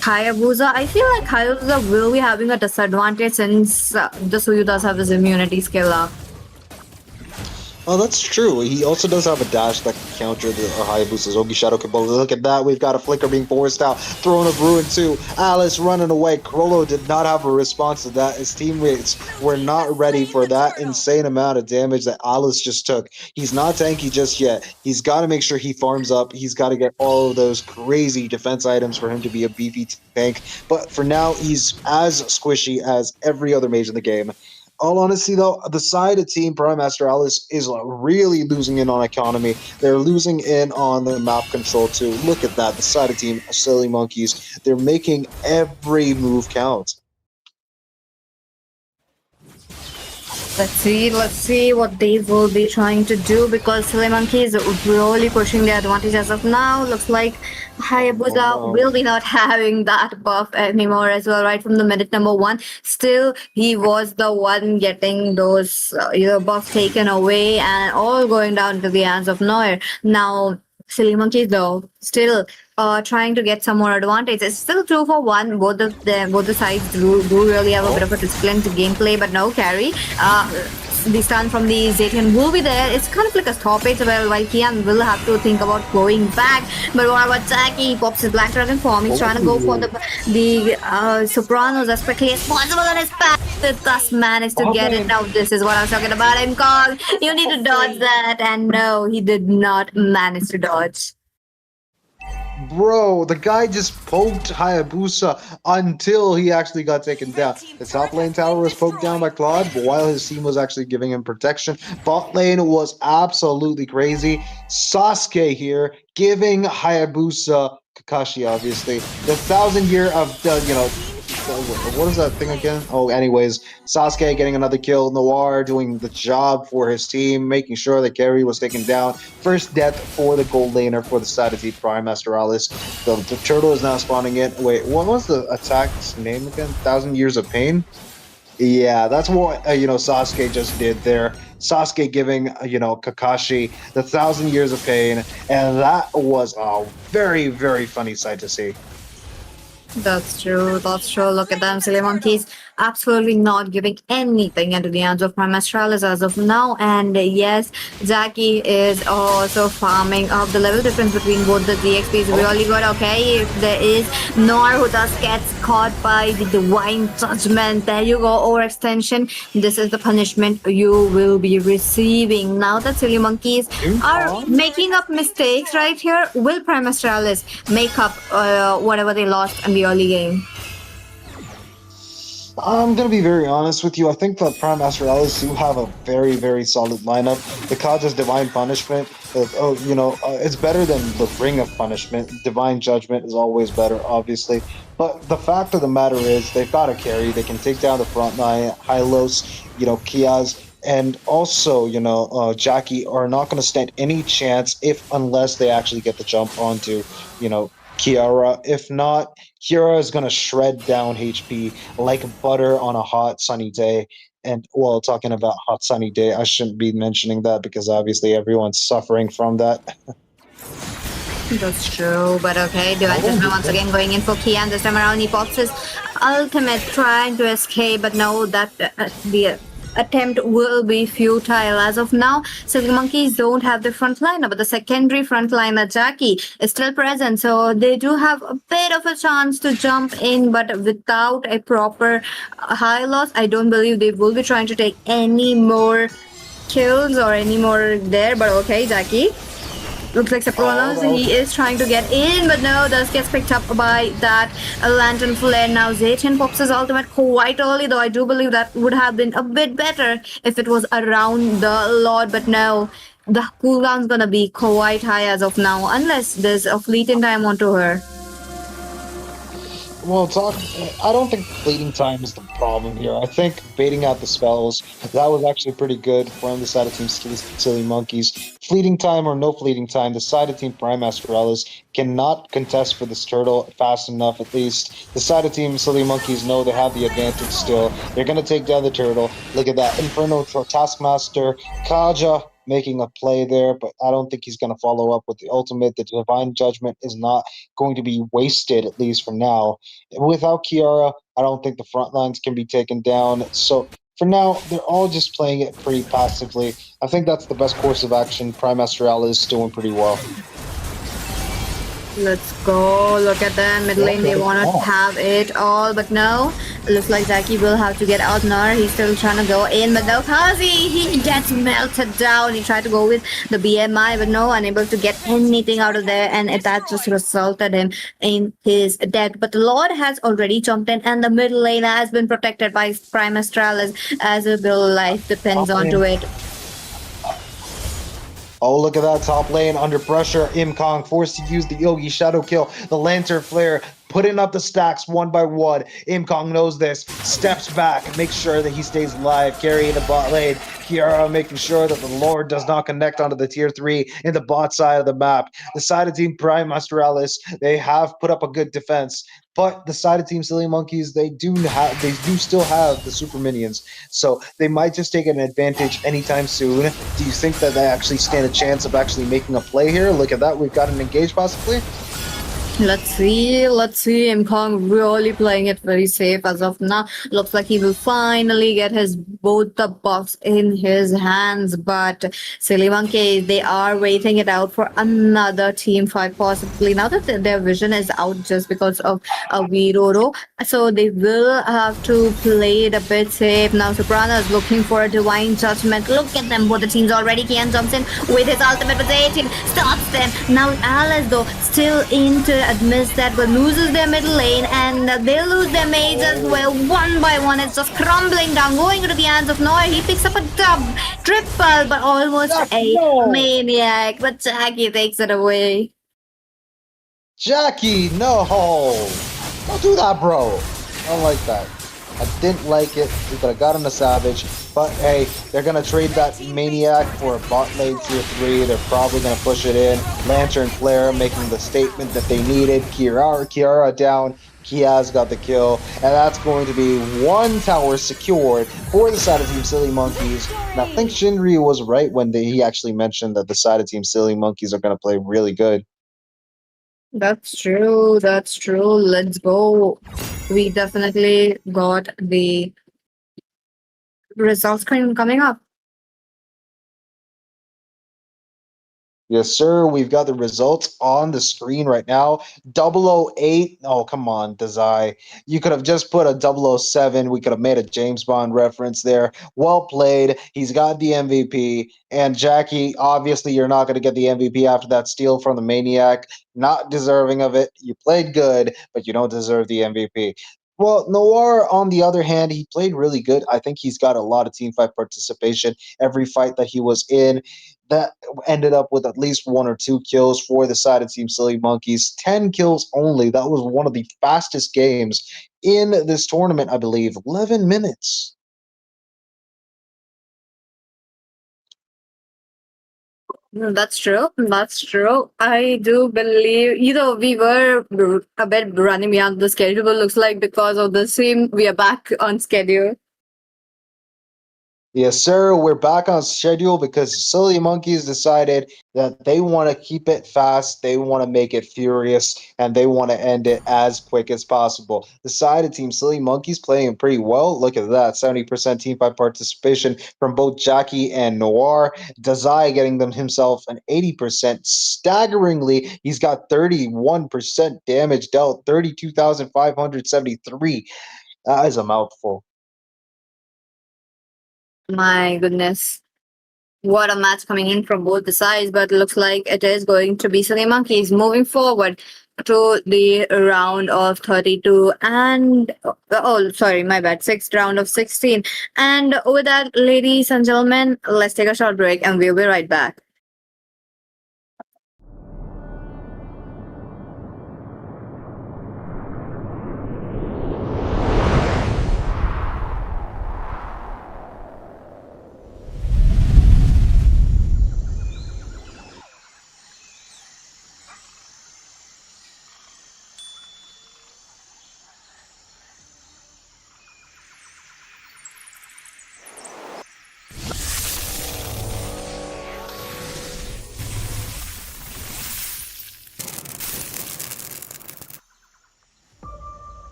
Hayabusa. I feel like Hayabusa will be having a disadvantage since the Suyu does have his immunity skill up. Oh, that's true. He also does have a dash that can counter the Hayabusa's Ogi Shadow Kabbalah. Look at that. We've got a Flicker being forced out. Throne of Ruin too. Alice running away. Krollo did not have a response to that. His teammates were not ready for that insane amount of damage that Alice just took. He's not tanky just yet. He's got to make sure he farms up. He's got to get all of those crazy defense items for him to be a beefy tank. But for now, he's as squishy as every other mage in the game. All honesty, though, the side of Team Prime Astralis is really losing in on economy. They're losing in on the map control, too. Look at that. The side of Team Silly Monkeys, they're making every move count. Let's see what they will be trying to do because Silly Monkey is really pushing their advantage as of now. Looks like Hayabusa will be not having that buff anymore as well, right from the minute number 1. Still, he was the one getting those buffs taken away and all going down to the hands of Noir. Now, Silly Monkeys, though, still trying to get some more advantage. It's still 2-for-1. Both the sides do really have a bit of a disciplined gameplay, but no carry. The stun from the Zetian will be there. It's kind of like a stoppage while Kian will have to think about going back. But what about Jackie? He pops his Black Dragon form. He's trying to go for the Sopranos as quickly as possible on his path. Thus managed to get it. Now this is what I was talking about. Imkong, you need to dodge that. And no, he did not manage to dodge. Bro, the guy just poked Hayabusa until he actually got taken down. The top lane tower was poked down by Claude, but while his team was actually giving him protection, bot lane was absolutely crazy. Sasuke here giving Hayabusa, Kakashi obviously, the 1,000 year of, what is that thing again? Oh, anyways, Sasuke getting another kill. Noir doing the job for his team, making sure that Gary was taken down. First death for the gold laner for the side of Team Prime Astralis. The turtle is now spawning in. Wait, what was the attack's name again? 1,000 Years of Pain? Yeah, that's what, Sasuke just did there. Sasuke giving, Kakashi the 1,000 Years of Pain. And that was a very, very funny sight to see. That's true. Look at them, Silly Monkeys. Absolutely not giving anything into the hands of Prime Astralis as of now. And yes, Jackie is also farming up. The level difference between both the DXP is really good. Okay, if there is Nor who thus gets caught by the Divine Judgment, there you go, overextension. This is the punishment you will be receiving. Now that Silly Monkeys are making up mistakes right here, will Prime Astralis make up whatever they lost in the early game? I'm going to be very honest with you. I think that Prime Astralis do have a very, very solid lineup. The Kaja's Divine Punishment, it's better than the Ring of Punishment. Divine Judgment is always better, obviously. But the fact of the matter is, they've got a carry. They can take down the front line. Hylos, Kiaz, and also, Jackie are not going to stand any chance unless they actually get the jump onto, Kiara. If not, Kiara is going to shred down HP like butter on a hot sunny day. And well, talking about hot sunny day, I shouldn't be mentioning that because obviously everyone's suffering from that. That's true, but okay. Divine Judgment once again going in for Kian. This time around, he pops his ultimate, trying to escape, but no, that the attempt will be futile. As of now, Silky Monkeys don't have the front liner, but the secondary front liner, Jackie, is still present, so they do have a bit of a chance to jump in, but without a proper high loss, I don't believe they will be trying to take any more kills or any more there. But okay, Jackie. Looks like Sepronos, he is trying to get in, but no, this gets picked up by that Lantern Flare. Now Zaytian pops his ultimate quite early, though I do believe that would have been a bit better if it was around the Lord, but no, the cooldown's gonna be quite high as of now, unless there's a fleeting time onto her. Well, I don't think fleeting time is the problem here. I think baiting out the spells, that was actually pretty good from the side of Team Silly Monkeys. Fleeting time or no fleeting time, the side of Team Prime ASTRALIS cannot contest for this turtle fast enough, at least. The side of Team Silly Monkeys know they have the advantage still. They're going to take down the turtle. Look at that. Inferno Taskmaster, Kaja making a play there, but I don't think he's going to follow up with the ultimate. The Divine Judgment is not going to be wasted, at least for now. Without Kiara, I don't think the front lines can be taken down. So for now, they're all just playing it pretty passively. I think that's the best course of action. Prime Astralis is doing pretty well. Let's go. Look at them. Mid lane, they want to have it all, but no. Looks like Zaki will have to get out now. He's still trying to go in, but no. Kazi, he gets melted down. He tried to go with the BMI, but no, unable to get anything out of there, and that just resulted him in his death. But the Lord has already jumped in, and the mid lane has been protected by Prime Astralis, as a real life depends onto it. Oh, look at that top lane under pressure. Imkong forced to use the Yogi Shadow Kill, the Lantern Flare, putting up the stacks one by one. Imkong knows this, steps back, makes sure that he stays alive, carrying the bot lane. Kiara making sure that the Lord does not connect onto the tier 3 in the bot side of the map. The side of Team Prime Astralis, they have put up a good defense. But the side of Team Silly Monkeys, they do still have the super minions, so they might just take an advantage anytime soon. Do you think that they actually stand a chance of actually making a play here? Look at that, we've got an engage possibly. Let's see. Imkong really playing it very safe as of now. Looks like he will finally get his both the buffs in his hands, but Silly Monkey, they are waiting it out for another team fight possibly. Now that their vision is out just because of a Viroro, so they will have to play it a bit safe. Now Soprano is looking for a Divine Judgment. Look at them, both the teams already. Kian jumps in with his ultimate with 18, stops them. Now Alice though still into admits that but loses their middle lane, and they lose their mage as well. One by one, it's just crumbling down, going into the hands of Noir. He picks up a triple, but almost a maniac. But Jackie takes it away. Jackie, no! Don't do that, bro. I don't like that. I didn't like it. We could have gotten a Savage. But hey, they're going to trade that Maniac for a bot lane tier 3. They're probably going to push it in. Lantern Flare making the statement that they needed. Kiara down. Kia's got the kill. And that's going to be one tower secured for the side of Team Silly Monkeys. And I think Shinri was right when he actually mentioned that the side of Team Silly Monkeys are going to play really good. That's true. Let's go. We definitely got the result screen coming up. Yes, sir. We've got the results on the screen right now. 008. Oh, come on, Dazai. You could have just put a 007. We could have made a James Bond reference there. Well played. He's got the MVP. And Jackie, obviously, you're not going to get the MVP after that steal from the Maniac. Not deserving of it. You played good, but you don't deserve the MVP. Well, Noir, on the other hand, he played really good. I think he's got a lot of teamfight participation. Every fight that he was in, that ended up with at least 1 or 2 kills for the side of Team Silly Monkeys. 10 kills only. That was one of the fastest games in this tournament, I believe. 11 minutes. That's true. I do believe, we were a bit running beyond the schedule, looks like because of the same, we are back on schedule. Yes, sir. We're back on schedule because Silly Monkeys decided that they want to keep it fast, they want to make it furious, and they want to end it as quick as possible. The side of Team Silly Monkeys playing pretty well. Look at that, 70% team fight participation from both Jackie and Noir. Dazai getting them himself an 80%. Staggeringly, he's got 31% damage dealt, 32,573. That is a mouthful. My goodness. What a match coming in from both the sides, but looks like it is going to be Silly Monkeys moving forward to the round of 32 and oh sorry, my bad, sixth round of 16. And with that, ladies and gentlemen, let's take a short break and we'll be right back.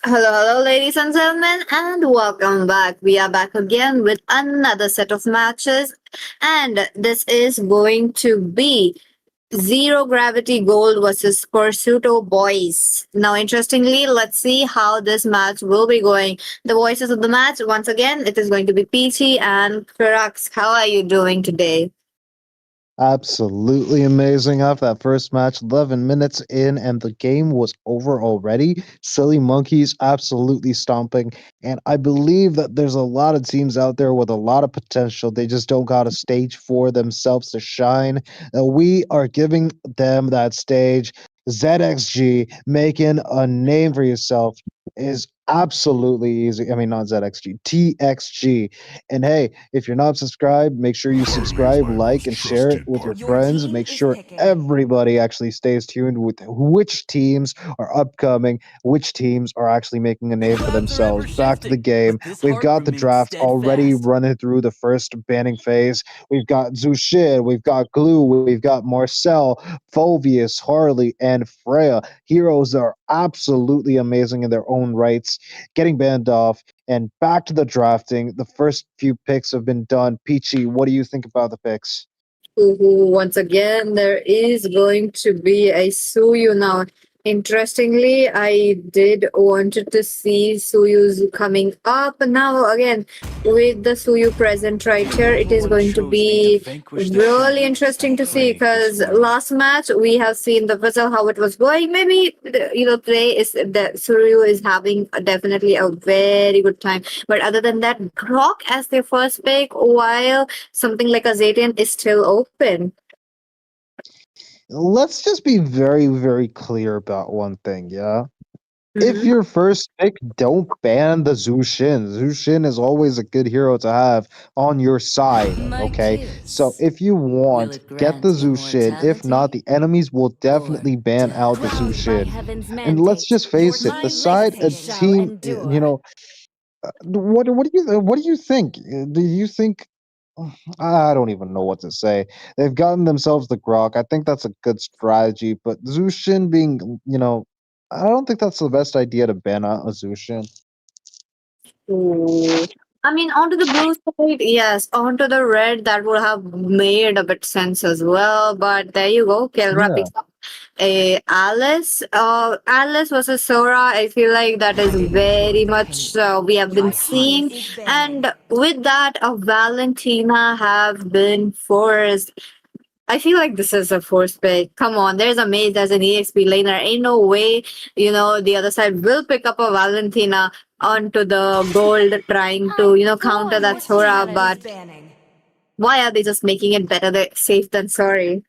Hello, ladies and gentlemen, and welcome back. We are back again with another set of matches, and this is going to be Zero Gravity Gold versus Pursuito Boys. Now, interestingly, let's see how this match will be going. The voices of the match, once again, it is going to be Peachy and Crux. How are you doing today? Absolutely amazing. After that first match, 11 minutes in, and the game was over already. Silly Monkeys absolutely stomping. And I believe that there's a lot of teams out there with a lot of potential. They just don't got a stage for themselves to shine. We are giving them that stage. ZXG making a name for yourself is absolutely easy. I mean, not ZXG, TXG. And hey, if you're not subscribed, make sure you subscribe, like, and share it with your friends. Make sure everybody actually stays tuned with which teams are upcoming, which teams are actually making a name for themselves. Back to the game. We've got the draft already running through the first banning phase. We've got Zushin, we've got Glue, we've got Marcel, Fulvius, Harley, and Freya. Heroes that are absolutely amazing in their own rights, getting banned off. And back to the drafting. The first few picks have been done. Peachy, what do you think about the picks? Once again, there is going to be a Suyu now. Interestingly, I did wanted to see Suyu's coming up. Now, again, with the Suyu present right here, it is going to be really interesting to see because last match we have seen the vessel how it was going. Maybe today is the Suyu is having definitely a very good time. But other than that, Grok as their first pick, while something like a Zaytian is still open. Let's just be very, very clear about one thing, yeah? If Mhm. your first pick, don't ban the Zushin. Zushin is always a good hero to have on your side, okay? So if you want, get the Zushin. If not, the enemies will definitely ban out the Zushin. And let's just face it, the side a team, what do you think? Do you think I don't even know what to say. They've gotten themselves the Grok. I think that's a good strategy, but Zushin being, I don't think that's the best idea to ban out a Zushin. Ooh. I mean, onto the blue side, yes. Onto the red, that would have made a bit sense as well. But there you go. Kelra Yeah. picks up a Alice. Alice versus Sora. I feel like that is very much we have been seeing. And with that, Valentina have been forced. I feel like this is a forced pick. Come on, there's a mage, there's an EXP laner. Ain't no way, the other side will pick up a Valentina onto the gold, trying to, counter that Sora. But why are they just making it better safe than sorry?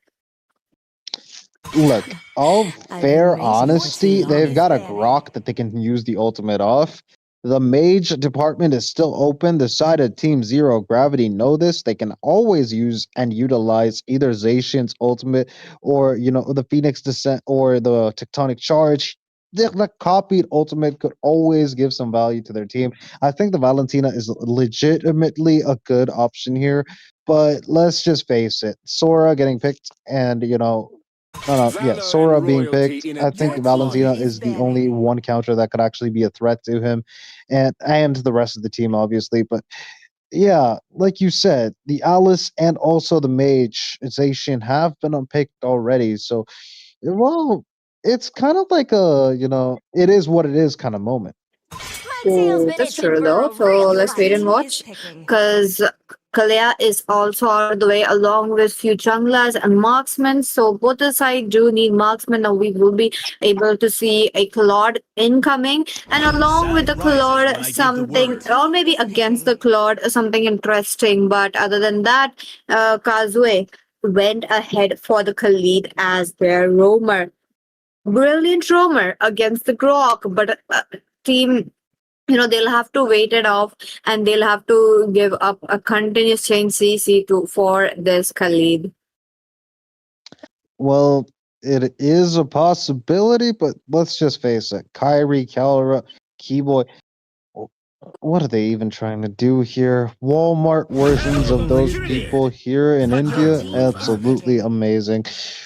Look, all fair honesty, they've got a Grok that they can use the ultimate off. The mage department is still open. The side of Team Zero Gravity know this. They can always use and utilize either Zacian's ultimate or, the Phoenix Descent or the Tectonic Charge. The copied ultimate could always give some value to their team. I think the Valentina is legitimately a good option here. But let's just face it, Sora getting picked and, yeah, Sora being picked. I think Valentina is the only one counter that could actually be a threat to him, and the rest of the team, obviously. But yeah, like you said, the Alice and also the Mage Zacian have been unpicked already. So, well, it's kind of like it is what it is kind of moment. Oh, that's true though. So let's wait and watch. Because Kalea is also out of the way along with few junglers and marksmen. So both the side do need marksmen. Now we will be able to see a Claude incoming. And along with the Claude, something, or maybe against the Claude, something interesting. But other than that, Kazue went ahead for the Khalid as their roamer. Brilliant roamer against the Grok, but team, they'll have to wait it off and they'll have to give up a continuous chain CC for this Khalid. Well, it is a possibility, but let's just face it. Kyrie, Calra, Keyboy, what are they even trying to do here? Walmart versions of those people here in India? Absolutely amazing.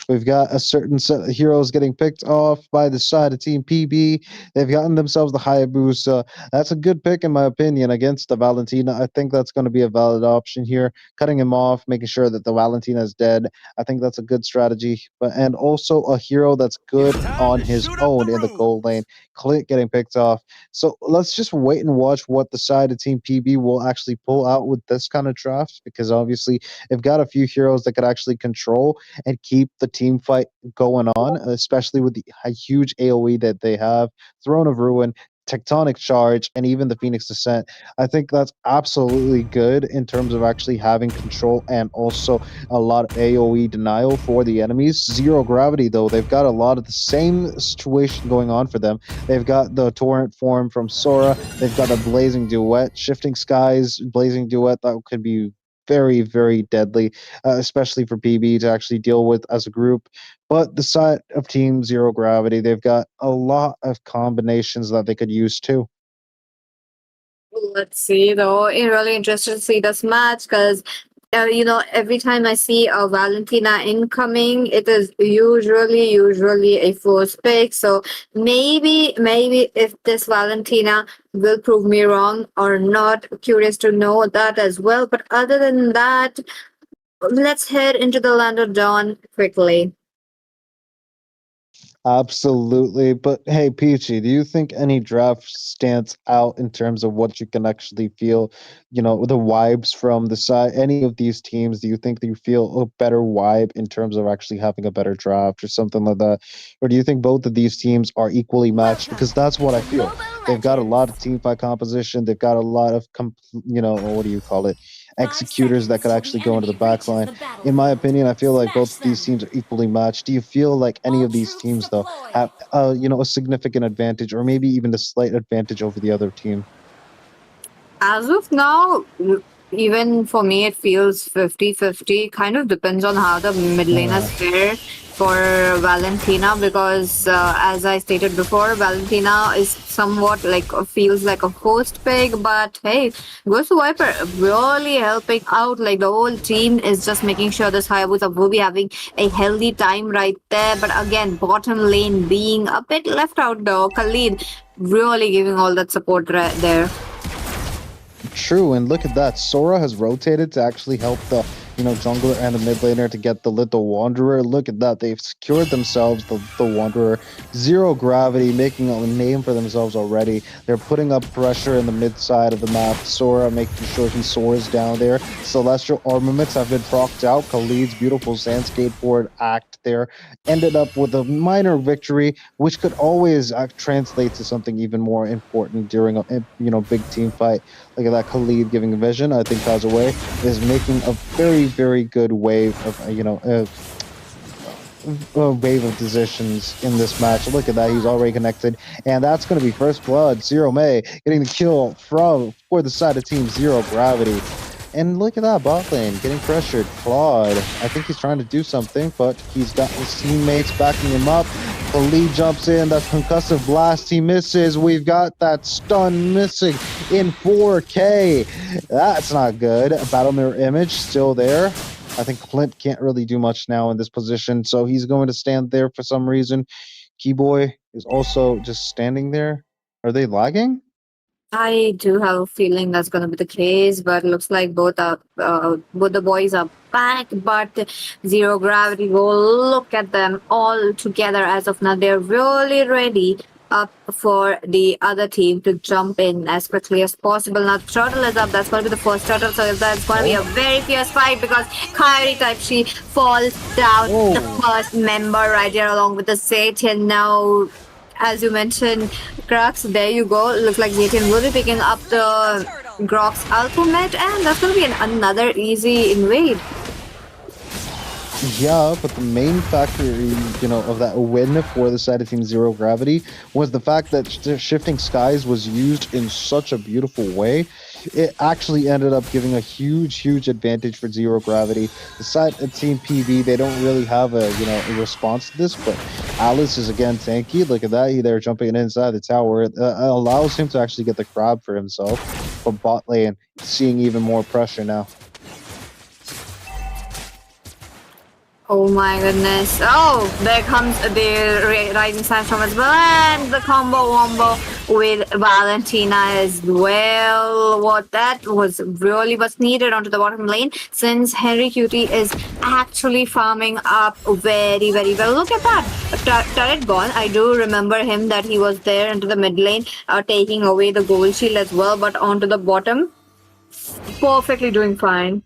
We've got a certain set of heroes getting picked off by the side of Team PB. They've gotten themselves the Hayabusa. That's a good pick, in my opinion, against the Valentina. I think that's going to be a valid option here. Cutting him off, making sure that the Valentina is dead. I think that's a good strategy. And also a hero that's good on his own in the gold lane. Clint getting picked off. So let's just wait and watch what the side of Team PB will actually pull out with this kind of draft, because obviously they've got a few heroes that could actually control and keep the team fight going on, especially with the huge AoE that they have. Throne of Ruin, Tectonic Charge, and even the Phoenix Descent. I think that's absolutely good in terms of actually having control and also a lot of AoE denial for the enemies. Zero Gravity, though, they've got a lot of the same situation going on for them. They've got the Torrent form from Sora. They've got a Blazing Duet, Shifting Skies, Blazing Duet that could be very, very deadly, especially for PB to actually deal with as a group. But the side of Team Zero Gravity, they've got a lot of combinations that they could use too. Let's see, though. I'm really interested to see this match because, every time I see a Valentina incoming, it is usually a first pick. So maybe if this Valentina will prove me wrong or not, curious to know that as well. But other than that, let's head into the land of dawn quickly. Absolutely. But hey, Peachy, do you think any draft stands out in terms of what you can actually feel, the vibes from the side? Any of these teams, do you think that you feel a better vibe in terms of actually having a better draft or something like that? Or do you think both of these teams are equally matched? Because that's what I feel. They've got a lot of team fight composition. They've got a lot of, what do you call it? Executors that could actually go into the back line. In my opinion, I feel like both of these teams are equally matched. Do you feel like any of these teams, though, have a significant advantage or maybe even a slight advantage over the other team? As of now, even for me, it feels 50-50. Kind of depends on how the mid laners fare for Valentina because, as I stated before, Valentina is somewhat feels like a first pick. But hey, Ghost Viper really helping out. Like the whole team is just making sure this Hayabusa will be having a healthy time right there. But again, bottom lane being a bit left out though. Khalid really giving all that support right there. True, and look at that. Sora has rotated to actually help the jungler and the mid laner to get the little Wanderer. Look at that. They've secured themselves the Wanderer. Zero Gravity, making a name for themselves already. They're putting up pressure in the mid side of the map. Sora making sure he soars down there. Celestial Armaments have been procced out. Khalid's beautiful sand skateboard act there ended up with a minor victory, which could always translate to something even more important during a big team fight. Look at that, Khalid giving a vision. I think Kazaway is making a very, very good wave of a wave of decisions in this match. Look at that, he's already connected, and that's going to be first blood. Zero May getting the kill for the side of Team Zero Gravity. And look at that, bot lane getting pressured. Claude, I think he's trying to do something, but he's got his teammates backing him up. Khalid jumps in, that's concussive blast, he misses. We've got that stun missing in 4K. That's not good. Battle Mirror Image still there. I think Clint can't really do much now in this position, so he's going to stand there for some reason. Keyboy is also just standing there. Are they lagging? I do have a feeling that's going to be the case, but looks like both the boys are back. But Zero Gravity, go look at them all together as of now. They're really ready up for the other team to jump in as quickly as possible. Now Turtle is up. That's going to be the first Turtle, so that's going to be a very fierce fight because Kyrie type she falls down. The first member right here along with the Satan. Now, as you mentioned, Crux, there you go. Looks like Zaytian will be picking up the Grok's ultimate, and that's going to be another easy invade. Yeah, but the main factor, of that win for the side of Team Zero Gravity was the fact that Shifting Skies was used in such a beautiful way. It actually ended up giving a huge advantage for Zero Gravity. The side of Team PB, they don't really have a response to this, but Alice is again tanky. Look at that, they're jumping inside the tower. It allows him to actually get the grab for himself. But bot lane seeing even more pressure now. Oh my goodness. Oh, there comes the Rising Sandstorm as well. And the combo wombo with Valentina as well. What that was really was needed onto the bottom lane since Henry Cutie is actually farming up very, very well. Look at that. Turret gone. I do remember him that he was there into the mid lane, taking away the gold shield as well. But onto the bottom, perfectly doing fine.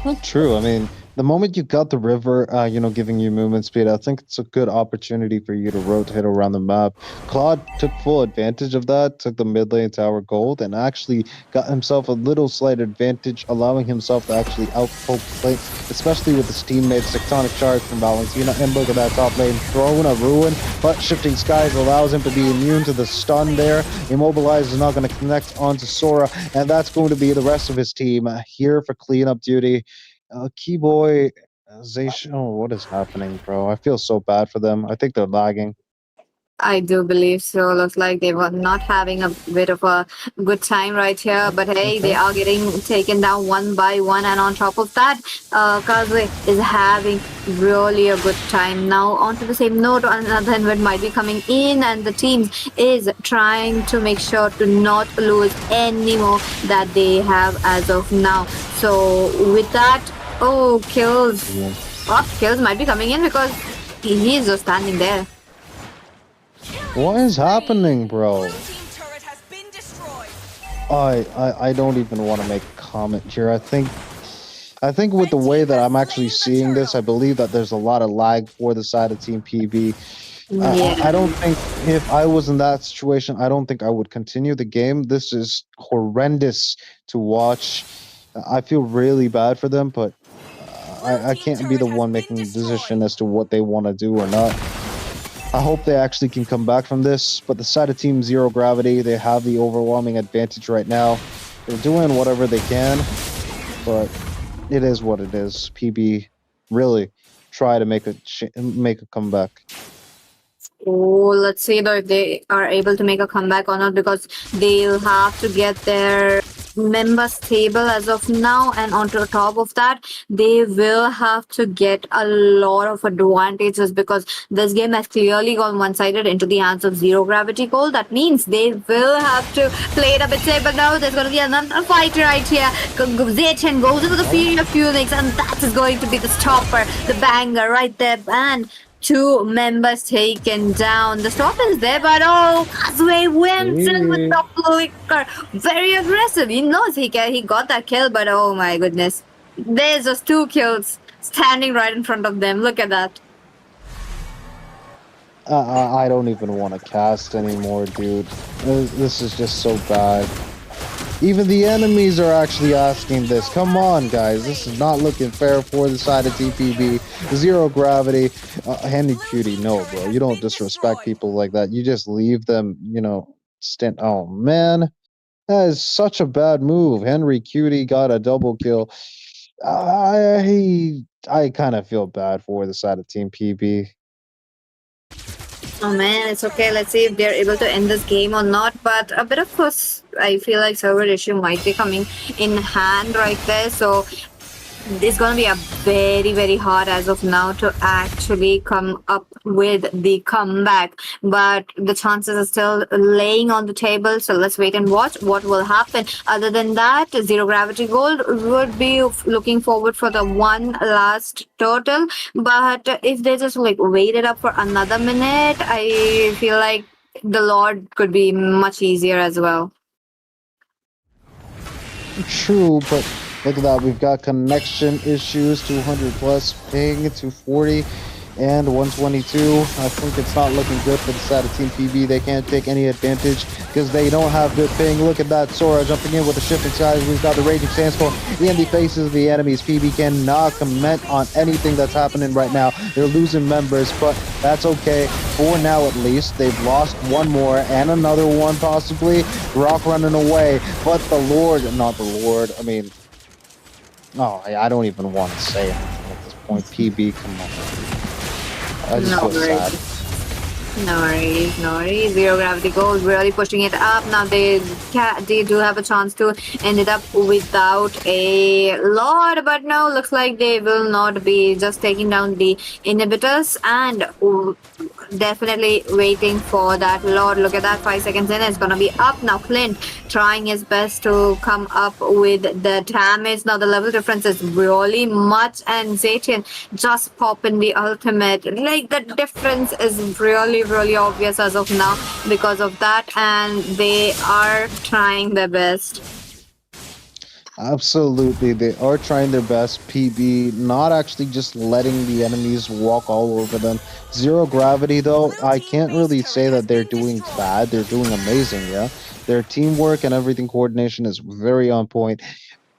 Not true. I mean, the moment you got the river, giving you movement speed, I think it's a good opportunity for you to rotate around the map. Claude took full advantage of that, took the mid lane tower gold, and actually got himself a little slight advantage, allowing himself to actually outpoke play, especially with his teammates. Tectonic charge from Valentina, and look at that top lane, throwing a ruin, but shifting skies allows him to be immune to the stun there. Immobilize is not going to connect onto Sora, and that's going to be the rest of his team here for cleanup duty. Keyboy, Zation, oh, what is happening, bro? I feel so bad for them. I think they're lagging. I do believe so. Looks like they were not having a bit of a good time right here. But hey, they are getting taken down one by one. And on top of that, Kaze is having really a good time. Now, onto the same note, another invade might be coming in. And the team is trying to make sure to not lose any more that they have as of now. So with that, oh, kills. Yeah. Kills might be coming in because he is just standing there. What is happening, bro? I don't even want to make a comment here. I think with the way that I'm actually seeing this, I believe that there's a lot of lag for the side of Team PB. I don't think if I was in that situation, I don't think I would continue the game. This is horrendous to watch. I feel really bad for them, but I can't be the one making the decision as to what they want to do or not. I hope they actually can come back from this, but the side of Team Zero Gravity, they have the overwhelming advantage right now. They're doing whatever they can, but it is what it is. PB really try to make a comeback. Oh, let's see though if they are able to make a comeback or not, because they'll have to get their members stable as of now, and on top of that they will have to get a lot of advantages because this game has clearly gone one-sided into the hands of Zero Gravity Gold. That means they will have to play it a bit safe, but now there's going to be another fight right here. Zaychen goes into the Fury of Phoenix, and that is going to be the stopper, the banger right there, and 2 members taken down. The stop is there, but oh, Kazue wins in with the flicker. Very aggressive. He knows he got that kill, but oh my goodness. There's just 2 kills standing right in front of them. Look at that. I don't even want to cast anymore, dude. This is just so bad. Even the enemies are actually asking this. Come on, guys. This is not looking fair for the side of TPB. Zero Gravity. Henry Cutie, no, bro. You don't disrespect people like that. You just leave them, Oh, man. That is such a bad move. Henry Cutie got a double kill. I kind of feel bad for the side of Team PB. Oh man, it's okay. Let's see if they're able to end this game or not. But a bit of course, I feel like server issue might be coming in hand right there. So it's going to be a very, very hard as of now to actually come up with the comeback. But the chances are still laying on the table. So let's wait and watch what will happen. Other than that, Zero Gravity Gold would be looking forward for the one last turtle. But if they just wait it up for another minute, I feel like the Lord could be much easier as well. True, but look at that. We've got connection issues, 200 plus ping, 240 and 122. I think it's not looking good for the side of Team PB. They can't take any advantage because they don't have good ping. Look at that. Sora jumping in with the shifting skies. We've got the Raging Sandstorm in the faces of the enemies. PB cannot comment on anything that's happening right now. They're losing members, but that's okay for now at least. They've lost one more and another one possibly. Rock running away, but the Lord, not the Lord, I mean, oh, I don't even want to say anything at this point. PB, come on. I just feel sad. No worries, no worries. Zero gravity gold, really pushing it up. Now they do have a chance to end it up without a lord, but no, looks like they will not be, just taking down the inhibitors and definitely waiting for that lord. Look at that, 5 seconds in, it's gonna be up now. Clint trying his best to come up with the damage. Now the level difference is really much, and Zatian just popping the ultimate. Like, the difference is really obvious as of now because of that, and they are trying their best. Absolutely, they are trying their best. PB not actually just letting the enemies walk all over them. Zero gravity, though, I can't really say that they're doing bad. They're doing amazing, yeah. Their teamwork and everything, coordination is very on point.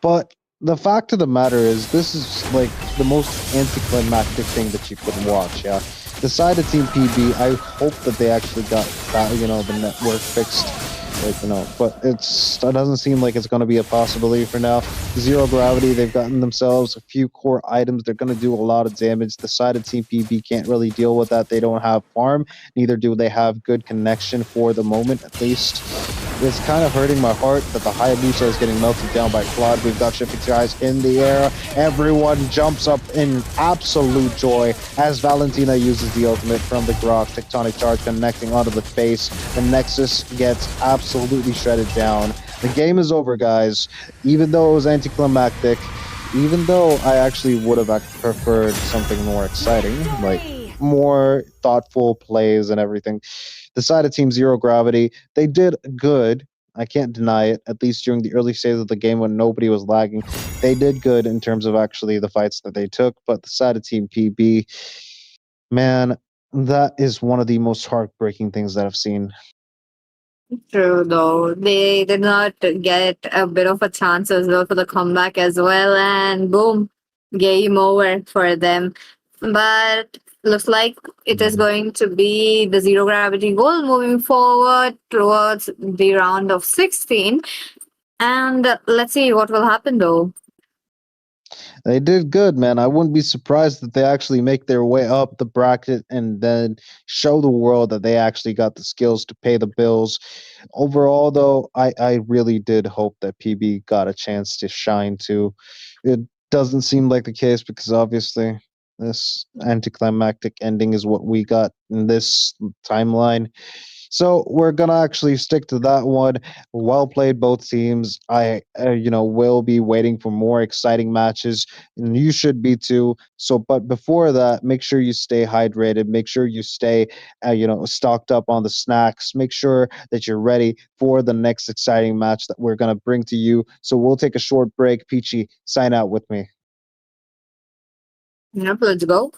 But the fact of the matter is, this is like the most anticlimactic thing that you could watch, yeah. The side of Team PB, I hope that they actually got that, the network fixed. But it doesn't seem like it's going to be a possibility for now. Zero gravity, they've gotten themselves a few core items. They're going to do a lot of damage. The side of Team PB can't really deal with that. They don't have farm, neither do they have good connection for the moment, at least. It's kind of hurting my heart that the Hayabusa is getting melted down by Claude. We've got Shifting Skies in the air. Everyone jumps up in absolute joy as Valentina uses the ultimate from the Grok. Tectonic Charge connecting onto the face. The Nexus gets absolutely shredded down. The game is over, guys. Even though it was anticlimactic, even though I actually would have preferred something more exciting, like more thoughtful plays and everything. The side of Team Zero Gravity, they did good. I can't deny it, at least during the early stages of the game when nobody was lagging. They did good in terms of actually the fights that they took, but the side of Team PB, man, that is one of the most heartbreaking things that I've seen. True, though. They did not get a bit of a chance as well for the comeback as well, and boom, game over for them. But looks like it is going to be the zero gravity goal moving forward towards the round of 16. And let's see what will happen, though. They did good, man. I wouldn't be surprised that they actually make their way up the bracket and then show the world that they actually got the skills to pay the bills. Overall, though, I really did hope that PB got a chance to shine too. It doesn't seem like the case because obviously this anticlimactic ending is what we got in this timeline. So we're gonna actually stick to that one. Well played, both teams. I, will be waiting for more exciting matches, and you should be too. So, but before that, make sure you stay hydrated. Make sure you stay, stocked up on the snacks. Make sure that you're ready for the next exciting match that we're gonna bring to you. So we'll take a short break. Peachy, sign out with me. Yep, let's go.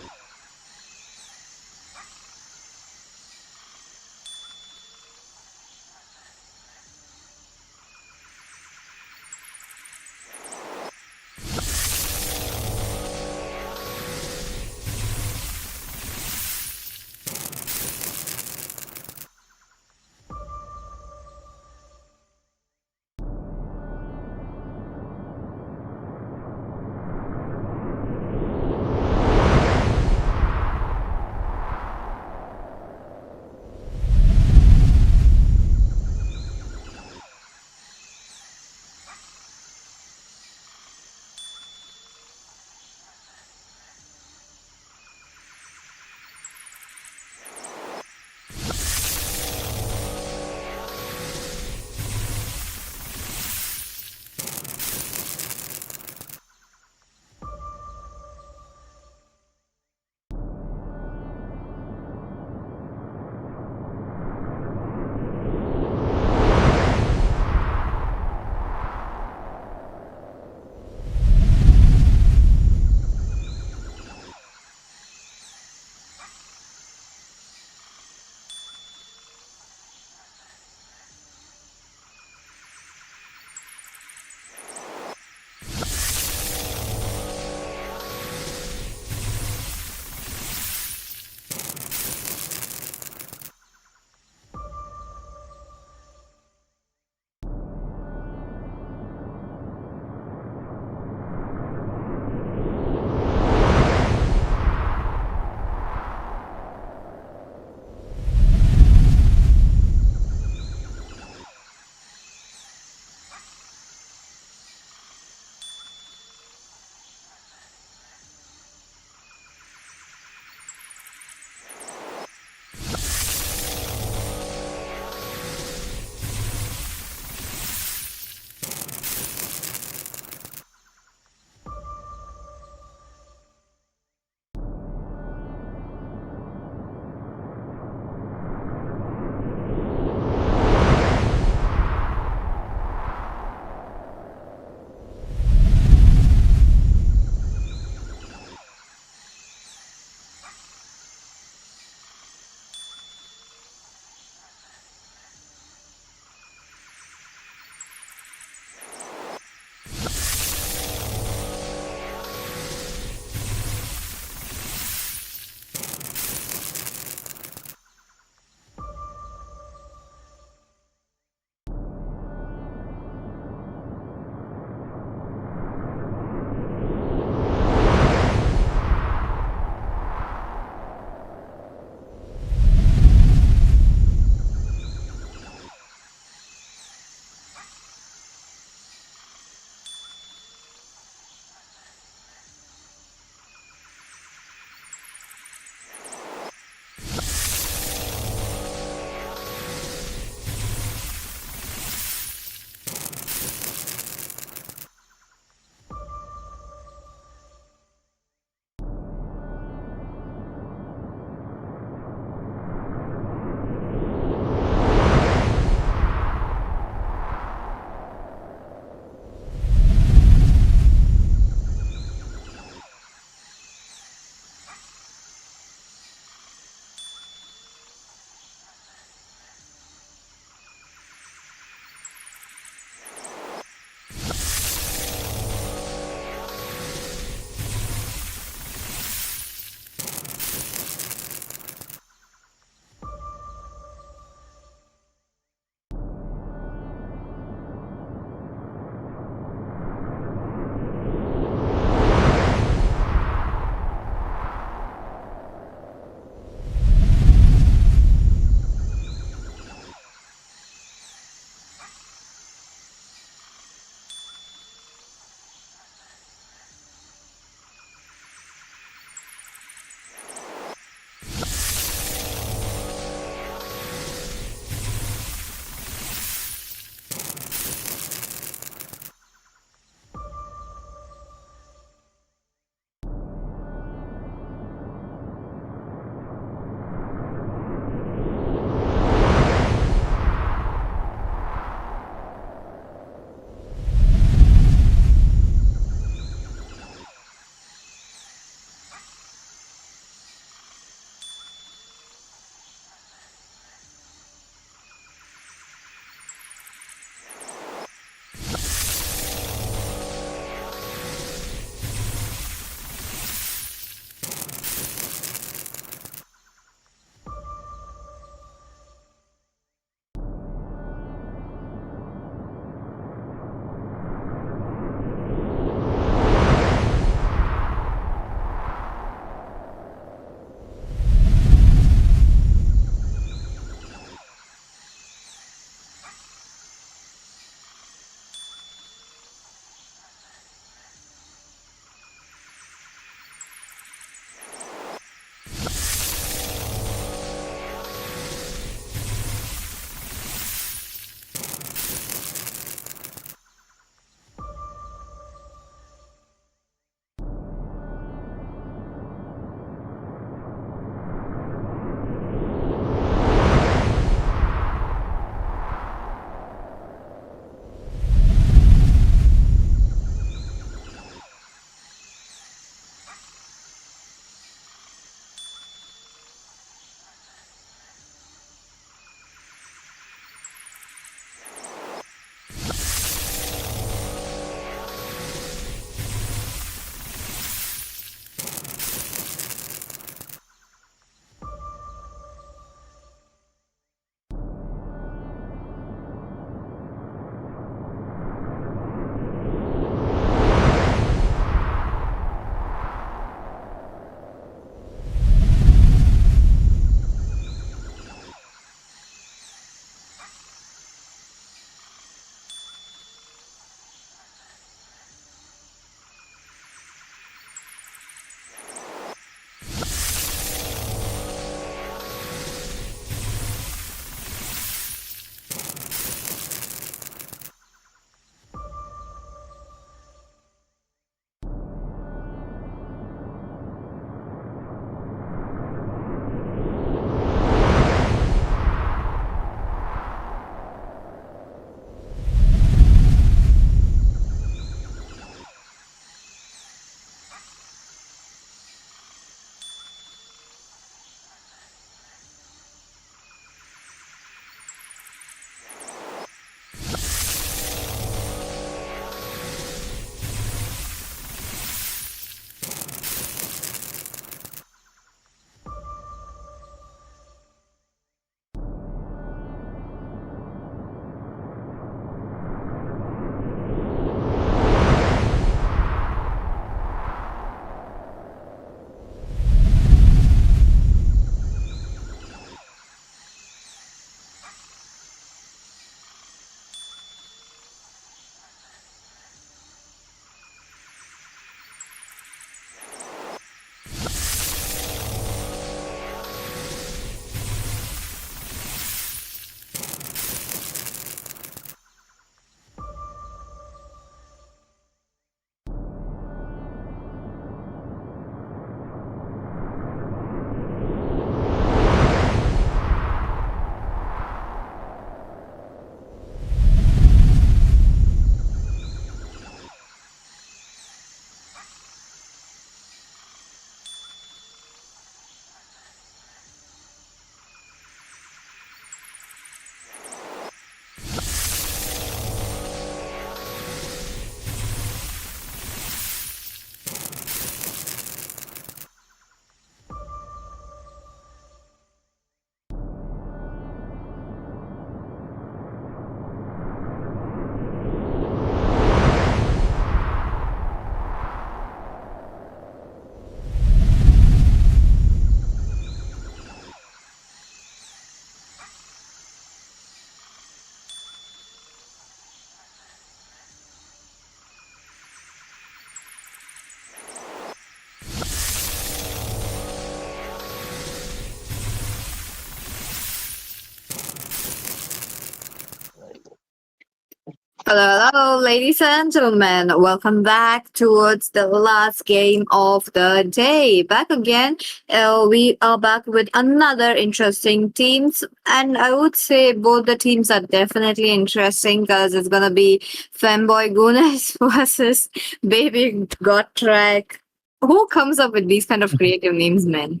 Hello, ladies and gentlemen. Welcome back towards the last game of the day. Back again. We are back with another interesting teams, and I would say both the teams are definitely interesting because it's gonna be Femboy Gooners versus Baby Got Track. Who comes up with these kind of creative names, man?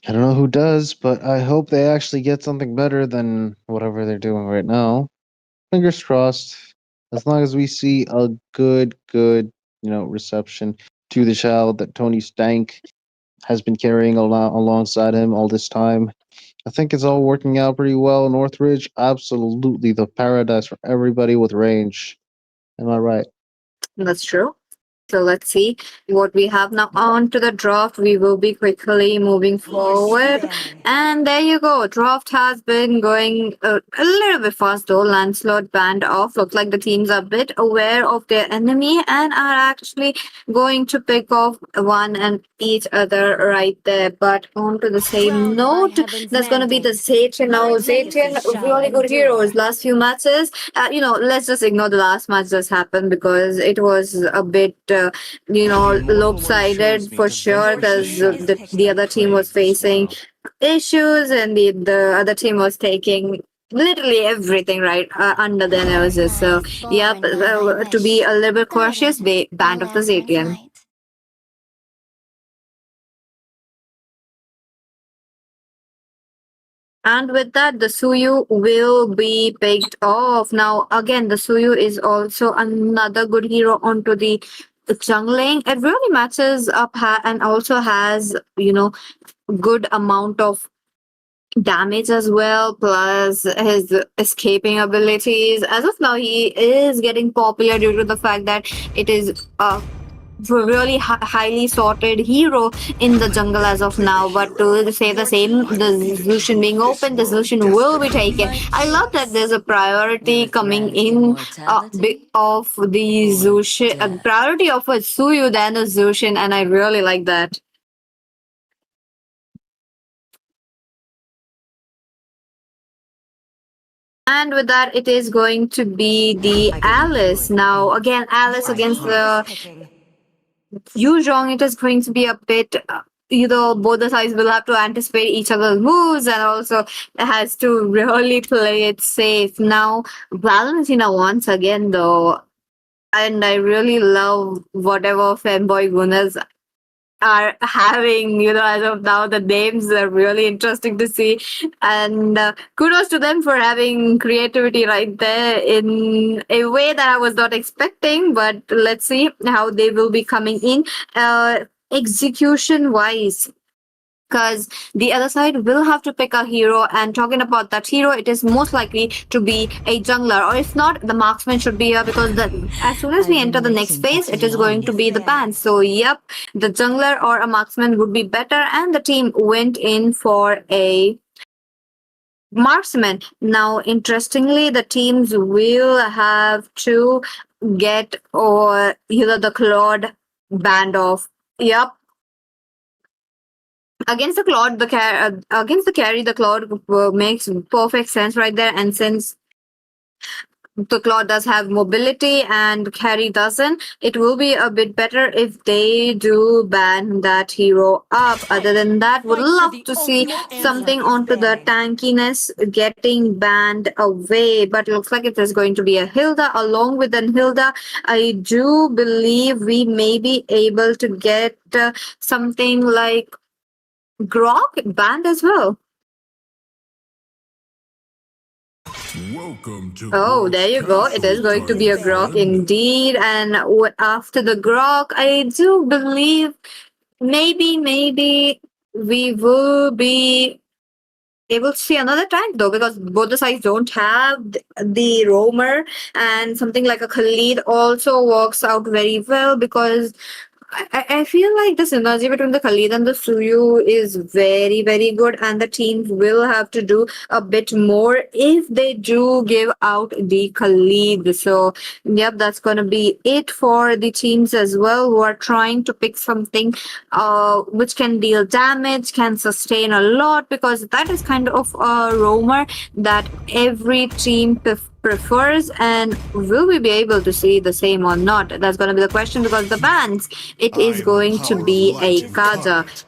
I don't know who does, but I hope they actually get something better than whatever they're doing right now. Fingers crossed. As long as we see a good, reception to the child that Tony Stank has been carrying alongside him all this time. I think it's all working out pretty well. Northridge, absolutely the paradise for everybody with range. Am I right? That's true. So let's see what we have now. On to the draft. We will be quickly moving forward. And there you go. Draft has been going a little bit fast though. Lancelot banned off. Looks like the teams are a bit aware of their enemy and are actually going to pick off one and each other right there. But on to the same note, that's going to be the Zaytian now. Zaytian, really good heroes. Last few matches, let's just ignore the last match just happened because it was a bit lopsided for sure because the other team was facing issues and the other team was taking literally everything right under their noses. So yep, to be a little bit cautious, they banned off the Zaytian. And with that, the Suyu will be picked off. Now, again, the Suyu is also another good hero onto the jungling. It really matches up and also has, good amount of damage as well, plus his escaping abilities. As of now, he is getting popular due to the fact that it is really highly sorted hero in the jungle as of now. But to say the same, the solution being open, the solution will be taken. I love that there's a priority coming in of the Zushin, priority of a Suyu than a Zushin, and I really like that. And with that, it is going to be the Alice. Now, again, Alice against the Yuzhong, it is going to be a bit, both the sides will have to anticipate each other's moves and also has to really play it safe. Now, Valentina once again, though, and I really love whatever Femboy Gooners are having, as of now, the names are really interesting to see. And kudos to them for having creativity right there in a way that I was not expecting. But let's see how they will be coming in execution wise. Because the other side will have to pick a hero, and talking about that hero, it is most likely to be a jungler, or if not, the marksman should be here because as soon as we enter the next phase, it is going to be the ban. So, yep, the jungler or a marksman would be better, and the team went in for a marksman. Now, interestingly, the teams will have to get the Claude banned off. Yep. Against the Claude, against the carry, the Claude makes perfect sense right there. And since the Claude does have mobility and carry doesn't, it will be a bit better if they do ban that hero up. Other than that, would love to see something onto the tankiness getting banned away. But looks like it is going to be a Hilda. Along with an Hilda, I do believe we may be able to get something like Grok banned as well. Welcome to Oh, there you go. It is going to be a Grok indeed. And after the Grok, I do believe maybe we will be able to see another tank though, because both the sides don't have the roamer, and something like a Khalid also works out very well because I feel like the synergy between the Khalid and the Suyu is very, very good, and the teams will have to do a bit more if they do give out the Khalid. So, yep, that's going to be it for the teams as well who are trying to pick something which can deal damage, can sustain a lot, because that is kind of a roamer that every team prefers, and will we be able to see the same or not? That's going to be the question, because the bans, it is I am going the to power be of a light Kaja. incarnate.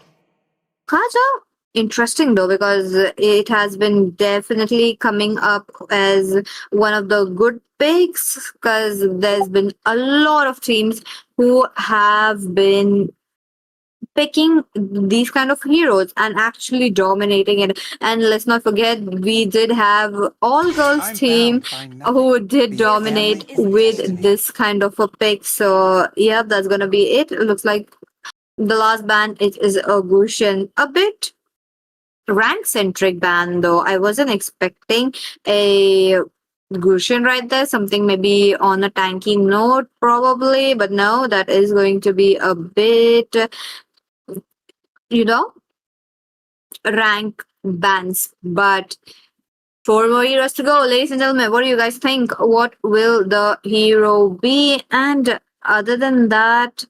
Kaja, interesting though, because it has been definitely coming up as one of the good picks, because there's been a lot of teams who have been picking these kind of heroes and actually dominating it. And let's not forget, we did have all girls I'm team bound by nothing. who did Be it dominate family or with destiny. this kind of a pick. So yeah, that's gonna be it. It looks like the last ban is a Gushen, a bit rank centric ban though. I wasn't expecting a Gushen right there, something maybe on a tanky note probably, but no, that is going to be a bit, you know, rank bans. But 4 more heroes to go, ladies and gentlemen. What do you guys think? What will the hero be? And other than that,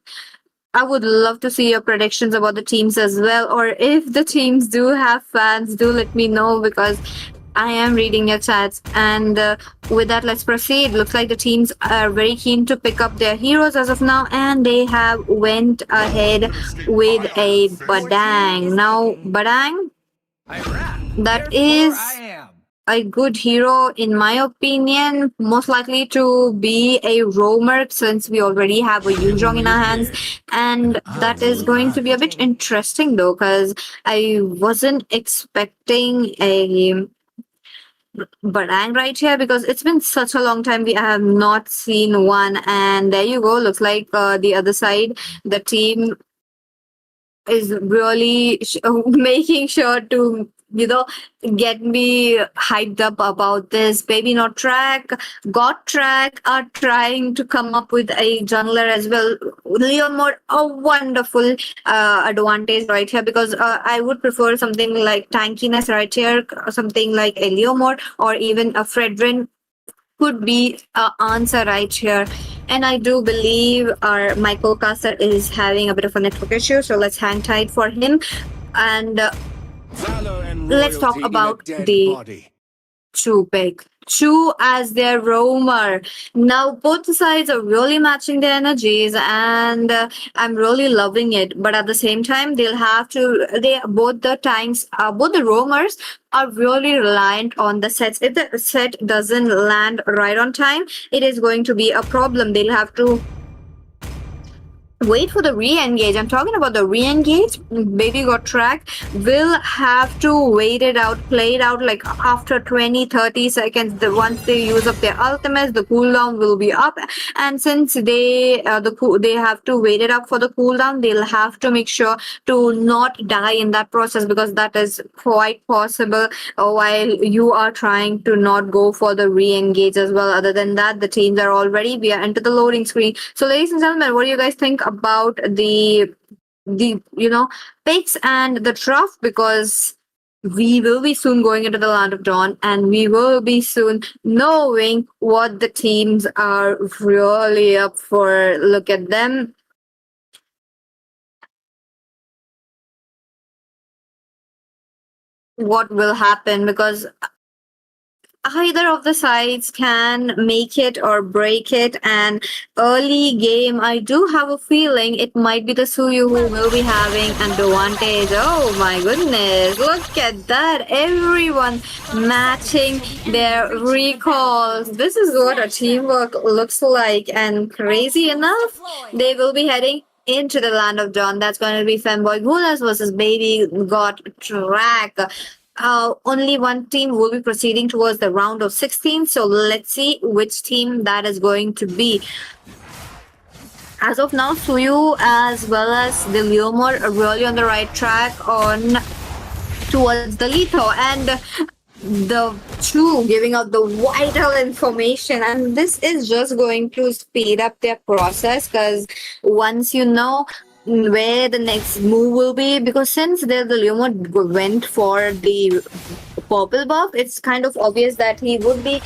I would love to see your predictions about the teams as well. Or if the teams do have fans, do let me know, because I am reading your chats. And with that, let's proceed. Looks like the teams are very keen to pick up their heroes as of now, and they have went ahead with a Badang. Now, Badang, that is a good hero in my opinion, most likely to be a roamer, since we already have a Yuzhong in our hands. And that is going to be a bit interesting though, because I wasn't expecting a Barang right here, because it's been such a long time we have not seen one. And there you go, looks like the other side, the team is really making sure to, you know, get me hyped up about this. Baby not track, got track are trying to come up with a jungler as well. Leon Mode, a wonderful advantage right here, because I would prefer something like tankiness right here, something like a Leo Mode or even a Fredrin could be an answer right here. And I do believe our Michael Caster is having a bit of a network issue, so let's hang tight for him. And let's talk about the Chu pick. Chu as their roamer. Now both sides are really matching their energies, and I'm really loving it. But at the same time, they'll have to. Both the roamers are really reliant on the sets. If the set doesn't land right on time, it is going to be a problem. They'll have to wait for the re-engage. I'm talking about the re-engage. Baby got track will have to wait it out, play it out, like after 20-30 seconds. Once they use up their ultimates, the cooldown will be up. And since they have to wait it up for the cooldown, they'll have to make sure to not die in that process, because that is quite possible while you are trying to not go for the re-engage as well. Other than that, the teams are all ready. We are into the loading screen. So ladies and gentlemen, what do you guys think about the picks and the draft? Because we will be soon going into the land of dawn, and we will be soon knowing what the teams are really up for. Look at them. What will happen, because either of the sides can make it or break it. And early game, I do have a feeling it might be the Suyu who will be having an advantage. Oh my goodness, look at that, everyone matching their recalls. This is what a teamwork looks like, and crazy enough, they will be heading into the land of dawn. That's going to be Femboy GOONERS versus Baby got track. Only one team will be proceeding towards the round of 16. So let's see which team that is going to be. As of now, Suyu as well as the Leomor are really on the right track on towards the Litho, and the Chu giving out the vital information, and this is just going to speed up their process, because once you know where the next move will be, because since the Leomor went for the purple buff, it's kind of obvious that he would be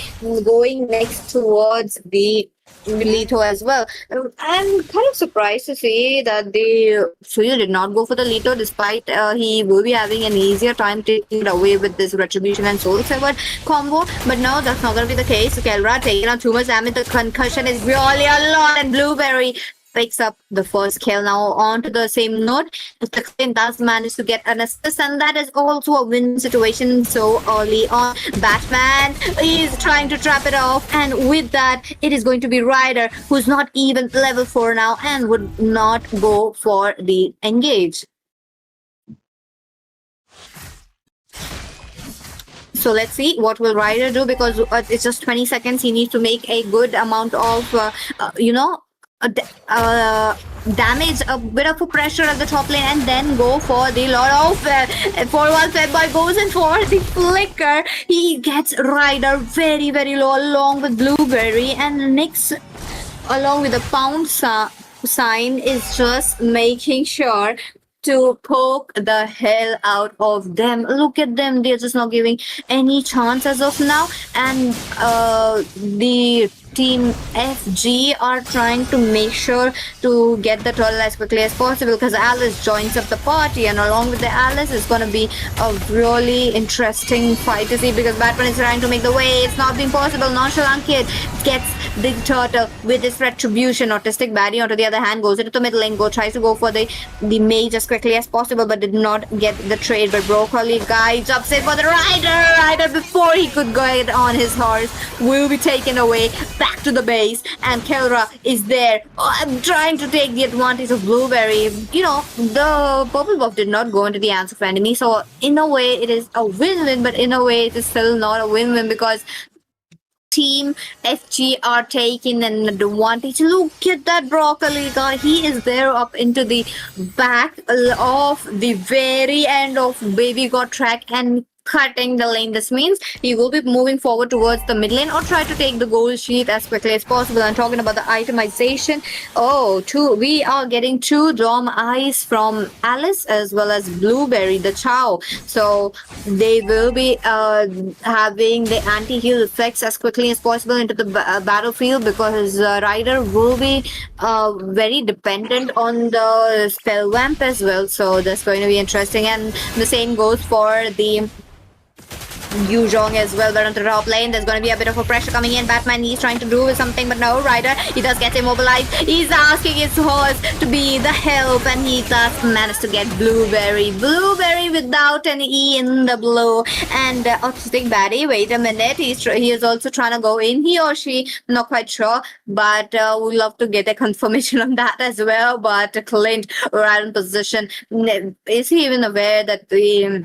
going next towards the Lito as well. I'm kind of surprised to see that the Suyu did not go for the Lito, despite he will be having an easier time taking it away with this Retribution and Soul Severed combo. But no, that's not going to be the case. Kelra taking out too much damage. The concussion is really a lot, and Blueberry picks up the first kill. Now on to the same note, the Clint does manage to get an assist, and that is also a win situation so early on. Batman is trying to trap it off, and with that, it is going to be Ryder, who's not even level 4 now and would not go for the engage. So let's see what will Ryder do, because it's just 20 seconds. He needs to make a good amount of, damage, a bit of a pressure at the top lane, and then go for the lot of for while FEMBOY goes in for the flicker. He gets Ryder very, very low along with Blueberry, and NEXUS along with the pound sign is just making sure to poke the hell out of them. Look at them, they're just not giving any chance as of now, and the team FG are trying to make sure to get the turtle as quickly as possible, because Alice joins up the party, and along with the Alice is going to be a really interesting fight to see, because Batman is trying to make the way. It's not being possible. Nonchalant Kid gets the turtle with his Retribution. Autistic Baddie, on the other hand, goes into the mid lane, tries to go for the mage as quickly as possible, but did not get the trade. But Broccoli guy jumps in for the Ryder before he could get on his horse, will be taken away back to the base, and Kelra is there trying to take the advantage of Blueberry. The purple buff did not go into the hands of enemy, so in a way it is a win-win, but in a way it is still not a win-win, because Team FG are taking an advantage. Look at that Broccoli guy. He is there up into the back of the very end of Baby Got Track and cutting the lane. This means he will be moving forward towards the mid lane or try to take the gold sheath as quickly as possible. I'm talking about the itemization. We are getting 2 Dom Eyes from Alice as well as Blueberry, the Chow. So they will be having the anti-heal effects as quickly as possible into the battlefield, because Ryder will be very dependent on the spell vamp as well. So that's going to be interesting, and the same goes for the Yuzhong as well. But on the top lane, there's going to be a bit of a pressure coming in. Batman, he's trying to do something, but no, Ryder, he does get immobilized. He's asking his horse to be the help, and he does manage to get Blueberry without an E in the blue. And Autistic Baddie, wait a minute, he is also trying to go in, he or she, not quite sure, but we'd love to get a confirmation on that as well. But Clint right in position. Is he even aware that the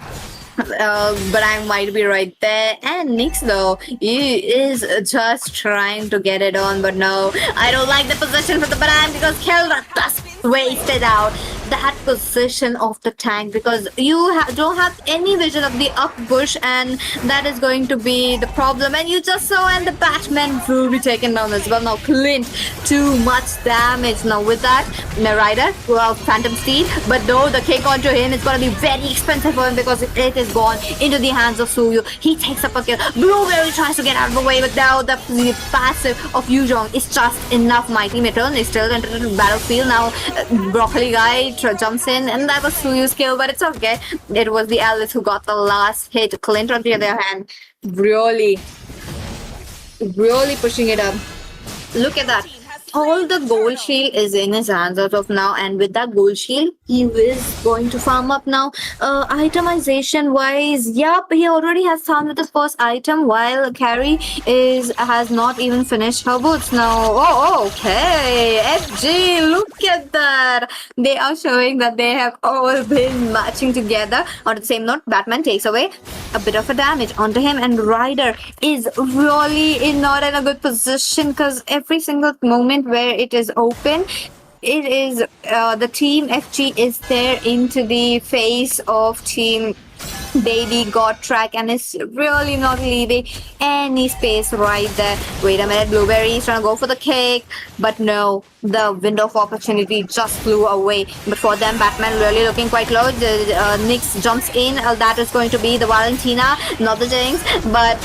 but I might be right there. And Nyx, though, he is just trying to get it on, but no, I don't like the position for the Baran, because Kelra does wasted out that position of the tank, because you don't have any vision of the up bush, and that is going to be the problem. And you just saw, and the Batman will be taken down as well. Now Clint, too much damage. Now with that, Ryder, well, Phantom Steed, but no, the kick onto him is going to be very expensive for him, because it is gone into the hands of Suyu. He takes up a kill. Blueberry tries to get out of the way, but now the passive of Yuzhong is just enough. Mighty Matron is still entered the battlefield. Now Broccoli guy jumps in, and that was Suyu's kill, but it's okay. It was the Alice who got the last hit. Clint, on the other hand, really pushing it up. Look at that. All the gold shield is in his hands as of now, and with that gold shield, he is going to farm up now. Itemization wise, yep, he already has farmed with the first item, while Carrie has not even finished her boots now. Okay, FG, look at that. They are showing that they have all been matching together. On the same note, Batman takes away a bit of a damage onto him, and Ryder is really not in a good position, because every single moment where it is open, it is the team FG is there into the face of team Baby got track and is really not leaving any space right there. Wait a minute, Blueberry is trying to go for the kick, but no, the window of opportunity just flew away. But for them, Batman really looking quite low. Nyx jumps in. That is going to be the Valentina, not the Jinx, but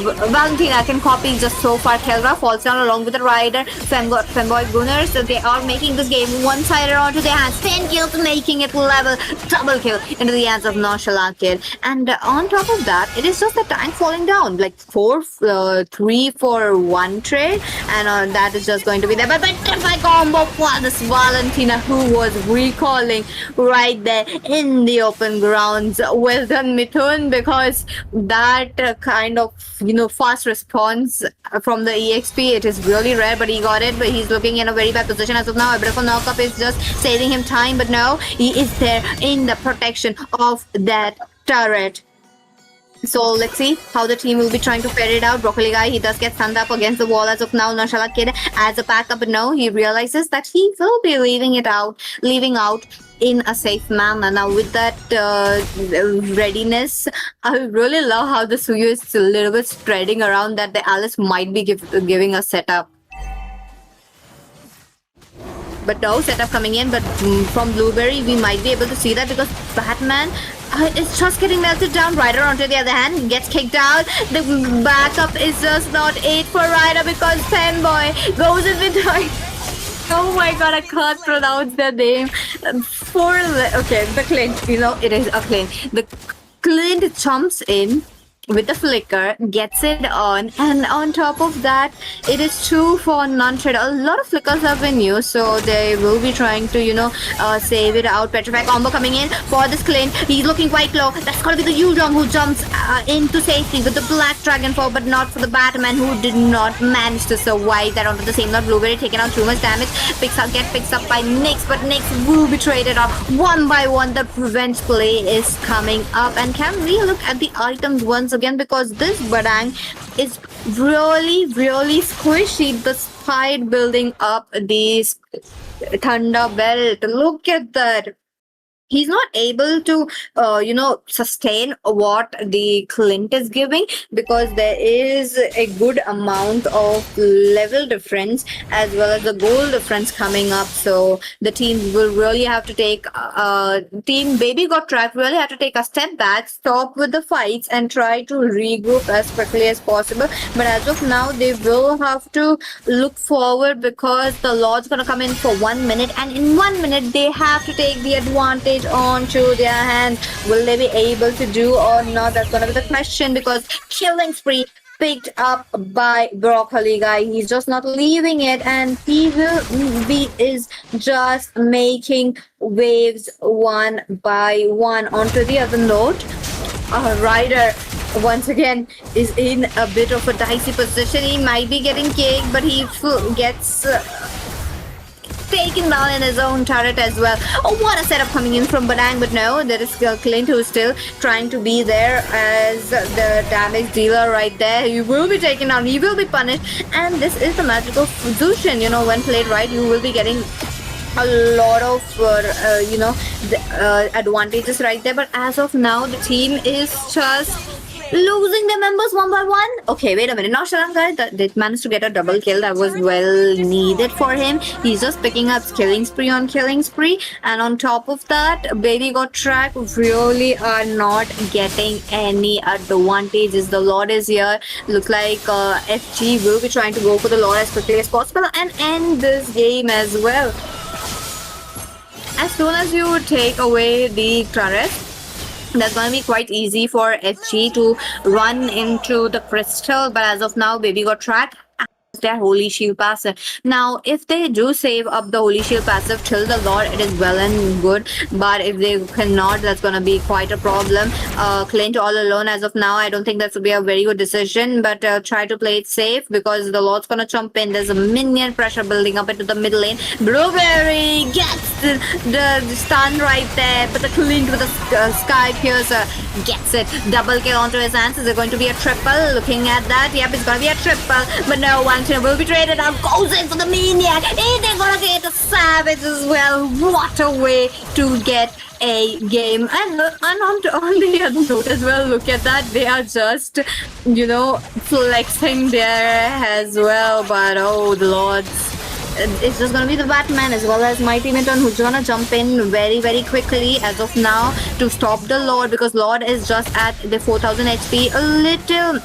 Valentina can copy just so far. Kelra falls down along with the Rider. Femboy Gooners, they are making this game one-sided onto their hands. 10 kills, making it level. Double kill into the hands of Nonchalant Kid. And on top of that, it is just the tank falling down. Like 3 for 1 trade. And that is just going to be there. But my combo for this Valentina, who was recalling right there in the open grounds. Well done, Mithun, because that kind of, fast response from the EXP, it is really rare, but he got it. But he's looking in a very bad position as of now. A bit of a knockup is just saving him time, but no, he is there in the protection of that turret. So let's see how the team will be trying to fare it out. Broccoli guy, he does get stunned up against the wall as of now. Nonchalant Kid as a backup, but no, he realizes that he will be leaving out in a safe manner. Now with that readiness, I really love how the Suyu is a little bit spreading around that the Alice might be giving a setup. But no setup coming in, but from Blueberry we might be able to see that because Batman is just getting melted down. Ryder onto the other hand gets kicked out. The backup is just not it for Ryder because Femboy goes in with her. Oh my god, I can't pronounce their name. The Clint, it is a Clint. The Clint jumps in with the flicker, gets it on, and on top of that, it is 2 for non-trade. A lot of flickers have been used, so they will be trying to, save it out. Petrify combo coming in for this Clint. He's looking quite low. That's gotta be the Yuzhong who jumps into safety with the Black Dragon Fall, but not for the Batman who did not manage to survive that onto the same note. Blueberry taking out too much damage. Picks up by Nyx, but Nyx will be traded off one by one. The revenge play is coming up, and can we look at the items once again, because this Badang is really, really squishy despite building up these Thunder Belt. Look at that. He's not able to, sustain what the Clint is giving because there is a good amount of level difference as well as the goal difference coming up. So the team will really have to take, team Baby Got Trapped really have to take a step back, stop with the fights and try to regroup as quickly as possible. But as of now, they will have to look forward because the Lord's gonna come in for 1 minute, and in 1 minute they have to take the advantage onto their hand. Will they be able to do or not? That's gonna be the question, because killing spree picked up by Broccoli guy. He's just not leaving it, and he is just making waves one by one. Onto the other note, Ryder once again is in a bit of a dicey position. He might be getting kicked, but he gets taken down in his own turret as well. Oh, what a setup coming in from Badang, but no, there is Clint who's still trying to be there as the damage dealer right there. He will be taken down, he will be punished, and this is the magic of Zushin. When played right, you will be getting a lot of advantages right there. But as of now, the team is just losing their members one by one. Okay, wait a minute. Now Sharangai that managed to get a double kill. That was well needed for him. He's just picking up killing spree on killing spree. And on top of that, Baby Got Track really are not getting any advantages. The Lord is here. Looks like FG will be trying to go for the Lord as quickly as possible and end this game as well. As soon as you take away the turret, that's going to be quite easy for FG to run into the crystal. But as of now, Baby Got Track their Holy Shield passive. Now, if they do save up the Holy Shield passive till the Lord, it is well and good. But if they cannot, that's going to be quite a problem. Clint all alone as of now, I don't think that would be a very good decision. But try to play it safe because the Lord's going to jump in. There's a minion pressure building up into the middle lane. Blueberry gets the stun right there, but the Clint with the Sky Piercer gets it. Double kill onto his hands. Is it going to be a triple? Looking at that, yep, it's gonna be a triple. But no, one team will be traded out. Goes in for the Maniac. And they're gonna get a Savage as well. What a way to get a game. And on the other note as well, look at that. They are just, flexing there as well. But oh, the lords. It's just gonna be the Batman as well as Mighty Mitton who's gonna jump in very, very quickly as of now to stop the Lord, because Lord is just at the 4000 HP. A little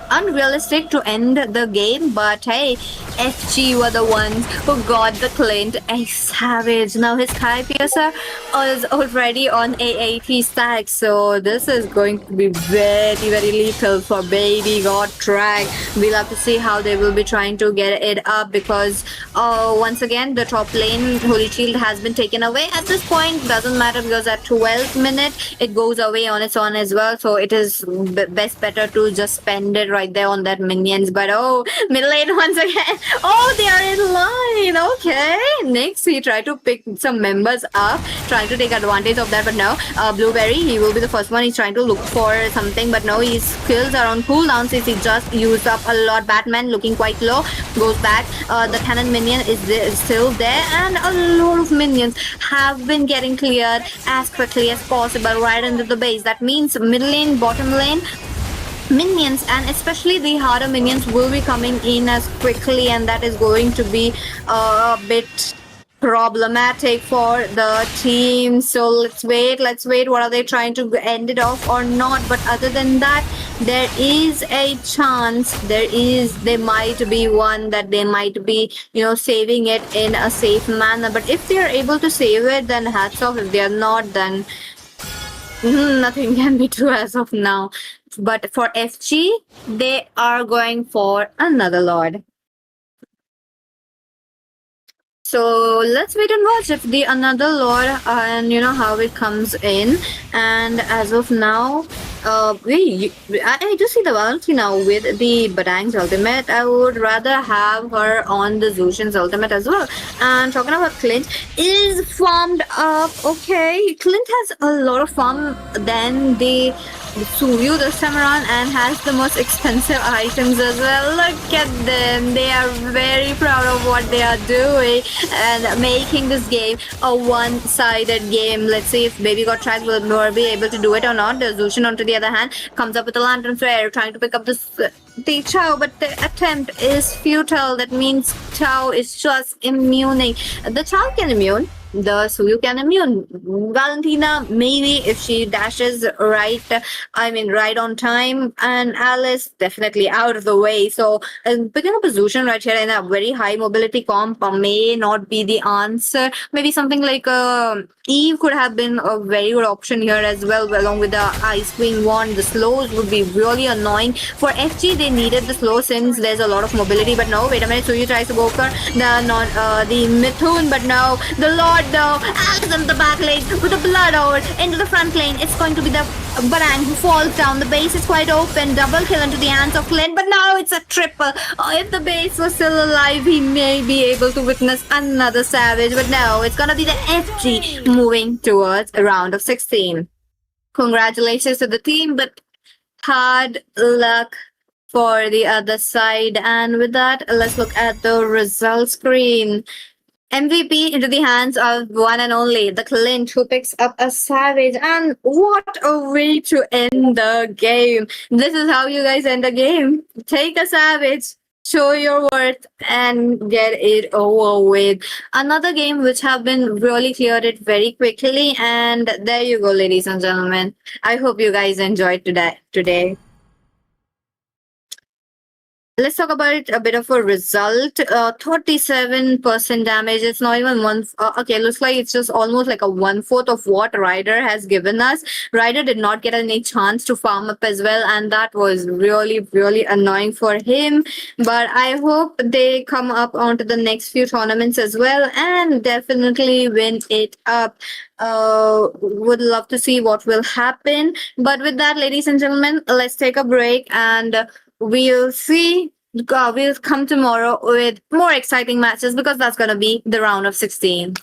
unrealistic to end the game, but hey, FG were the ones who got the Clint, a Savage. Now his Sky Piercer is already on a 80 stack, so this is going to be very, very lethal for Baby God Drag. We'll have to see how they will be trying to get it up, because once again the top lane Holy Shield has been taken away at this point. Doesn't matter, because at 12th minute it goes away on its own as well, so it is best better to just spend it right there on that minions. But oh, middle lane once again. Oh, they are in line. Okay, next he tried to pick some members up, trying to take advantage of that, but no. Blueberry, he will be the first one. He's trying to look for something, but no, his skills are on cooldown since he just used up a lot. Batman looking quite low, goes back. The cannon minion is still there, and a lot of minions have been getting cleared as quickly as possible right into the base. That means middle lane, bottom lane minions, and especially the harder minions, will be coming in as quickly, and that is going to be a bit problematic for the team. So let's wait what are they trying to end it off or not. But other than that, there is a chance, there might be one that they might be saving it in a safe manner. But if they are able to save it, then hats off. If they are not, then nothing can be true as of now. But for FG, they are going for another Lord. So let's wait and watch if the another Lord and how it comes in. And as of now, I do see the Valenti now with the Badang's ultimate. I would rather have her on the Zushin's ultimate as well. And talking about Clint, is farmed up. Okay, Clint has a lot of farm than the Suyu this time around, and has the most expensive items as well. Look at them. They are very proud of what they are doing and making this game a one-sided game. Let's see if Baby God Track will be able to do it or not. The Zushin, on to the other hand, comes up with a Lantern Flare, trying to pick up the Chow, but the attempt is futile. That means Chow is just immuning. The Chow can immune, the Suyu can immune. Valentina, maybe if she dashes right on time, and Alice definitely out of the way. So picking up a Zushin right here in a very high mobility comp may not be the answer. Maybe something like Eve could have been a very good option here as well, along with the Ice Queen wand. The slows would be really annoying. For FG, they needed the slow since there's a lot of mobility, but no, wait a minute, Suyu tries to go for the Mithun, but no, the Lord though, Alice in the back lane with the Blood Owl into the front lane. It's going to be the Barang who falls down. The base is quite open, double kill into the hands of Clint, but now it's a triple. If the base was still alive, he may be able to witness another Savage, but no, it's gonna be the FG moving towards a round of 16. Congratulations to the team, but hard luck for the other side. And with that, let's look at the result screen. MVP into the hands of one and only the Clint, who picks up a Savage. And what a way to end the game. This is how you guys end a game. Take a Savage, show your worth, and get it over with. Another game which have been really cleared it very quickly. And there you go, ladies and gentlemen. I hope you guys enjoyed today. Let's talk about a bit of a result. 37% damage. It's not even one. Okay, looks like it's just almost like a 1/4 of what Ryder has given us. Ryder did not get any chance to farm up as well, and that was really, really annoying for him. But I hope they come up onto the next few tournaments as well and definitely win it up. Would love to see what will happen. But with that, ladies and gentlemen, let's take a break and we'll see. We'll come tomorrow with more exciting matches because that's going to be the round of 16.